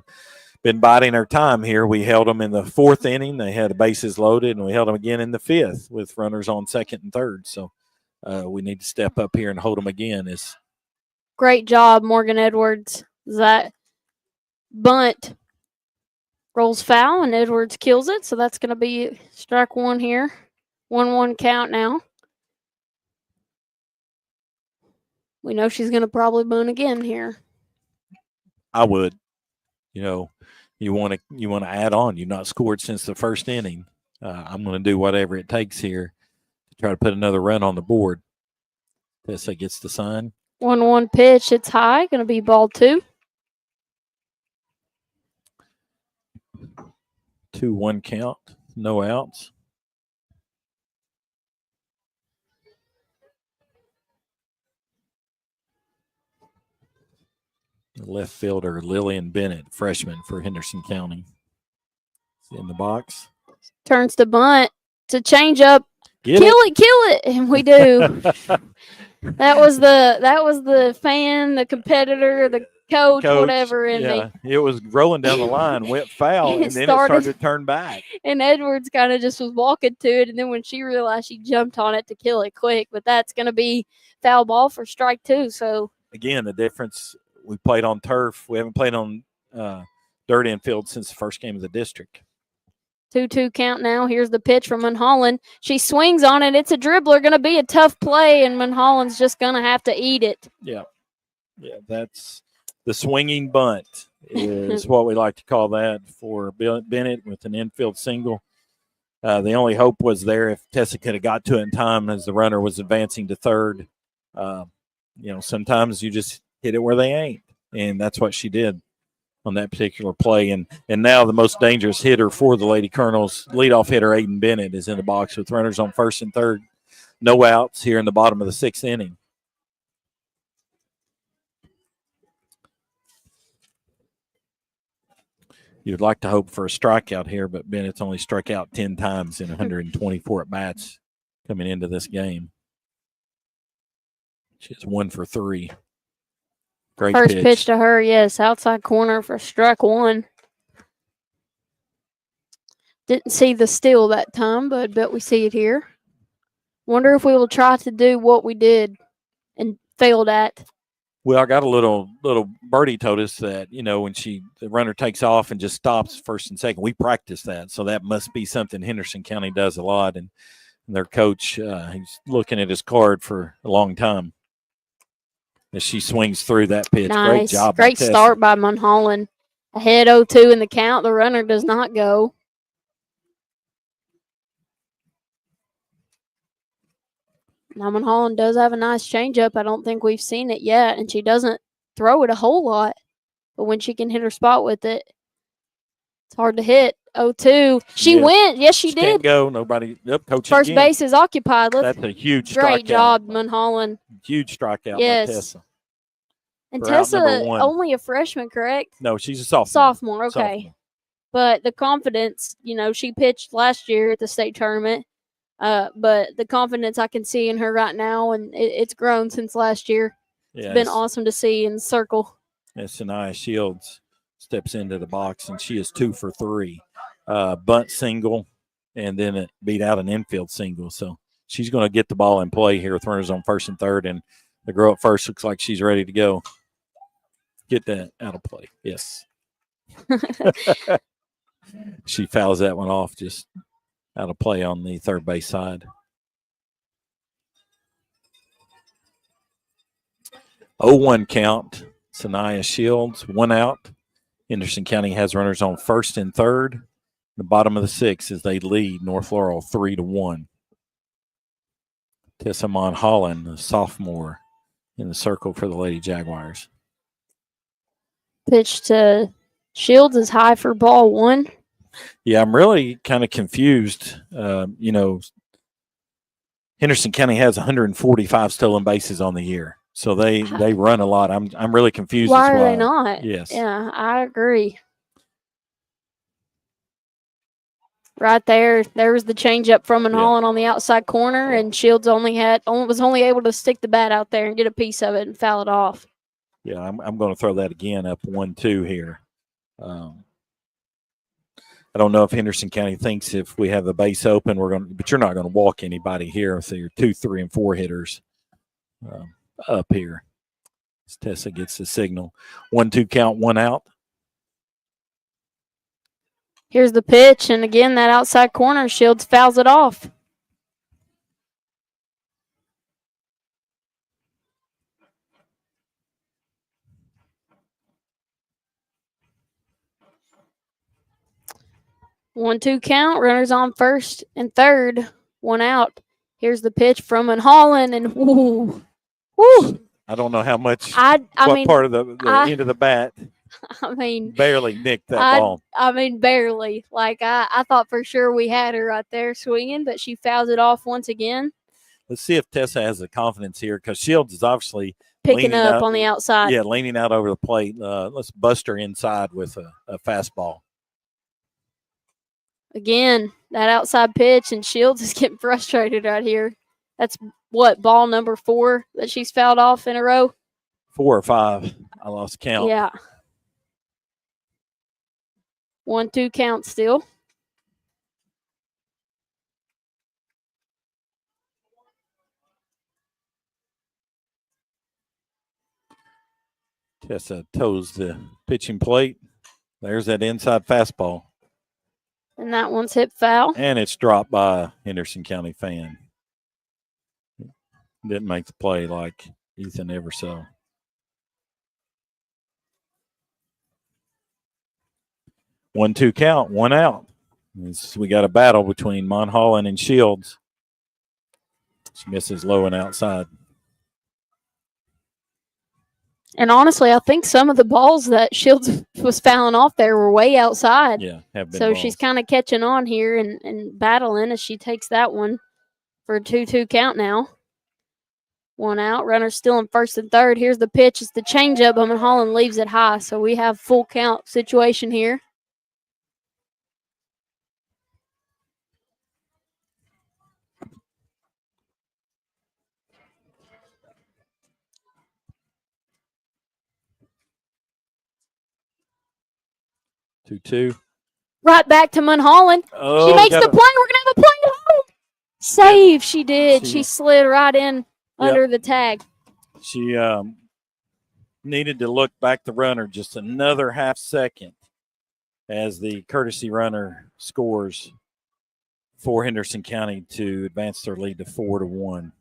been biding our time here. We held them in the 4th inning. They had the bases loaded, and we held them again in the 5th with runners on second and third. So we need to step up here and hold them again. Great job, Morgan Edwards. That bunt rolls foul, and Edwards kills it. So that's going to be strike 1 here. 1-1 count now. We know she's going to probably bunt again here. I would. You want to add on. You've not scored since the 1st inning. I'm going to do whatever it takes here to try to put another run on the board. Tessa gets the sign. 1-1 pitch. It's high. Going to be ball 2. 2-1 count. No outs. Left fielder Lillian Bennett, freshman for Henderson County, in the box. Turns to bunt to change up. Kill it, and we do. That was the fan, the competitor, the coach, whatever in me. It was rolling down the line, went foul, and then it started to turn back. And Edwards kind of just was walking to it, and then when she realized, she jumped on it to kill it quick. But that's going to be foul ball for strike 2. So again, the difference. We played on turf. We haven't played on dirt infield since the first game of the district. 2-2 count now. Here's the pitch from Monholland. She swings on it. It's a dribbler. Going to be a tough play, and Monholland's just going to have to eat it. Yeah, that's the swinging bunt is what we like to call that for Bennett with an infield single. The only hope was there if Tessa could have got to it in time as the runner was advancing to third. Sometimes you just hit it where they ain't, and that's what she did. on that particular play. And now the most dangerous hitter for the Lady Colonels, leadoff hitter Aiden Bennett, is in the box with runners on first and third. No outs here in the bottom of the 6th inning. You'd like to hope for a strikeout here, but Bennett's only struck out 10 times in 124 at-bats coming into this game. She's 1 for 3. Great First pitch to her, yes, outside corner for strike one. Didn't see the steal that time, but bet we see it here. Wonder if we will try to do what we did and failed at. Well, I got a little birdie told us that, when the runner takes off and just stops first and second, we practice that. So that must be something Henderson County does a lot. And their coach, he's looking at his card for a long time as she swings through that pitch. Nice. Great job. Great start by Mulholland. Ahead 0-2 in the count. The runner does not go. Now, Mulholland does have a nice changeup. I don't think we've seen it yet, and she doesn't throw it a whole lot. But when she can hit her spot with it, it's hard to hit. 0-2. She went. Yes, she did. Can't go. Nobody. Yep, coach. First base is occupied. That's a huge strikeout. Great job, Mulholland. Huge strikeout by Tessa. And Tessa, only a freshman, correct? No, she's a sophomore. Sophomore, okay. But the confidence, she pitched last year at the state tournament. But the confidence I can see in her right now, and it's grown since last year. It's been awesome to see in the circle. Sanaya Shields steps into the box, and she is 2 for 3. Bunt single, and then it beat out an infield single. So she's going to get the ball in play here with runners on first and third, and the girl at first looks like she's ready to go. Get that out of play. Yes. She fouls that one off just out of play on the third base side. 0-1 count. Sanaya Shields, 1 out. Henderson County has runners on first and third. The bottom of the 6th as they lead North Laurel 3-1. Tessa Mulholland, a sophomore, in the circle for the Lady Jaguars. Pitch to Shields is high for ball 1. Yeah, I'm really kind of confused. Henderson County has 145 stolen bases on the year, so they run a lot. I'm really confused. Why are they not? Yes. Yeah, I agree. Right there was the changeup from Mulholland on the outside corner, and Shields was only able to stick the bat out there and get a piece of it and foul it off. Yeah, I'm going to throw that again up 1-2 here. I don't know if Henderson County thinks if we have the base open, but you're not going to walk anybody here. So you're 2, 3, and 4 hitters up here. As Tessa gets the signal. 1-2 count, 1 out. Here's the pitch, and again, that outside corner, Shields fouls it off. One-two count, runners on first and third, 1 out. Here's the pitch from Mulholland, and woo. I don't know how much. Part of the end of the bat. I mean, barely nicked that ball. I mean, barely. Like, I thought for sure we had her right there swinging, but she fouls it off once again. Let's see if Tessa has the confidence here, because Shields is obviously picking up on the outside. Yeah, leaning out over the plate. Let's bust her inside with a fastball. Again, that outside pitch, and Shields is getting frustrated right here. That's ball number 4 that she's fouled off in a row? 4 or 5. I lost count. Yeah. 1-2 count still. Tessa toes the pitching plate. There's that inside fastball. And that one's hit foul. And it's dropped by a Henderson County fan. Didn't make the play like Ethan Everso. One-two count, 1 out. We got a battle between Mulholland and Shields. She misses low and outside. And honestly, I think some of the balls that Shields was fouling off there were way outside. Yeah, have been So balls. she's kind of catching on here and battling as she takes that one for a 2-2 count now. One out. Runner still in first and third. Here's the pitch. It's the changeup. Holland leaves it high. So we have full count situation here. Two. Right back to Mulholland. Oh, she makes the play. We're going to have a play at home. Save. She did. She slid right in under the tag. She needed to look back the runner just another half second as the courtesy runner scores for Henderson County to advance their lead to 4-1.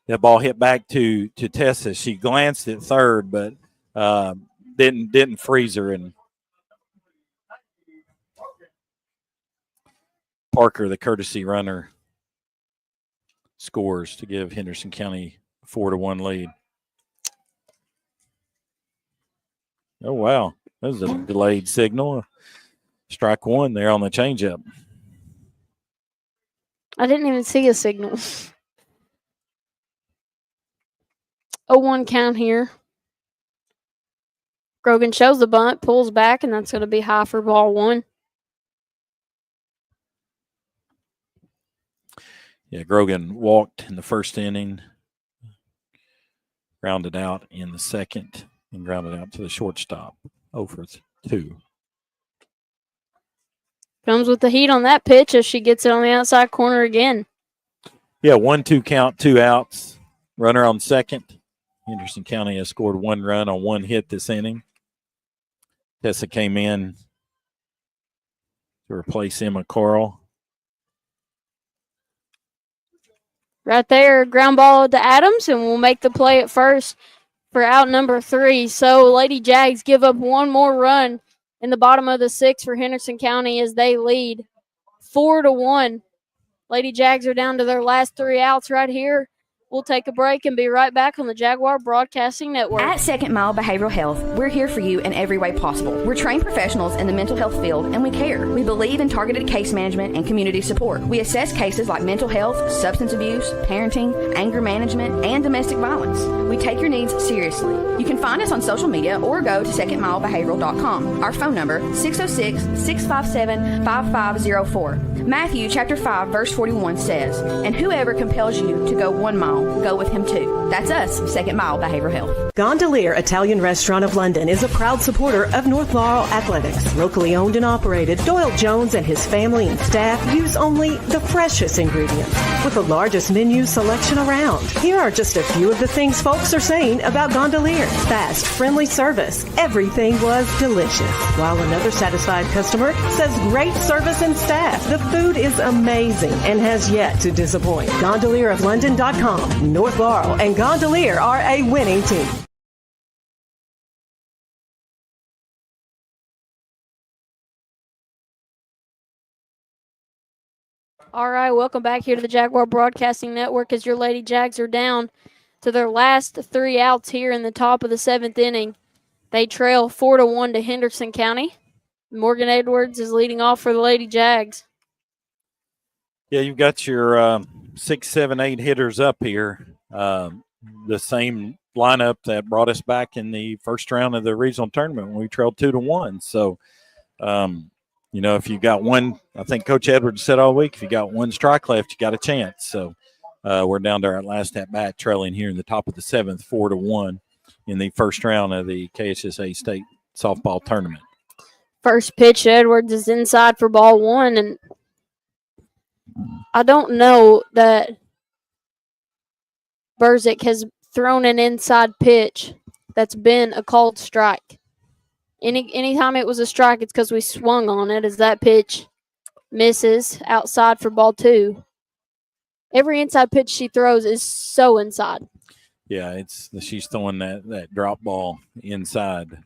That ball hit back to Tessa. She glanced at third, but didn't freeze her. And Parker, the courtesy runner, scores to give Henderson County a 4-1 lead. Oh, wow. That was a delayed signal. Strike one there on the changeup. I didn't even see a signal. 0-1 count here. Grogan shows the bunt, pulls back, and that's going to be high for ball one. Yeah, Grogan walked in the first inning, grounded out in the second, and grounded out to the shortstop. 0-for-2. Comes with the heat on that pitch as she gets it on the outside corner again. Yeah, 1-2 count, 2 outs. Runner on second. Henderson County has scored 1 run on 1 hit this inning. Tessa came in to replace Emma Coral. Right there, ground ball to Adams, and we'll make the play at first for out number 3. So Lady Jags give up 1 more run in the bottom of the 6th for Henderson County as they lead 4-1. Lady Jags are down to their last 3 outs right here. We'll take a break and be right back on the Jaguar Broadcasting Network. At Second Mile Behavioral Health, we're here for you in every way possible. We're trained professionals in the mental health field, and we care. We believe in targeted case management and community support. We assess cases like mental health, substance abuse, parenting, anger management, and domestic violence. We take your needs seriously. You can find us on social media or go to secondmilebehavioral.com. Our phone number, 606-657-5504. Matthew chapter 5, verse 41 says, "And whoever compels you to go 1 mile, go with him too." That's us, Second Mile Behavioral Health. Gondolier Italian Restaurant of London is a proud supporter of North Laurel Athletics. Locally owned and operated, Doyle Jones and his family and staff use only the freshest ingredients with the largest menu selection around. Here are just a few of the things folks are saying about Gondolier. Fast, friendly service. Everything was delicious. While another satisfied customer says great service and staff. The food is amazing and has yet to disappoint. GondelierofLondon.com. North Laurel and Gondolier are a winning team. All right, welcome back here to the Jaguar Broadcasting Network as your Lady Jags are down to their last 3 outs here in the top of the 7th inning. They trail 4-1 to Henderson County. Morgan Edwards is leading off for the Lady Jags. Yeah, you've got your 6, 7, 8 hitters up here. The same lineup that brought us back in the first round of the regional tournament when we trailed 2-1. So, if you got one, I think Coach Edwards said all week, if you got 1 strike left, you got a chance. So we're down to our last at bat, trailing here in the top of the 7th, 4-1 in the first round of the KSSA State Softball Tournament. First pitch, Edwards is inside for ball 1, and I don't know that Burzik has thrown an inside pitch that's been a called strike. Anytime it was a strike, it's because we swung on it as that pitch misses outside for ball 2. Every inside pitch she throws is so inside. Yeah, she's throwing that drop ball inside.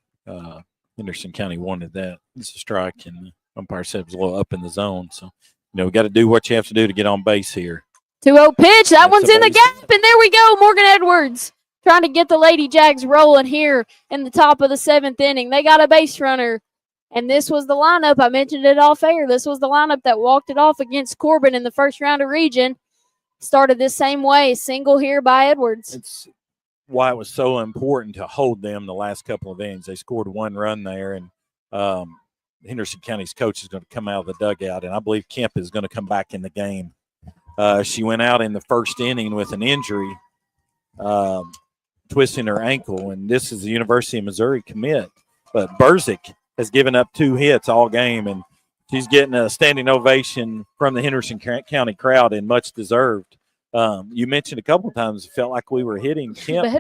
Henderson County wanted that. It's a strike, and the umpire said it was a little up in the zone. So, we got to do what you have to do to get on base here. 2-0 pitch. That's one's in the gap, and there we go. Morgan Edwards trying to get the Lady Jags rolling here in the top of the 7th inning. They got a base runner, and this was the lineup. I mentioned it off air. This was the lineup that walked it off against Corbin in the first round of region. Started this same way, single here by Edwards. It's why it was so important to hold them the last couple of innings. They scored 1 run there, and Henderson County's coach is going to come out of the dugout, and I believe Kemp is going to come back in the game. She went out in the first inning with an injury, twisting her ankle, and this is the University of Missouri commit. But Berzik has given up 2 hits all game, and she's getting a standing ovation from the Henderson County crowd, and much deserved. You mentioned a couple of times it felt like we were hitting Kemp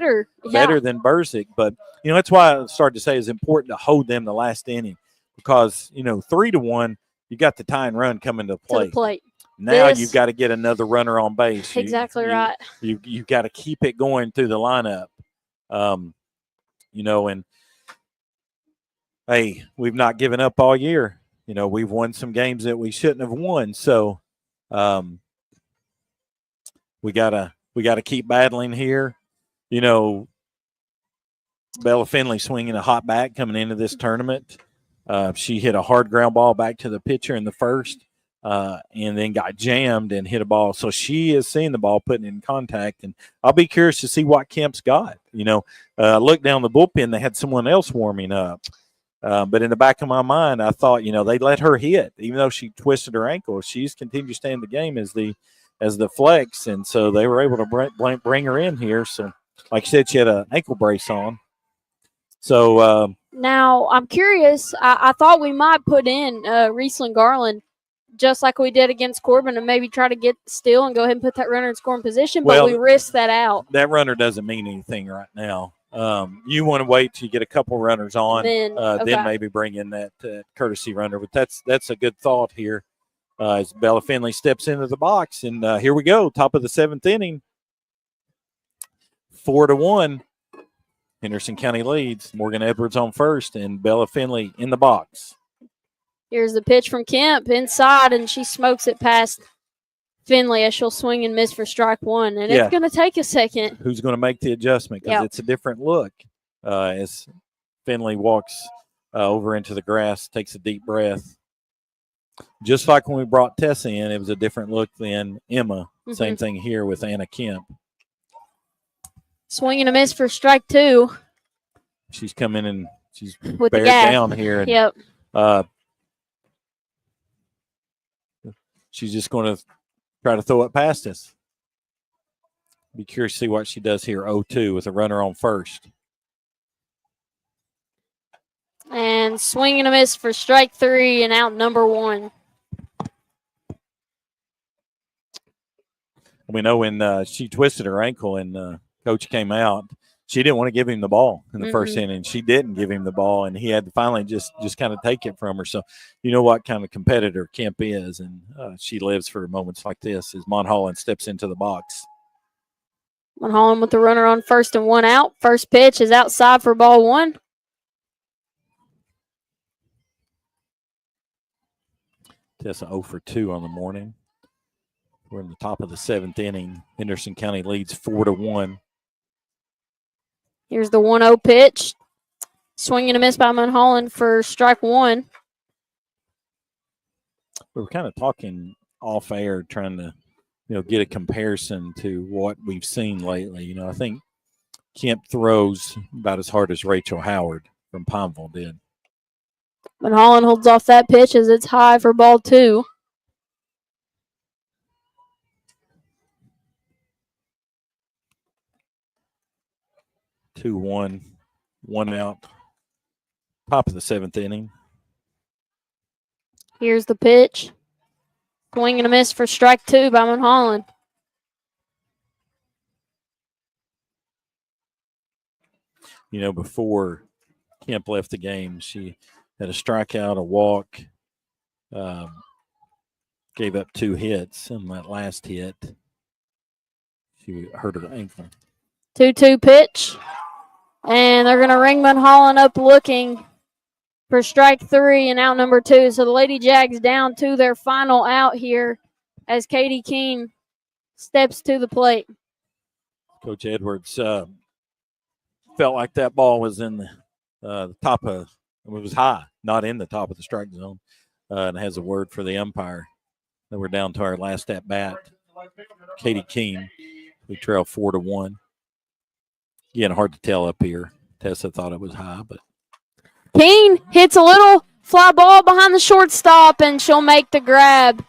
better than Berzik, but that's why I started to say it's important to hold them the last inning because 3-1, you got the tie and run coming to the plate. Now you've got to get another runner on base. Exactly right. You've got to keep it going through the lineup. And hey, we've not given up all year. We've won some games that we shouldn't have won. So we gotta keep battling here. Bella Finley swinging a hot bat coming into this tournament. She hit a hard ground ball back to the pitcher in the first. And then got jammed and hit a ball. So she is seeing the ball, putting it in contact. And I'll be curious to see what Kemp's got. Look down the bullpen, they had someone else warming up. But in the back of my mind, I thought, they let her hit. Even though she twisted her ankle, she's continued to stay in the game as the flex. And so they were able to bring her in here. So, like I said, she had an ankle brace on. So now I'm curious. I thought we might put in Riesling Garland just like we did against Corbin and maybe try to get steal and go ahead and put that runner in scoring position, but we risked that out. That runner doesn't mean anything right now. You want to wait till you get a couple runners on, then maybe bring in that courtesy runner. But that's a good thought here as Bella Finley steps into the box. And here we go, top of the 7th inning. 4-1. Henderson County leads. Morgan Edwards on first and Bella Finley in the box. Here's the pitch from Kemp inside, and she smokes it past Finley as she'll swing and miss for strike 1. And it's going to take a second. Who's going to make the adjustment? Because it's a different look as Finley walks over into the grass, takes a deep breath. Just like when we brought Tessa in, it was a different look than Emma. Mm-hmm. Same thing here with Anna Kemp. Swing and a miss for strike 2. She's coming and she's with bared down here. And, she's just going to try to throw it past us. Be curious to see what she does here, 0-2 with a runner on first. And swing and a miss for strike 3 and out number 1. We know when she twisted her ankle and coach came out, she didn't want to give him the ball in the first inning. She didn't give him the ball, and he had to finally just kind of take it from her. So you know what kind of competitor Kemp is, and she lives for moments like this as Monholland steps into the box. Monholland with the runner on first and 1 out. First pitch is outside for ball 1. Tessa 0 for 2 on the morning. We're in the top of the 7th inning. Henderson County leads 4-1. Here's the 1-0 pitch. Swing and a miss by Monholland for strike 1. We were kind of talking off air, trying to, get a comparison to what we've seen lately. I think Kemp throws about as hard as Rachel Howard from Pineville did. Monholland holds off that pitch as it's high for ball 2. Two, one out. Top of the 7th inning. Here's the pitch. Swing and a miss for strike 2 by Monholland. Before Kemp left the game, she had a strikeout, a walk, gave up 2 hits. And that last hit, she hurt her ankle. 2-2 pitch. And they're going to ring Monholland up looking for strike 3 and out number 2. So the Lady Jags down to their final out here as Katie Keene steps to the plate. Coach Edwards felt like that ball was in the top of – it was high, not in the top of the strike zone. And it has a word for the umpire. Then we're down to our last at-bat. Katie Keene, we trail 4-1. Again, hard to tell up here. Tessa thought it was high, but Keene hits a little fly ball behind the shortstop, and she'll make the grab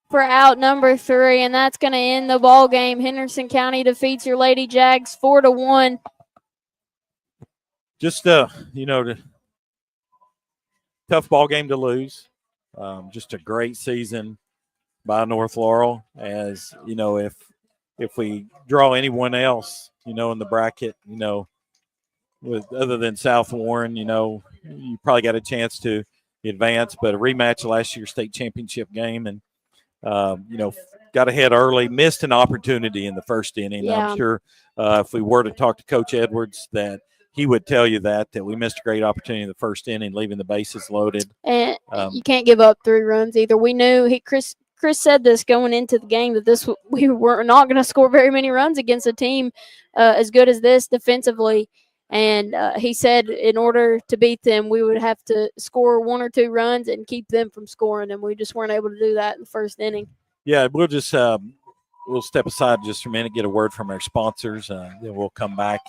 for out number 3, and that's going to end the ball game. Henderson County defeats your Lady Jags 4-1. Just tough ball game to lose. Just a great season by North Laurel. As you know, if we draw anyone else, in the bracket, with other than South Warren, you probably got a chance to advance. But a rematch of last year's state championship game, and got ahead early, missed an opportunity in the first inning. Yeah. I'm sure if we were to talk to Coach Edwards, that he would tell you that we missed a great opportunity in the first inning, leaving the bases loaded. And you can't give up 3 runs either. We knew Chris said this going into the game, that we were not going to score very many runs against a team as good as this defensively. And he said in order to beat them, we would have to score 1 or 2 runs and keep them from scoring, and we just weren't able to do that in the first inning. Yeah, we'll just we'll step aside just for a minute, get a word from our sponsors, then we'll come back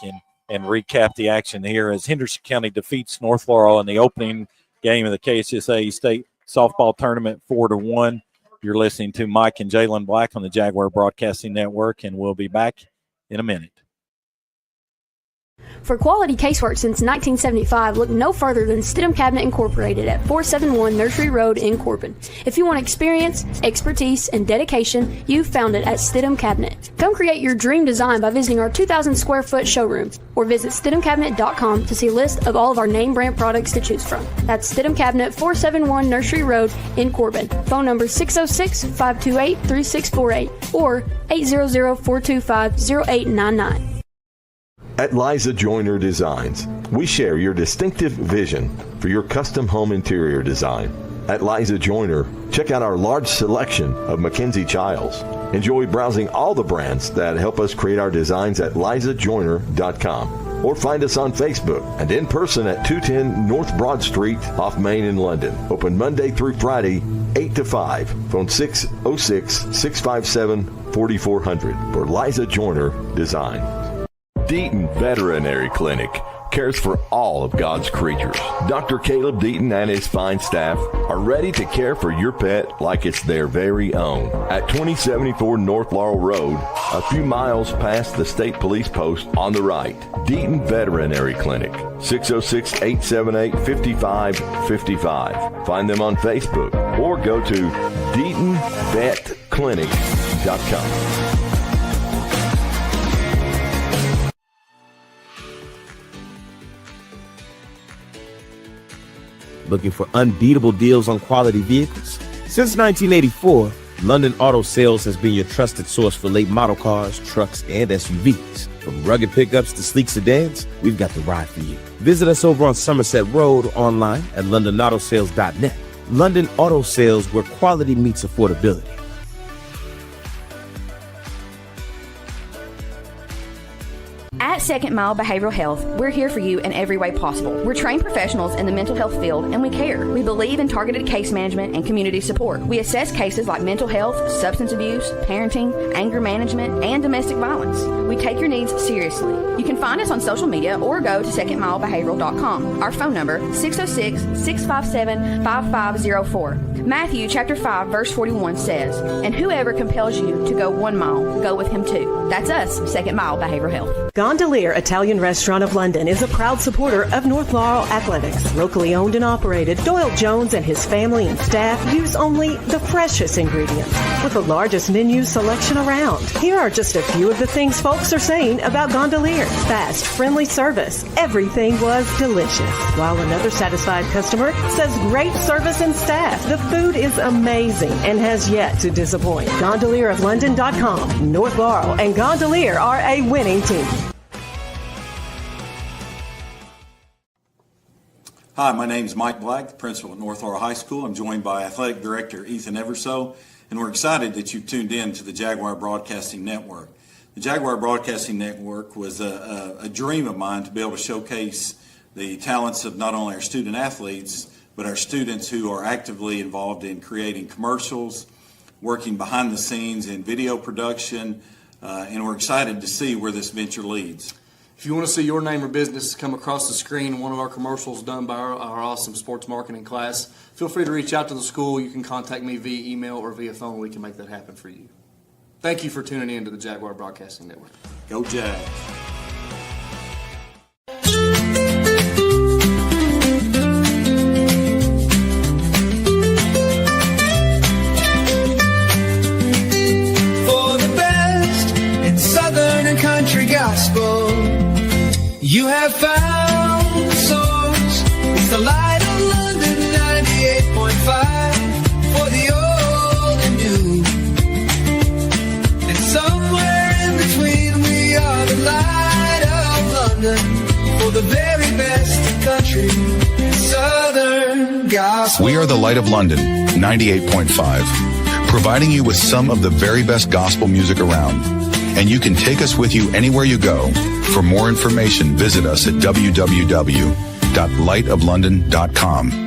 and recap the action here as Henderson County defeats North Laurel in the opening game of the KSSA State Softball Tournament 4-1. You're listening to Mike and Jalen Black on the Jaguar Broadcasting Network, and we'll be back in a minute. For quality casework since 1975, look no further than Stidham Cabinet Incorporated at 471 Nursery Road in Corbin. If you want experience, expertise, and dedication, you've found it at Stidham Cabinet. Come create your dream design by visiting our 2,000 square foot showroom or visit StidhamCabinet.com to see a list of all of our name brand products to choose from. That's Stidham Cabinet, 471 Nursery Road in Corbin. Phone number 606-528-3648 or 800-425-0899. At Liza Joyner Designs, we share your distinctive vision for your custom home interior design. At Liza Joyner, check out our large selection of Mackenzie Childs. Enjoy browsing all the brands that help us create our designs at lizajoyner.com. Or find us on Facebook and in person at 210 North Broad Street off Main in London. Open Monday through Friday, 8 to 5. Phone 606-657-4400 for Liza Joyner Design. Deaton Veterinary Clinic cares for all of God's creatures. Dr. Caleb Deaton and his fine staff are ready to care for your pet like it's their very own. At 2074 North Laurel Road, a few miles past the state police post on the right. Deaton Veterinary Clinic, 606-878-5555. Find them on Facebook or go to DeatonVetClinic.com. Looking for unbeatable deals on quality vehicles? Since 1984, London Auto Sales has been your trusted source for late model cars, trucks, and SUVs. From rugged pickups to sleek sedans, we've got the ride for you. Visit us over on Somerset Road or online at londonautosales.net. London Auto Sales, where quality meets affordability. At Second Mile Behavioral Health, we're here for you in every way possible. We're trained professionals in the mental health field, and we care. We believe in targeted case management and community support. We assess cases like mental health, substance abuse, parenting, anger management, and domestic violence. We take your needs seriously. You can find us on social media or go to secondmilebehavioral.com. Our phone number, 606-657-5504. Matthew chapter 5, verse 41 says, "And whoever compels you to go 1 mile, go with him too." That's us, Second Mile Behavioral Health. Gondolier Italian Restaurant of London is a proud supporter of North Laurel Athletics. Locally owned and operated, Doyle Jones and his family and staff use only the freshest ingredients with the largest menu selection around. Here are just a few of the things folks are saying about Gondolier. Fast, friendly service. Everything was delicious. While another satisfied customer says great service and staff. The food is amazing and has yet to disappoint. GondelierofLondon.com. North Laurel and Gondolier are a winning team. Hi, my name is Mike Black, the principal at North Laurel High School. I'm joined by Athletic Director Ethan Everso, and we're excited that you've tuned in to the Jaguar Broadcasting Network. The The Jaguar Broadcasting Network was a dream of mine to be able to showcase the talents of not only our student athletes, but our students who are actively involved in creating commercials, working behind the scenes in video production, and we're excited to see where this venture leads. If you want to see your name or business come across the screen in one of our commercials done by our awesome sports marketing class, feel free to reach out to the school. You can contact me via email or via phone. We can make that happen for you. Thank you for tuning in to the Jaguar Broadcasting Network. Go Jag! For the best in Southern and country gospel, you have found source. It's the Light of London 98.5 for the old and new. And somewhere in between, we are the Light of London for the very best in country and Southern gospel. We are the Light of London 98.5, providing you with some of the very best gospel music around. And you can take us with you anywhere you go. For more information, visit us at www.lightoflondon.com.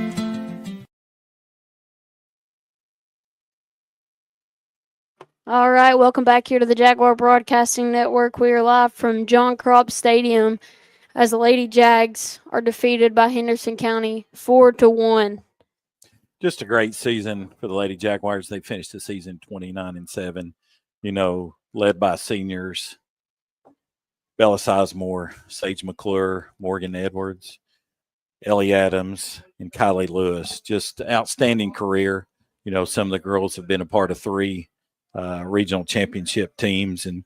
All right, welcome back here to the Jaguar Broadcasting Network. We are live from John Cropp Stadium as the Lady Jags are defeated by Henderson County 4-1. Just a great season for the Lady Jaguars. They finished the season 29-7, led by seniors Bella Sizemore, Sage McClure, Morgan Edwards, Ellie Adams, and Kylie Lewis. Just outstanding career. Some of the girls have been a part of 3 regional championship teams. And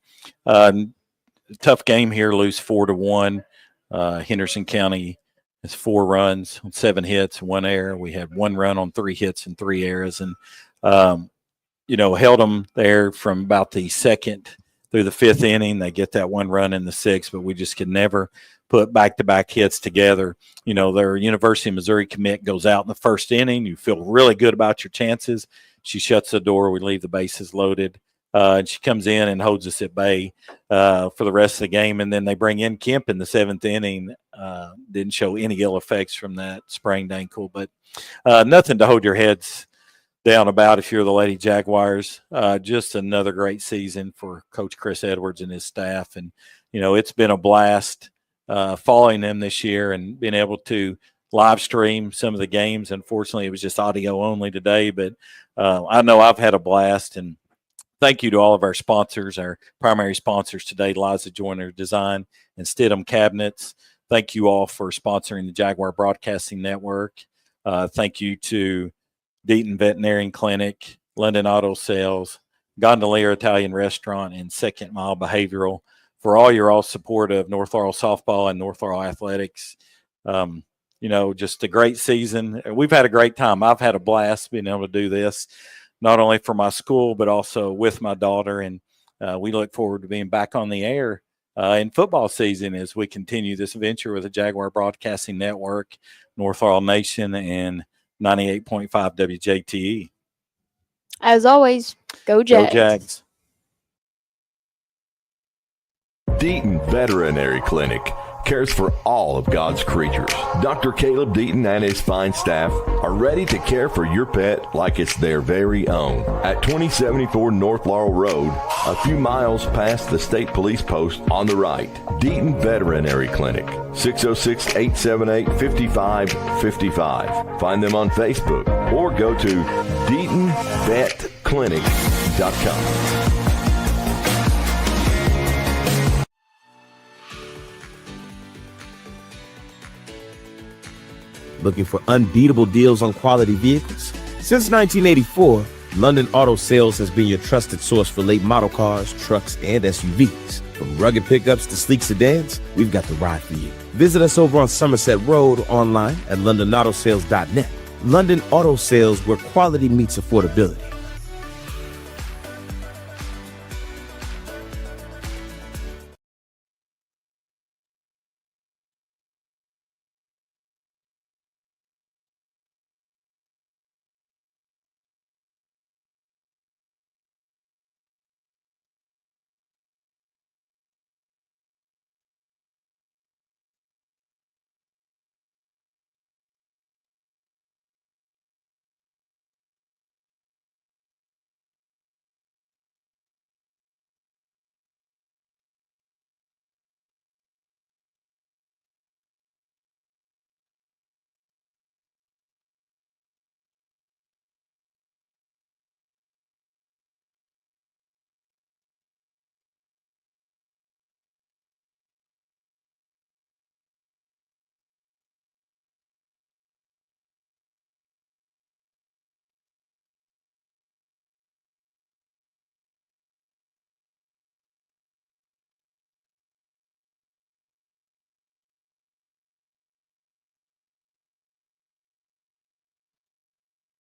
tough game here, lose 4-1. Henderson County has 4 runs on 7 hits, 1 error. We had 1 run on 3 hits and 3 errors. And held them there from about the 2nd through the 5th inning. They get that 1 run in the 6th, but we just could never put back-to-back hits together. Their University of Missouri commit goes out in the 1st inning. You feel really good about your chances. She shuts the door. We leave the bases loaded. And she comes in and holds us at bay for the rest of the game. And then they bring in Kemp in the 7th inning. Didn't show any ill effects from that sprained ankle, but nothing to hold your heads down about if you're the Lady Jaguars. Just another great season for Coach Chris Edwards and his staff. And, it's been a blast following them this year and being able to live stream some of the games. Unfortunately, it was just audio only today, but I know I've had a blast. And thank you to all of our sponsors, our primary sponsors today, Liza Joyner Design and Stidham Cabinets. Thank you all for sponsoring the Jaguar Broadcasting Network. Thank you to Deaton Veterinarian Clinic, London Auto Sales, Gondolier Italian Restaurant, and Second Mile Behavioral for all your support of North Laurel softball and North Laurel athletics. Just a great season. We've had a great time. I've had a blast being able to do this, not only for my school, but also with my daughter. And we look forward to being back on the air in football season as we continue this venture with the Jaguar Broadcasting Network, North Laurel Nation, and 98.5 WJTE. As always, go Jags. Go Jags. Deaton Veterinary Clinic cares for all of God's creatures. Dr. Caleb Deaton and his fine staff are ready to care for your pet like it's their very own. At 2074 North Laurel Road, a few miles past the state police post on the right. Deaton Veterinary Clinic, 606-878-5555. Find them on Facebook or go to DeatonVetClinic.com. Looking for unbeatable deals on quality vehicles? Since 1984, London Auto Sales has been your trusted source for late model cars, trucks, and SUVs. From rugged pickups to sleek sedans, we've got the ride for you. Visit us over on Somerset Road, online at londonautosales.net. London Auto Sales, where quality meets affordability.